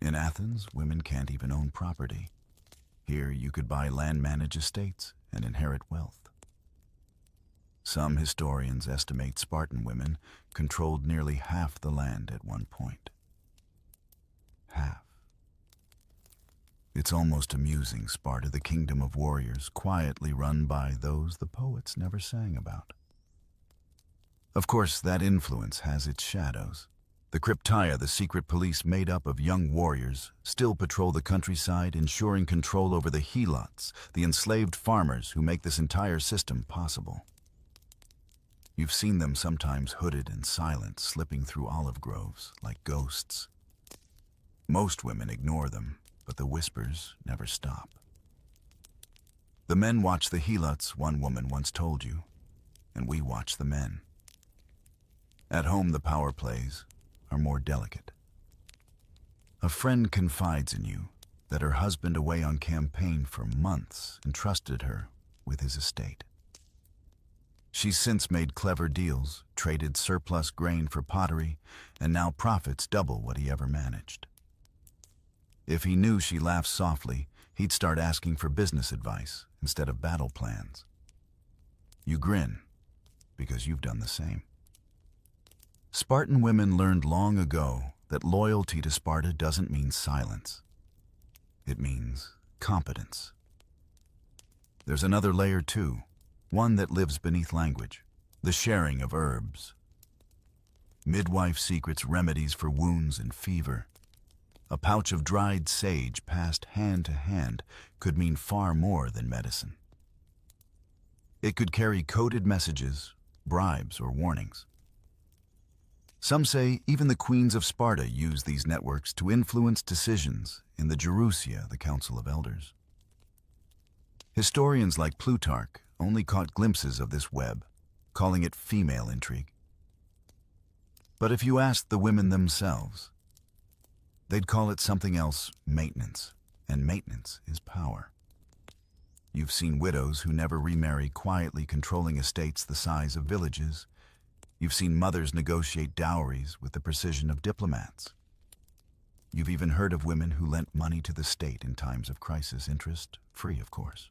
In Athens, women can't even own property. Here, you could buy land-managed estates and inherit wealth. Some historians estimate Spartan women controlled nearly half the land at one point. Half. It's almost amusing, Sparta, the kingdom of warriors, quietly run by those the poets never sang about. Of course, that influence has its shadows. The Cryptia, the secret police made up of young warriors, still patrol the countryside, ensuring control over the helots, the enslaved farmers who make this entire system possible. You've seen them sometimes hooded and silent, slipping through olive groves like ghosts. Most women ignore them, but the whispers never stop. The men watch the helots, one woman once told you, and we watch the men. At home, the power plays are more delicate. A friend confides in you that her husband, away on campaign for months, entrusted her with his estate. She's since made clever deals, traded surplus grain for pottery, and now profits double what he ever managed. If he knew she laughed softly, he'd start asking for business advice instead of battle plans. You grin, because you've done the same. Spartan women learned long ago that loyalty to Sparta doesn't mean silence. It means competence. There's another layer too, one that lives beneath language, the sharing of herbs. Midwife secrets, remedies for wounds and fever. A pouch of dried sage passed hand to hand could mean far more than medicine. It could carry coded messages, bribes, or warnings. Some say even the queens of Sparta used these networks to influence decisions in the Gerousia, the Council of Elders. Historians like Plutarch only caught glimpses of this web, calling it female intrigue. But if you asked the women themselves, they'd call it something else: maintenance, and maintenance is power. You've seen widows who never remarry quietly controlling estates the size of villages. You've seen mothers negotiate dowries with the precision of diplomats. You've even heard of women who lent money to the state in times of crisis, interest free, of course.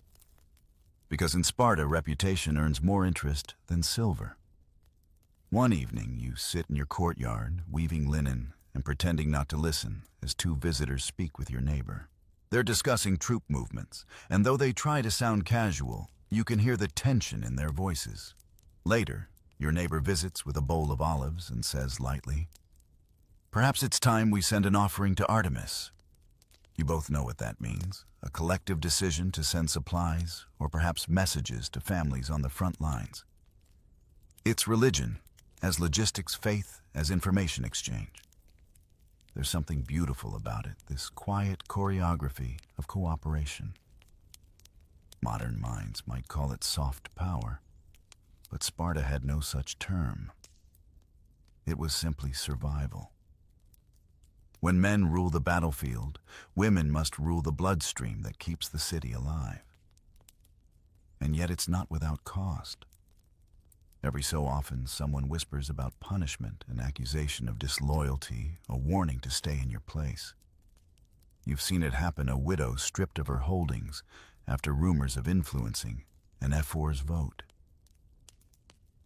Because in Sparta, reputation earns more interest than silver. One evening, you sit in your courtyard, weaving linen and pretending not to listen as two visitors speak with your neighbor. They're discussing troop movements, and though they try to sound casual, you can hear the tension in their voices. Later, your neighbor visits with a bowl of olives and says lightly, "Perhaps it's time we send an offering to Artemis." You both know what that means: a collective decision to send supplies, or perhaps messages to families on the front lines. It's religion, as logistics, faith, as information exchange. There's something beautiful about it, this quiet choreography of cooperation. Modern minds might call it soft power, but Sparta had no such term. It was simply survival. When men rule the battlefield, women must rule the bloodstream that keeps the city alive. And yet it's not without cost. Every so often, someone whispers about punishment, an accusation of disloyalty, a warning to stay in your place. You've seen it happen: a widow stripped of her holdings after rumors of influencing an F4's vote.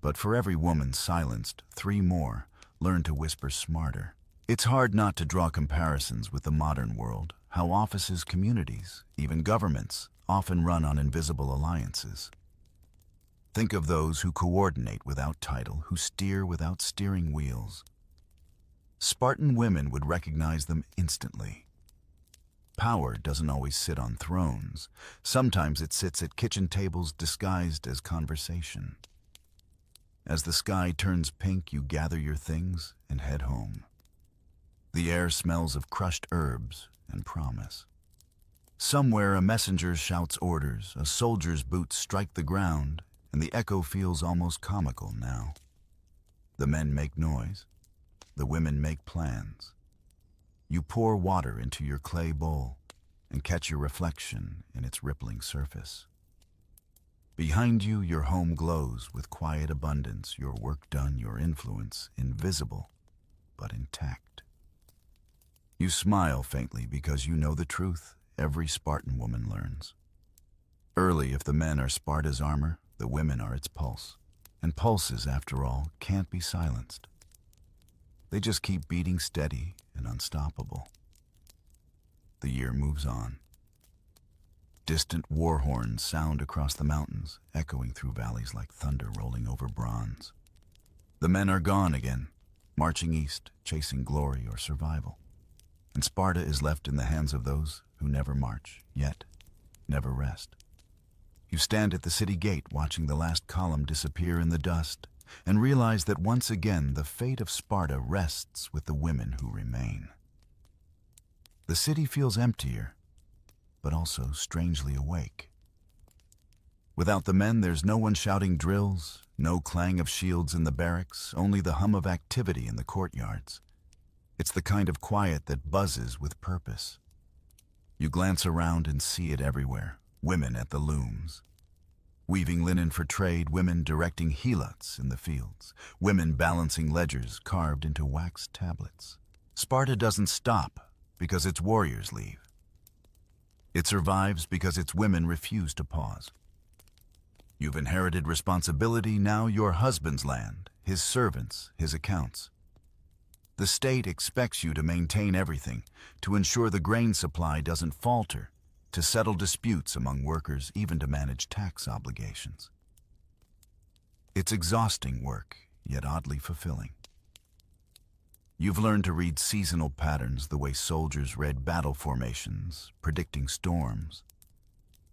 But for every woman silenced, 3 more learn to whisper smarter. It's hard not to draw comparisons with the modern world, how offices, communities, even governments often run on invisible alliances. Think of those who coordinate without title, who steer without steering wheels. Spartan women would recognize them instantly. Power doesn't always sit on thrones. Sometimes it sits at kitchen tables disguised as conversation. As the sky turns pink, you gather your things and head home. The air smells of crushed herbs and promise. Somewhere a messenger shouts orders, a soldier's boots strike the ground, and the echo feels almost comical now. The men make noise. The women make plans. You pour water into your clay bowl and catch your reflection in its rippling surface. Behind you, your home glows with quiet abundance, your work done, your influence invisible but intact. You smile faintly because you know the truth every Spartan woman learns. Early, if the men are Sparta's armor, the women are its pulse. And pulses, after all, can't be silenced. They just keep beating steady and unstoppable. The year moves on. Distant war horns sound across the mountains, echoing through valleys like thunder rolling over bronze. The men are gone again, marching east, chasing glory or survival. And Sparta is left in the hands of those who never march, yet never rest. You stand at the city gate watching the last column disappear in the dust and realize that once again the fate of Sparta rests with the women who remain. The city feels emptier, but also strangely awake. Without the men, there's no one shouting drills, no clang of shields in the barracks, only the hum of activity in the courtyards. It's the kind of quiet that buzzes with purpose. You glance around and see it everywhere. Women at the looms, weaving linen for trade, women directing helots in the fields, women balancing ledgers carved into wax tablets. Sparta doesn't stop because its warriors leave. It survives because its women refuse to pause. You've inherited responsibility, now your husband's land, his servants, his accounts. The state expects you to maintain everything, to ensure the grain supply doesn't falter, to settle disputes among workers, even to manage tax obligations. It's exhausting work, yet oddly fulfilling. You've learned to read seasonal patterns the way soldiers read battle formations, predicting storms,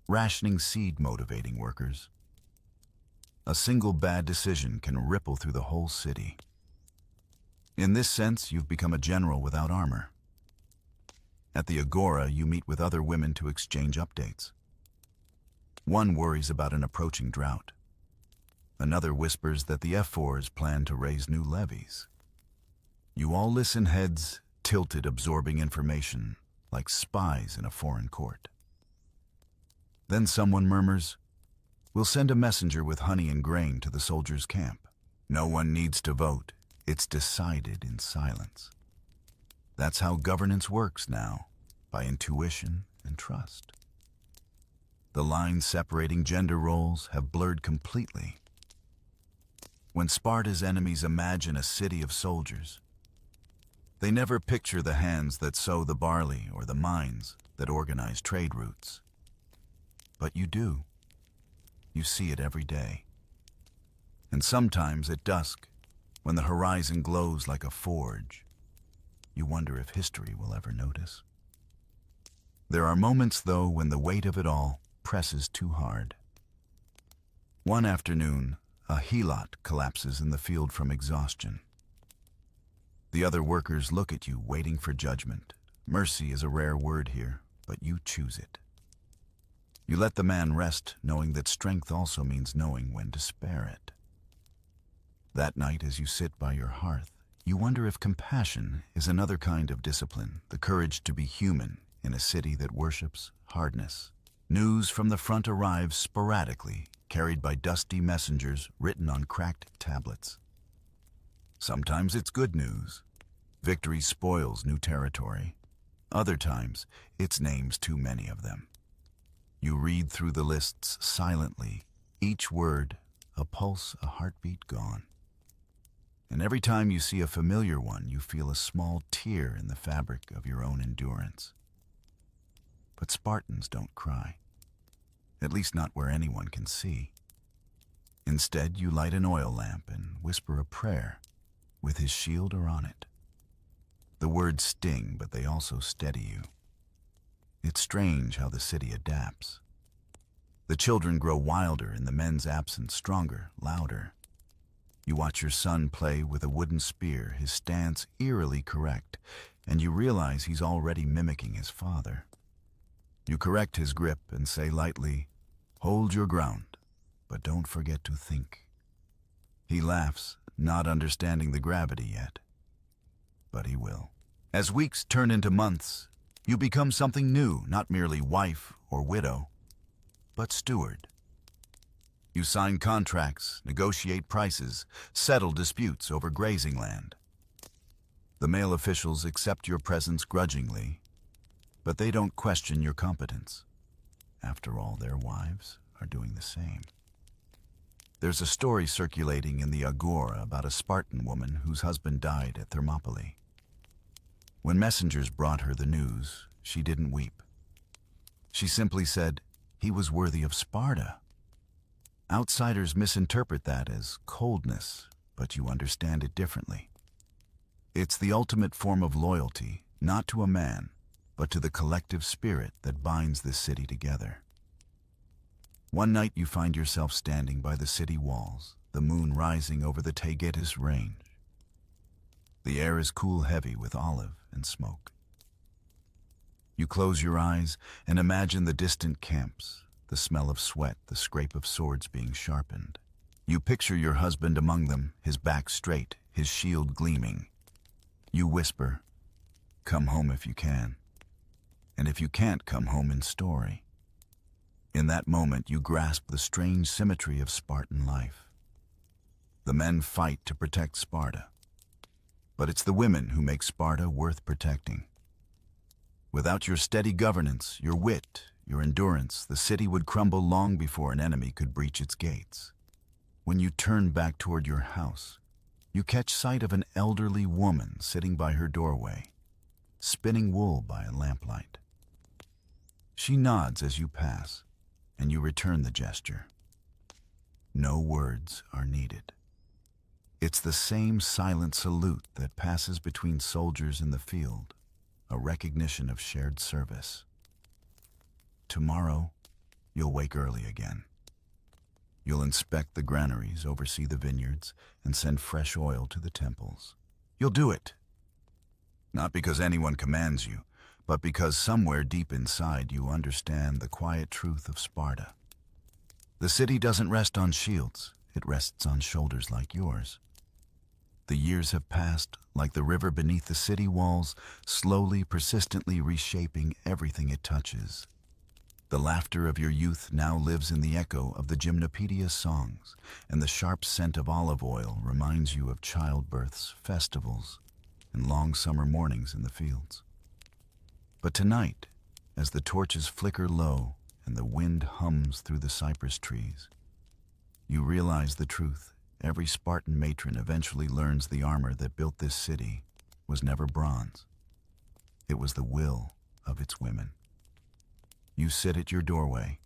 rationing seed motivating workers. A single bad decision can ripple through the whole city. In this sense, you've become a general without armor. At the Agora, you meet with other women to exchange updates. One worries about an approaching drought. Another whispers that the F4s plan to raise new levies. You all listen, heads tilted, absorbing information like spies in a foreign court. Then someone murmurs, "We'll send a messenger with honey and grain to the soldiers' camp. No one needs to vote. It's decided in silence." That's how governance works now, by intuition and trust. The lines separating gender roles have blurred completely. When Sparta's enemies imagine a city of soldiers, they never picture the hands that sow the barley or the mines that organize trade routes. But you do. You see it every day. And sometimes at dusk, when the horizon glows like a forge, you wonder if history will ever notice. There are moments, though, when the weight of it all presses too hard. One afternoon, a helot collapses in the field from exhaustion. The other workers look at you, waiting for judgment. Mercy is a rare word here, but you choose it. You let the man rest, knowing that strength also means knowing when to spare it. That night, as you sit by your hearth, you wonder if compassion is another kind of discipline, the courage to be human in a city that worships hardness. News from the front arrives sporadically, carried by dusty messengers written on cracked tablets. Sometimes it's good news. Victory spoils new territory. Other times, it's names too many of them. You read through the lists silently, each word a pulse, a heartbeat gone. And every time you see a familiar one, you feel a small tear in the fabric of your own endurance. But Spartans don't cry, at least not where anyone can see. Instead, you light an oil lamp and whisper a prayer, with his shield or on it. The words sting, but they also steady you. It's strange how the city adapts. The children grow wilder in the men's absence, stronger, louder. You watch your son play with a wooden spear, his stance eerily correct, and you realize he's already mimicking his father. You correct his grip and say lightly, "Hold your ground, but don't forget to think." He laughs, not understanding the gravity yet. But he will. As weeks turn into months, you become something new, not merely wife or widow, but steward. You sign contracts, negotiate prices, settle disputes over grazing land. The male officials accept your presence grudgingly, but they don't question your competence. After all, their wives are doing the same. There's a story circulating in the Agora about a Spartan woman whose husband died at Thermopylae. When messengers brought her the news, she didn't weep. She simply said, "He was worthy of Sparta." Outsiders misinterpret that as coldness, but you understand it differently. It's the ultimate form of loyalty, not to a man, but to the collective spirit that binds this city together. One night you find yourself standing by the city walls, the moon rising over the Taygetus range. The air is cool, heavy with olive and smoke. You close your eyes and imagine the distant camps, the smell of sweat, the scrape of swords being sharpened. You picture your husband among them, his back straight, his shield gleaming. You whisper, "Come home if you can." And if you can't, come home in story. In that moment, you grasp the strange symmetry of Spartan life. The men fight to protect Sparta, but it's the women who make Sparta worth protecting. Without your steady governance, your wit, your endurance, the city would crumble long before an enemy could breach its gates. When you turn back toward your house, you catch sight of an elderly woman sitting by her doorway, spinning wool by a lamplight. She nods as you pass, and you return the gesture. No words are needed. It's the same silent salute that passes between soldiers in the field, a recognition of shared service. Tomorrow, you'll wake early again. You'll inspect the granaries, oversee the vineyards, and send fresh oil to the temples. You'll do it, not because anyone commands you, but because somewhere deep inside you understand the quiet truth of Sparta. The city doesn't rest on shields, it rests on shoulders like yours. The years have passed like the river beneath the city walls, slowly, persistently reshaping everything it touches. The laughter of your youth now lives in the echo of the Gymnopedia songs, and the sharp scent of olive oil reminds you of childbirths, festivals, and long summer mornings in the fields. But tonight, as the torches flicker low and the wind hums through the cypress trees, you realize the truth. Every Spartan matron eventually learns the armor that built this city was never bronze. It was the will of its women. You sit at your doorway,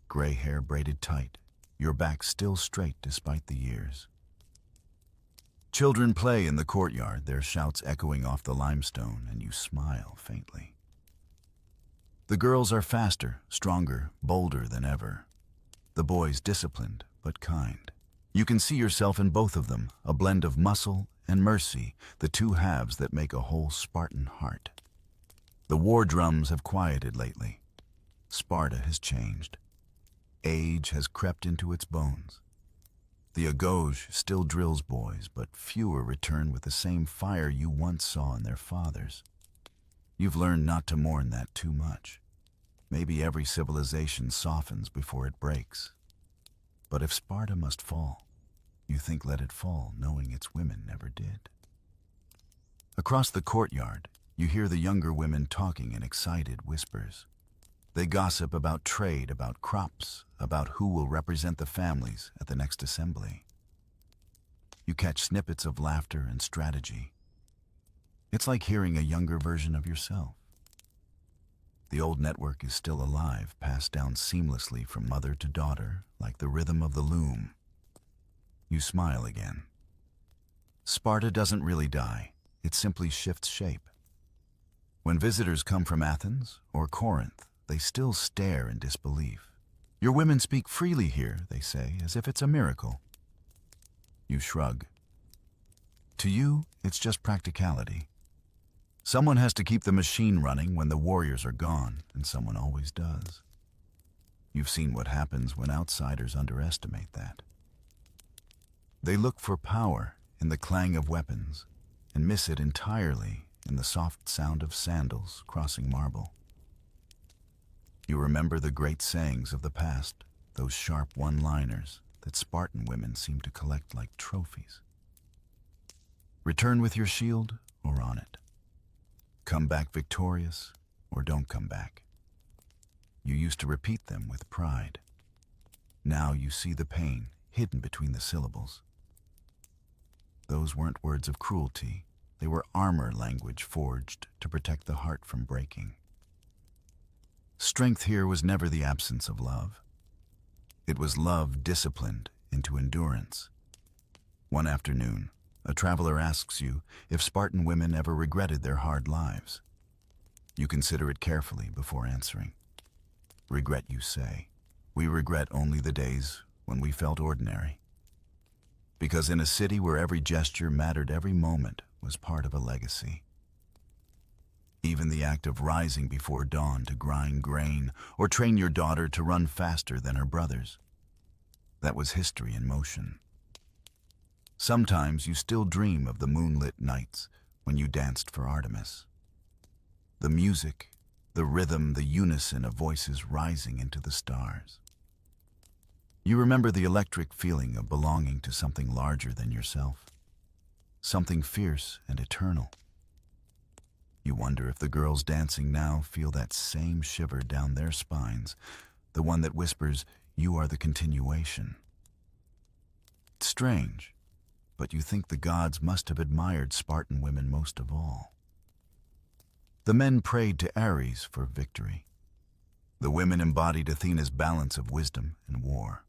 gray hair braided tight, your back still straight despite the years. Children play in the courtyard, their shouts echoing off the limestone, and you smile faintly. The girls are faster, stronger, bolder than ever. The boys disciplined but kind. You can see yourself in both of them, a blend of muscle and mercy, the two halves that make a whole Spartan heart. The war drums have quieted lately. Sparta has changed. Age has crept into its bones. The Agoj still drills boys, but fewer return with the same fire you once saw in their fathers. You've learned not to mourn that too much. Maybe every civilization softens before it breaks. But if Sparta must fall, you think let it fall, knowing its women never did. Across the courtyard, you hear the younger women talking in excited whispers. They gossip about trade, about crops, about who will represent the families at the next assembly. You catch snippets of laughter and strategy. It's like hearing a younger version of yourself. The old network is still alive, passed down seamlessly from mother to daughter, like the rhythm of the loom. You smile again. Sparta doesn't really die, it simply shifts shape. When visitors come from Athens or Corinth, they still stare in disbelief. Your women speak freely here, they say, as if it's a miracle. You shrug. To you, it's just practicality. Someone has to keep the machine running when the warriors are gone, and someone always does. You've seen what happens when outsiders underestimate that. They look for power in the clang of weapons and miss it entirely in the soft sound of sandals crossing marble. You remember the great sayings of the past, those sharp one-liners that Spartan women seem to collect like trophies. Return with your shield or on it. Come back victorious or don't come back. You used to repeat them with pride. Now you see the pain hidden between the syllables. Those weren't words of cruelty. They were armor language forged to protect the heart from breaking. Strength here was never the absence of love. It was love disciplined into endurance. One afternoon, A traveler asks you if Spartan women ever regretted their hard lives. You consider it carefully before answering. Regret, you say. We regret only the days when we felt ordinary. Because in a city where every gesture mattered, every moment was part of a legacy. Even the act of rising before dawn to grind grain or train your daughter to run faster than her brothers. That was history in motion. Sometimes you still dream of the moonlit nights when you danced for Artemis. The music, the rhythm, the unison of voices rising into the stars. You remember the electric feeling of belonging to something larger than yourself, something fierce and eternal. You wonder if the girls dancing now feel that same shiver down their spines, the one that whispers, "You are the continuation." It's strange, but you think the gods must have admired Spartan women most of all. The men prayed to Ares for victory. The women embodied Athena's balance of wisdom and war.